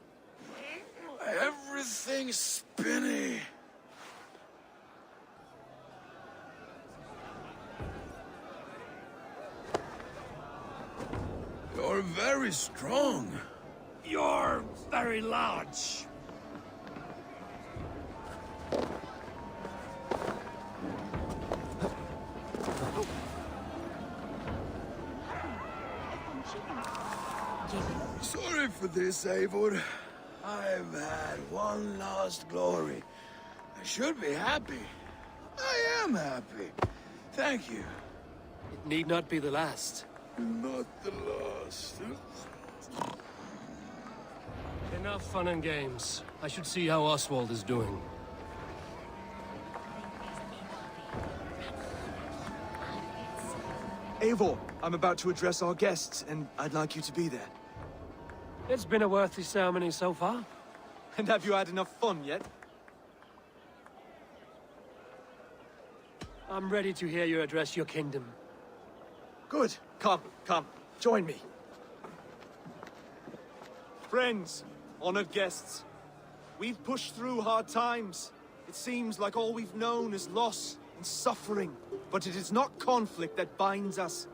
Everything's spinny. You're very strong. You're very large. Sorry for this, Eivor. I've had one last glory. I should be happy. I am happy. Thank you. It need not be the last. Not the last. Enough fun and games. I should see how Oswald is doing. Eivor, I'm about to address our guests, and I'd like you to be there. It's been a worthy ceremony so far. And have you had enough fun yet? I'm ready to hear you address your kingdom. Good. Come. Join me. Friends, honored guests, we've pushed through hard times. It seems like all we've known is loss and suffering. But it is not conflict that binds us.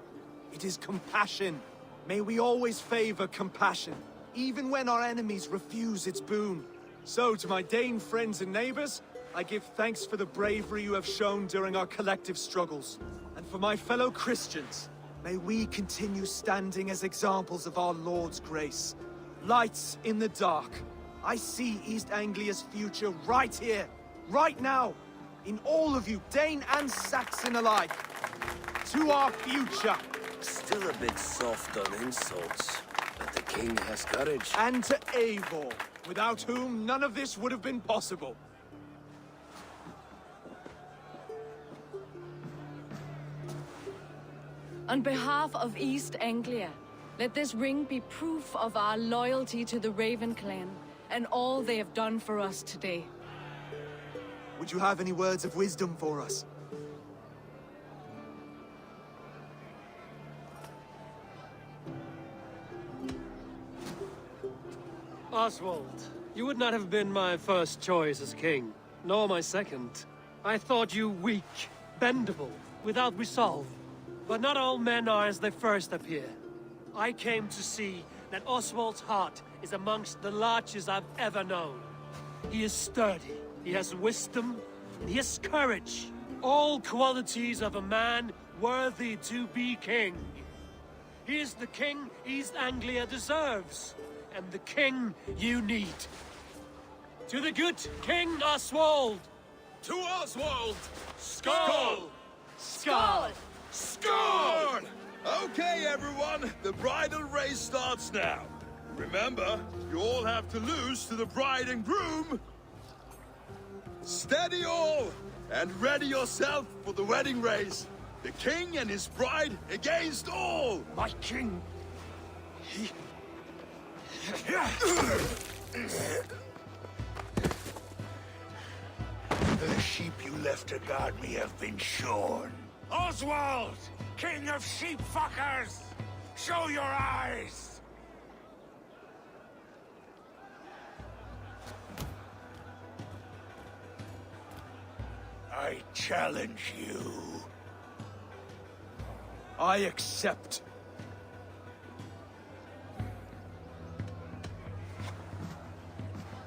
It is compassion. May we always favor compassion, even when our enemies refuse its boon. So, to my Dane friends and neighbors, I give thanks for the bravery you have shown during our collective struggles. And for my fellow Christians, may we continue standing as examples of our Lord's grace. Lights in the dark, I see East Anglia's future right here, right now, in all of you, Dane and Saxon alike. To our future. Still a bit soft on insults, but the king has courage. And to Eivor, without whom none of this would have been possible. On behalf of East Anglia, let this ring be proof of our loyalty to the Raven clan and all they have done for us today. Would you have any words of wisdom for us? Oswald, you would not have been my first choice as king, nor my second. I thought you weak, bendable, without resolve. But not all men are as they first appear. I came to see that Oswald's heart is amongst the largest I've ever known. He is sturdy, he has wisdom, and he has courage. All qualities of a man worthy to be king. He is the king East Anglia deserves, and the king you need. To the good King Oswald! To Oswald! Skull! Skull! Score! Okay, everyone, the bridal race starts now. Remember, you all have to lose to the bride and groom. Steady all, and ready yourself for the wedding race. The king and his bride against all. My king, the sheep you left to guard me have been shorn. Oswald! King of sheep fuckers! Show your eyes! I challenge you. I accept.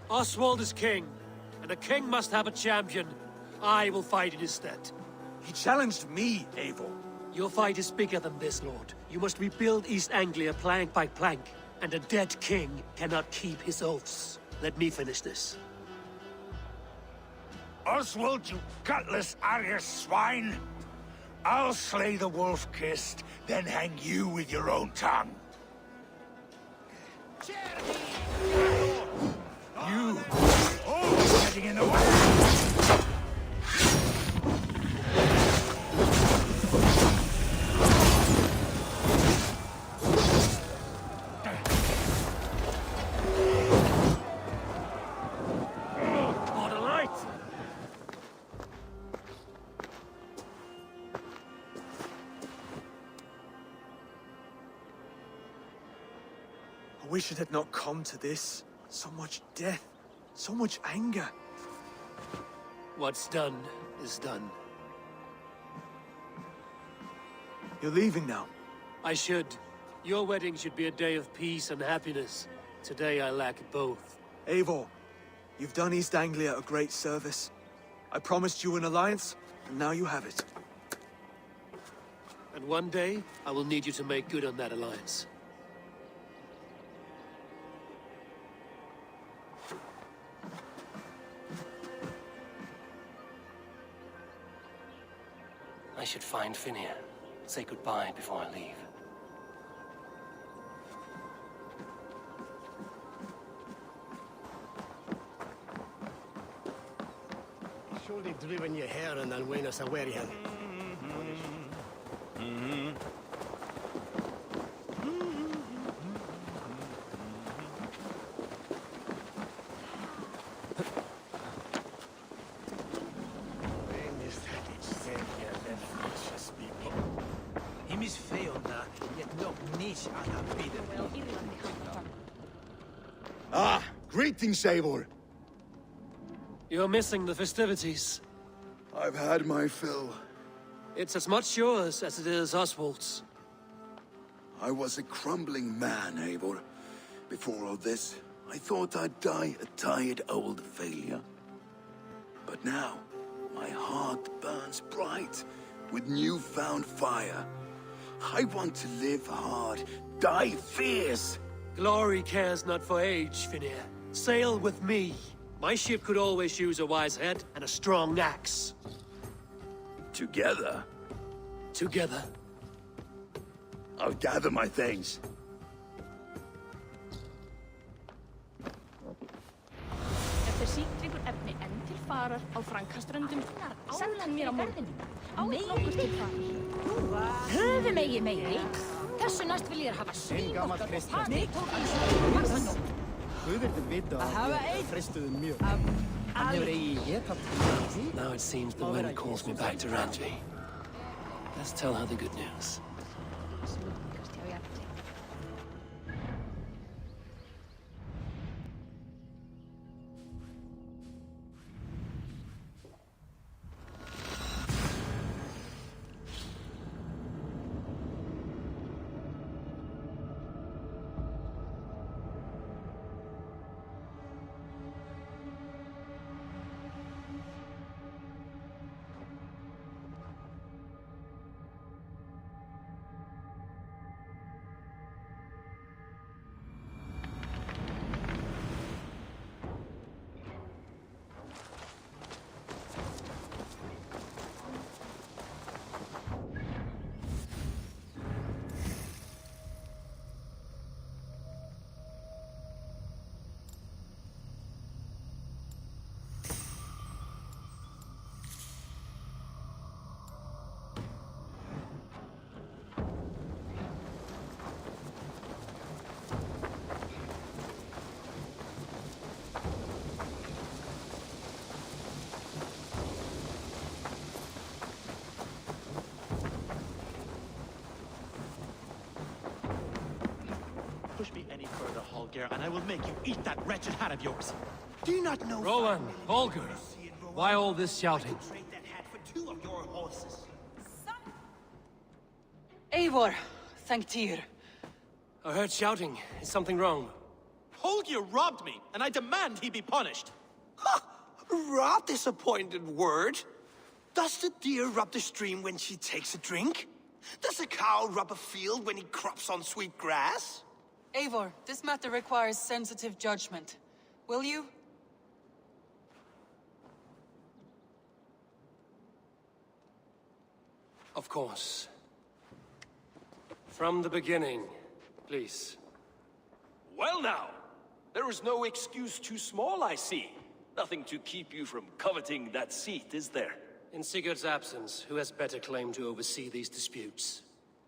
Oswald is king, and a king must have a champion. I will fight in his stead. He challenged me, Eivor. Your fight is bigger than this, Lord. You must rebuild East Anglia plank by plank, and a dead king cannot keep his oaths. Let me finish this. Oswald, you gutless Arya swine! I'll slay the wolf-kissed, then hang you with your own tongue. You! Always getting in the way! Order light! I wish it had not come to this. So much death, so much anger. What's done is done. You're leaving now. I should. Your wedding should be a day of peace and happiness. Today I lack both. Eivor, you've done East Anglia a great service. I promised you an alliance, and now you have it. And one day, I will need you to make good on that alliance. I should find Finir. Say goodbye before I leave. Surely driven your hair and then win us a werehel. Ah, greetings, Eivor. You're missing the festivities. I've had my fill. It's as much yours as it is Oswald's. I was a crumbling man, Eivor. Before all this, I thought I'd die a tired old failure. But now, my heart burns bright with newfound fire. I want to live hard, die fierce. Glory cares not for age, Finir. Sail with me. My ship could always use a wise head and a strong axe. Together? Together. I'll gather my things. Ef þeir síktryggur efni enn til farar á Frankaströndum, send hann mér á morgun. Nokkur til farar. Höfum eigi meiri. Þessu næst vil ég hafa svínbokkar og panik tók í þessu. Guðirnir vita að við fristuðum mjög. Hann hefur eigi hétað. Now it seems the wind calls me back to Randvi. Let's tell her the good news. Push me any further, Holger, and I will make you eat that wretched hat of yours. Do you not know... Rowan, Holger, why all this shouting? Eivor, thank Tyr. I heard shouting. Is something wrong? Holger robbed me, and I demand he be punished. Rot disappointed word. Does the deer rub the stream when she takes a drink? Does a cow rub a field when he crops on sweet grass? Eivor, this matter requires sensitive judgment. Will you? Of course. From the beginning, please. Well now, there is no excuse too small, I see. Nothing to keep you from coveting that seat, is there? In Sigurd's absence, who has better claim to oversee these disputes?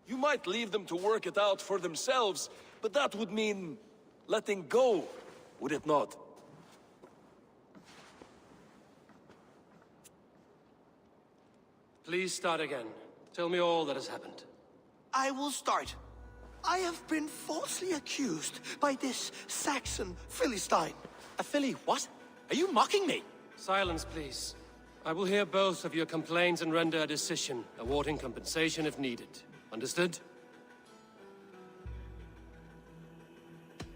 You might leave them to work it out for themselves, but that would mean letting go, would it not? Please start again. Tell me all that has happened. I will start. I have been falsely accused by this Saxon Philistine. A Philly what? Are you mocking me? Silence, please. I will hear both of your complaints and render a decision, awarding compensation if needed. Understood?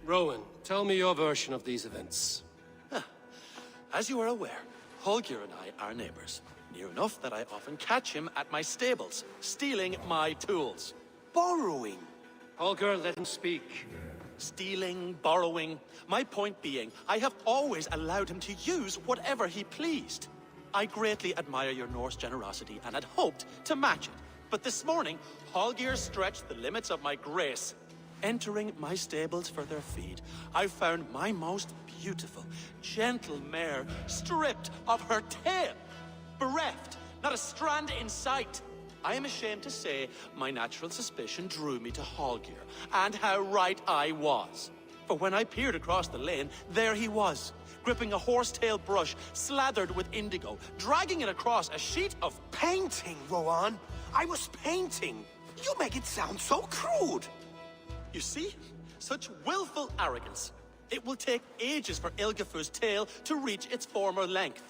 Rowan, tell me your version of these events. As you are aware, Holger and I are neighbors. Near enough that I often catch him at my stables, stealing my tools. Borrowing. Holger, let him speak. Stealing, borrowing. My point being, I have always allowed him to use whatever he pleased. I greatly admire your Norse generosity and had hoped to match it. But this morning, Holger stretched the limits of my grace. Entering my stables for their feed, I found my most beautiful, gentle mare stripped of her tail. Bereft, not a strand in sight. I am ashamed to say my natural suspicion drew me to Holger, and how right I was. For when I peered across the lane, there he was, gripping a horsetail brush slathered with indigo, dragging it across a sheet of painting, Rowan. I was painting. You make it sound so crude. You see? Such willful arrogance. It will take ages for Ilgefu's tail to reach its former length.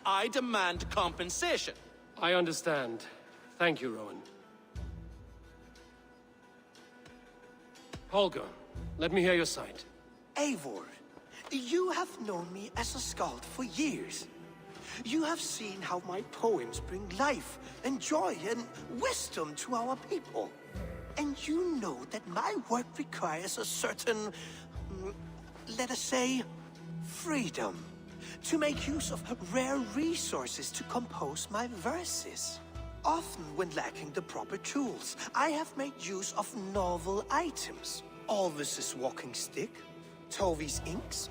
I demand compensation. I understand. Thank you, Rowan. Holger, let me hear your side. Eivor, you have known me as a skald for years. You have seen how my poems bring life and joy and wisdom to our people. And you know that my work requires a certain, let us say, Freedom. To make use of rare resources to compose my verses. Often when lacking the proper tools, I have made use of novel items. Alvis's walking stick, Tovy's inks,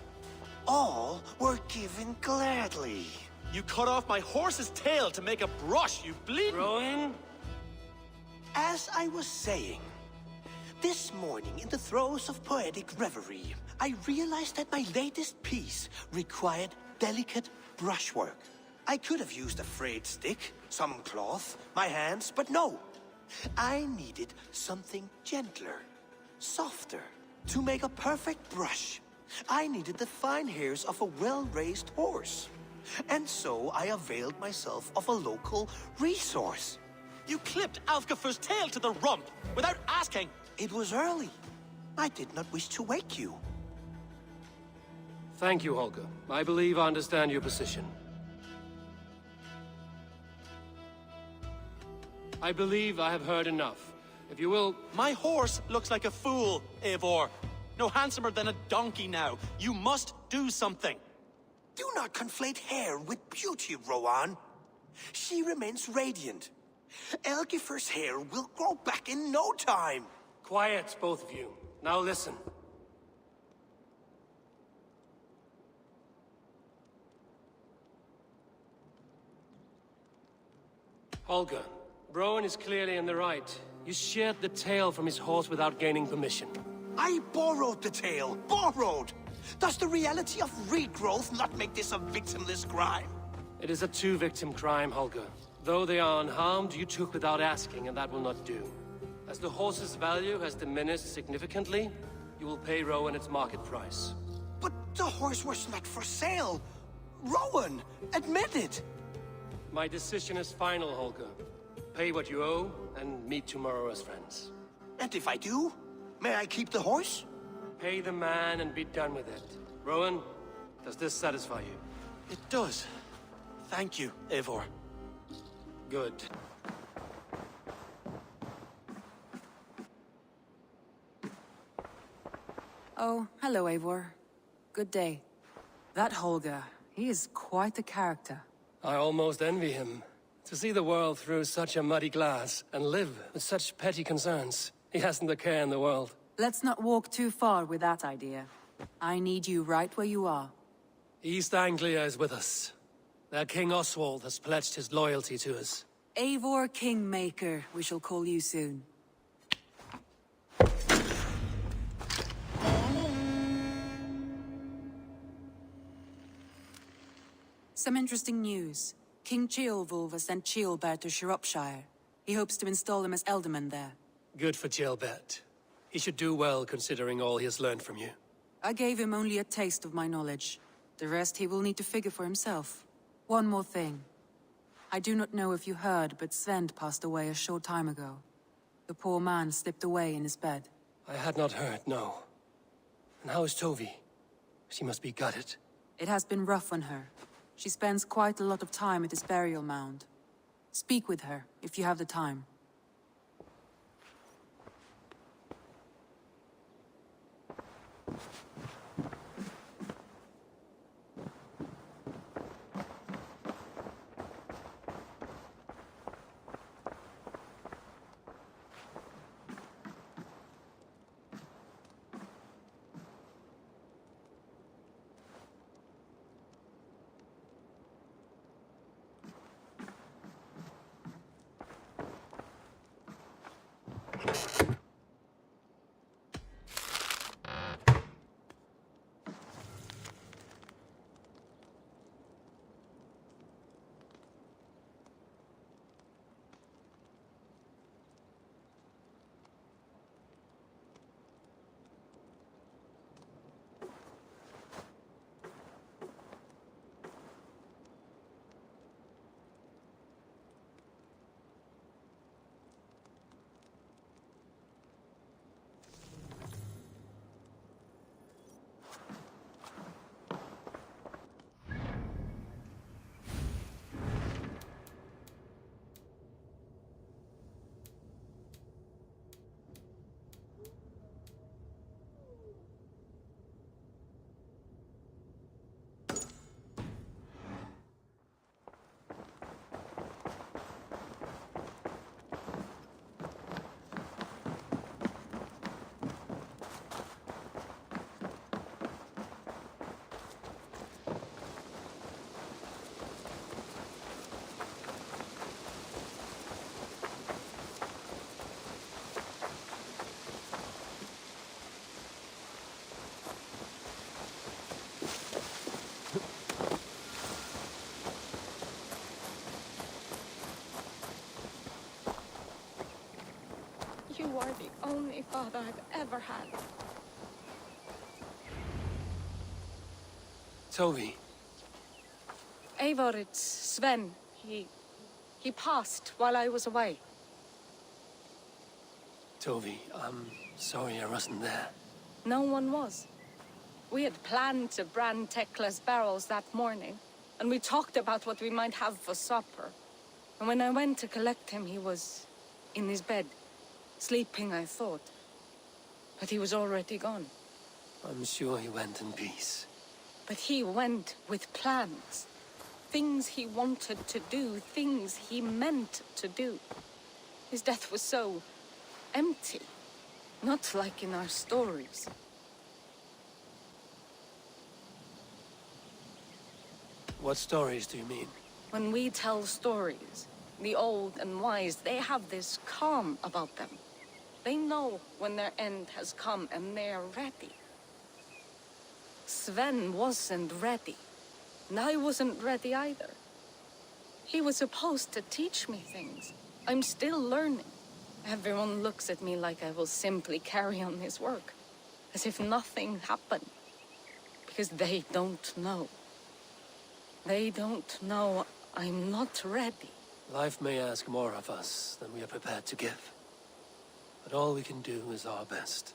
all were given gladly. You cut off my horse's tail to make a brush, you bleed. Rowan? As I was saying, this morning in the throes of poetic reverie, I realized that my latest piece required delicate brushwork. I could have used a frayed stick, some cloth, my hands, but no. I needed something gentler, softer. To make a perfect brush, I needed the fine hairs of a well-raised horse. And so I availed myself of a local resource. You clipped Alfgafur's tail to the rump without asking. It was early. I did not wish to wake you. Thank you, Holger. I believe I understand your position. I believe I have heard enough. If you will... My horse looks like a fool, Eivor. No handsomer than a donkey now. You must do something. Do not conflate hair with beauty, Rowan. She remains radiant. Elgifer's hair will grow back in no time. Quiet, both of you. Now listen. Holger, Rowan is clearly in the right. You sheared the tail from his horse without gaining permission. I borrowed the tail. Borrowed! Does the reality of regrowth not make this a victimless crime? It is a two-victim crime, Holger. Though they are unharmed, you took without asking, and that will not do. As the horse's value has diminished significantly, you will pay Rowan its market price. But the horse was not for sale. Rowan, admit it. My decision is final, Holger. Pay what you owe, and meet tomorrow as friends. And if I do, may I keep the horse? Pay the man and be done with it. Rowan, does this satisfy you? It does. Thank you, Eivor. Good. Oh, hello, Eivor. Good day. That Holger, he is quite the character. I almost envy him. To see the world through such a muddy glass and live with such petty concerns. He hasn't a care in the world. Let's not walk too far with that idea. I need you right where you are. East Anglia is with us. Their King Oswald has pledged his loyalty to us. Eivor Kingmaker, we shall call you soon. Some interesting news. King Ceolwulf has sent Ceolbert to Shropshire. He hopes to install him as Elderman there. Good for Ceolbert. He should do well considering all he has learned from you. I gave him only a taste of my knowledge. The rest he will need to figure for himself. One more thing. I do not know if you heard, but Svend passed away a short time ago. The poor man slipped away in his bed. I had not heard, no. And how is Tovi? She must be gutted. It has been rough on her. She spends quite a lot of time at his burial mound. Speak with her, if you have the time. father I've ever had. Tovi. Eivor, it's Sven. He passed while I was away. Tovi, I'm sorry I wasn't there. No one was. We had planned to brand Tekla's barrels that morning, and we talked about what we might have for supper. And when I went to collect him, he was in his bed, sleeping, I thought. But he was already gone. I'm sure he went in peace. But he went with plans. Things he wanted to do, things he meant to do. His death was so empty, not like in our stories. What stories do you mean? When we tell stories, the old and wise, they have this calm about them. They know when their end has come and they're ready. Sven wasn't ready, and I wasn't ready either. He was supposed to teach me things. I'm still learning. Everyone looks at me like I will simply carry on his work, as if nothing happened, because they don't know. They don't know I'm not ready. Life may ask more of us than we are prepared to give. But all we can do is our best.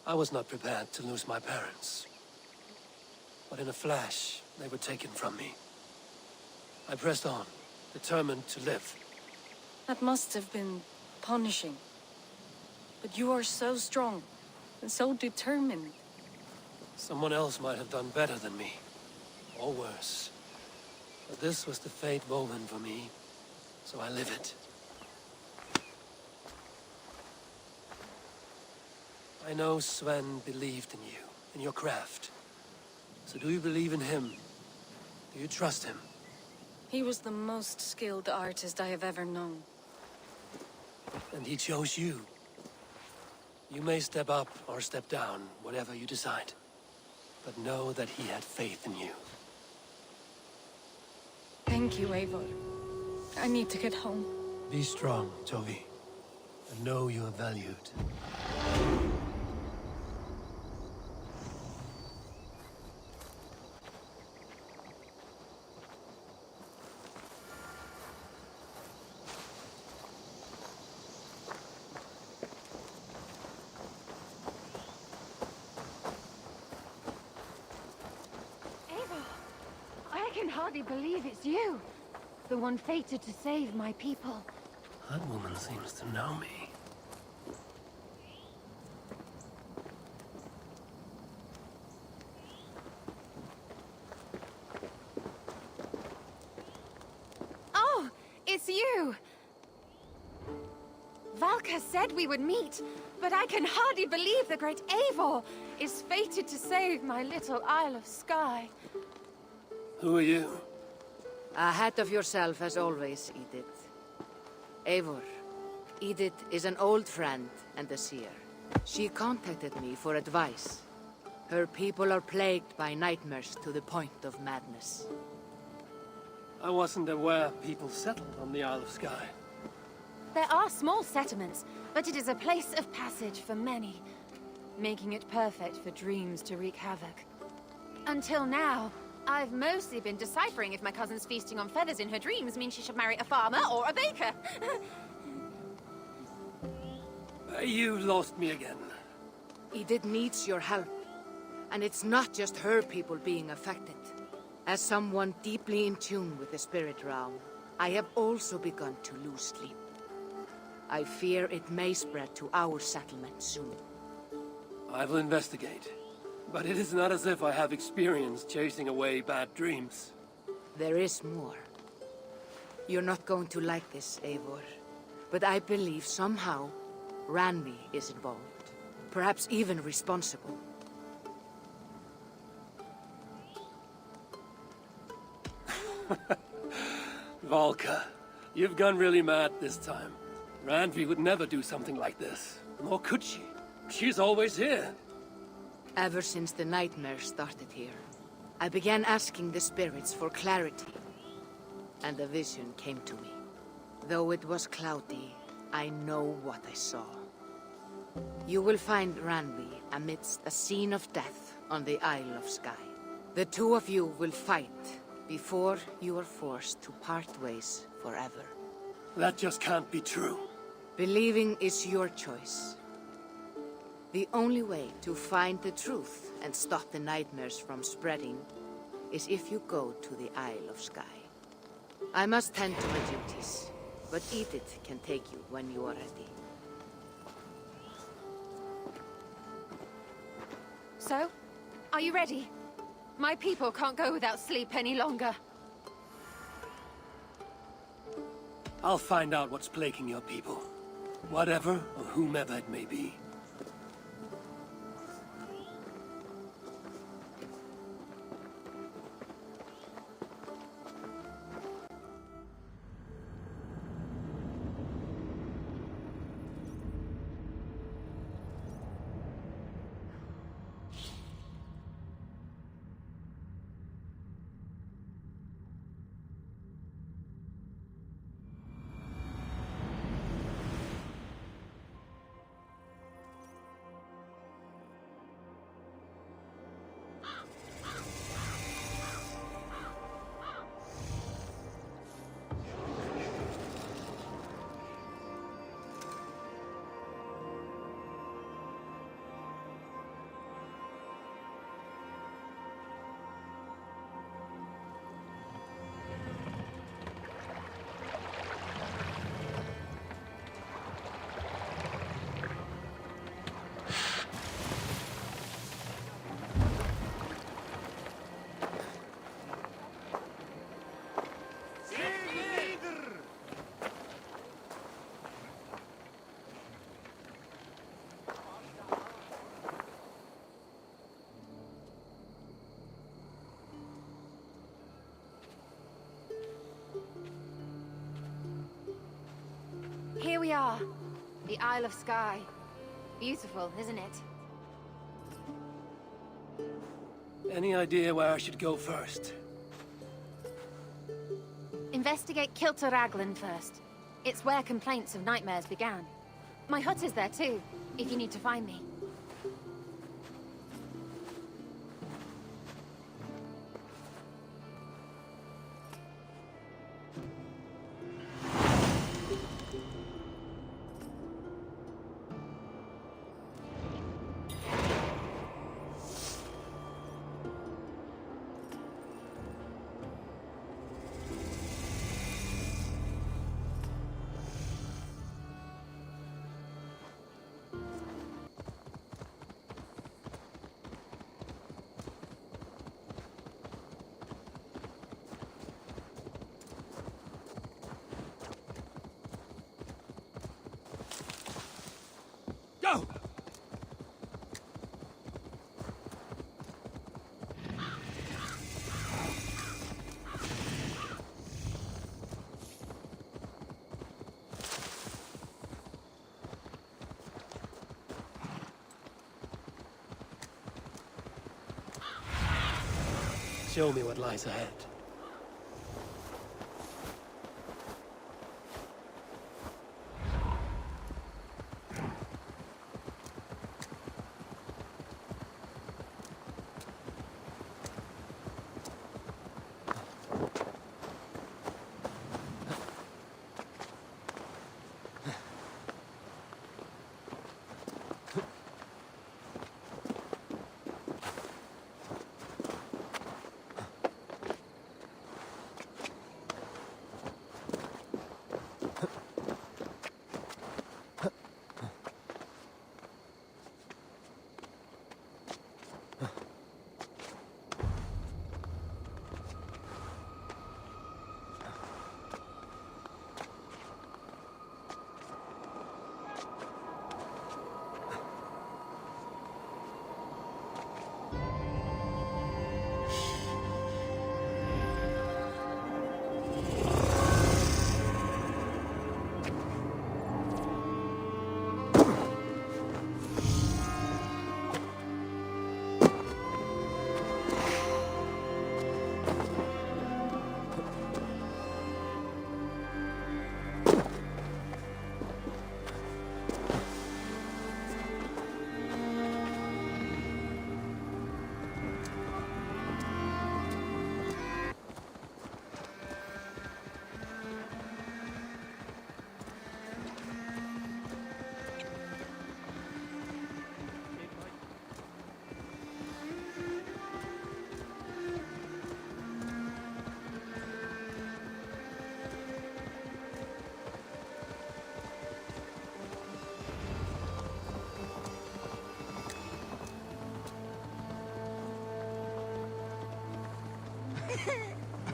I was not prepared to lose my parents. But in a flash, they were taken from me. I pressed on, determined to live. That must have been punishing. But you are so strong, and so determined. Someone else might have done better than me. Or worse. But this was the fate woven for me, so I live it. I know Sven believed in you, in your craft. So do you believe in him? Do you trust him? He was the most skilled artist I have ever known. And he chose you. You may step up or step down, whatever you decide. But know that he had faith in you. Thank you, Eivor. I need to get home. Be strong, Tovi. And know you are valued. I can hardly believe it's you. The one fated to save my people. That woman seems to know me. Oh, it's you! Valka said we would meet, but I can hardly believe the great Eivor is fated to save my little Isle of Skye. Who are you? Ahead of yourself, as always, Edith. Eivor. Edith is an old friend and a seer. She contacted me for advice. Her people are plagued by nightmares to the point of madness. I wasn't aware people settled on the Isle of Skye. There are small settlements, but it is a place of passage for many, making it perfect for dreams to wreak havoc. Until now, I've mostly been deciphering if my cousin's feasting on feathers in her dreams means she should marry a farmer or a baker. You lost me again. Edith needs your help. And it's not just her people being affected. As someone deeply in tune with the spirit realm, I have also begun to lose sleep. I fear it may spread to our settlement soon. I will investigate. But it is not as if I have experience chasing away bad dreams. There is more. You're not going to like this, Eivor. But I believe somehow Randvi is involved. Perhaps even responsible. Valka, you've gone really mad this time. Randvi would never do something like this. Nor could she. She's always here. Ever since the nightmare started here, I began asking the spirits for clarity. And a vision came to me. Though it was cloudy, I know what I saw. You will find Ranvi amidst a scene of death on the Isle of Skye. The two of you will fight before you are forced to part ways forever. That just can't be true. Believing is your choice. The only way to find the truth and stop the nightmares from spreading is if you go to the Isle of Skye. I must tend to my duties, but Edith can take you when you are ready. So, are you ready? My people can't go without sleep any longer. I'll find out what's plaguing your people. Whatever or whomever it may be. Here we are. The Isle of Skye. Beautiful, isn't it? Any idea where I should go first? Investigate Kilter Raglan first. It's where complaints of nightmares began. My hut is there too, if you need to find me. Go! Show me what lies ahead.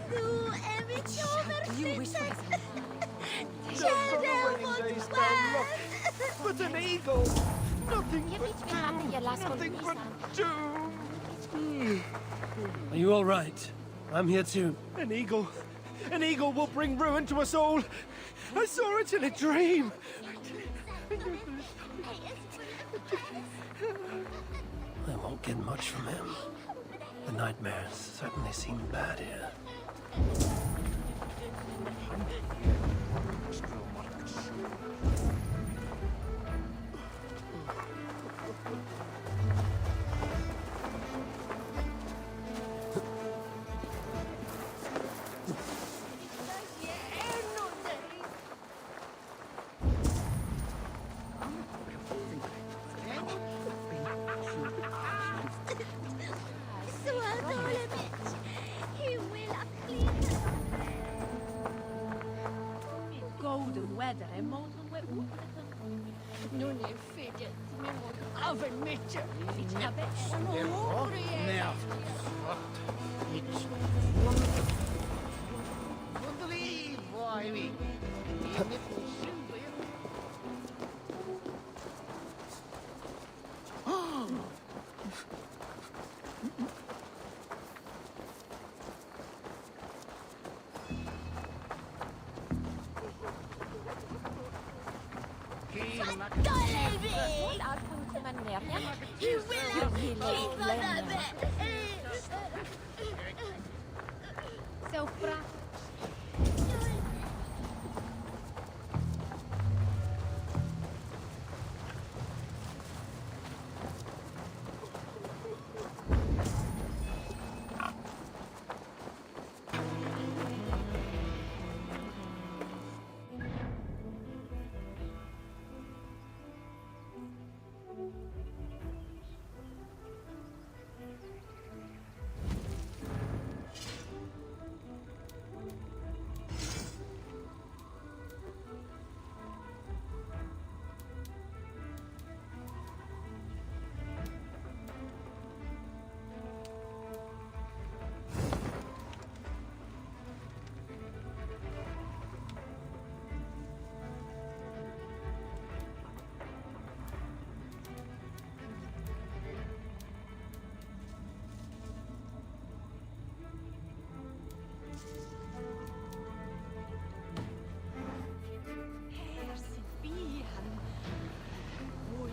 Du är mitt sommarflytte! Just on the wedding day stand, look. But an eagle! Nothing but doom! Are you all right? I'm here too. An eagle will bring ruin to us all. I saw it in a dream. I won't get much from him. The nightmares certainly seem bad here. Golden weather är månen med nu är fidget av en mycket. Vilka bäst. Sopra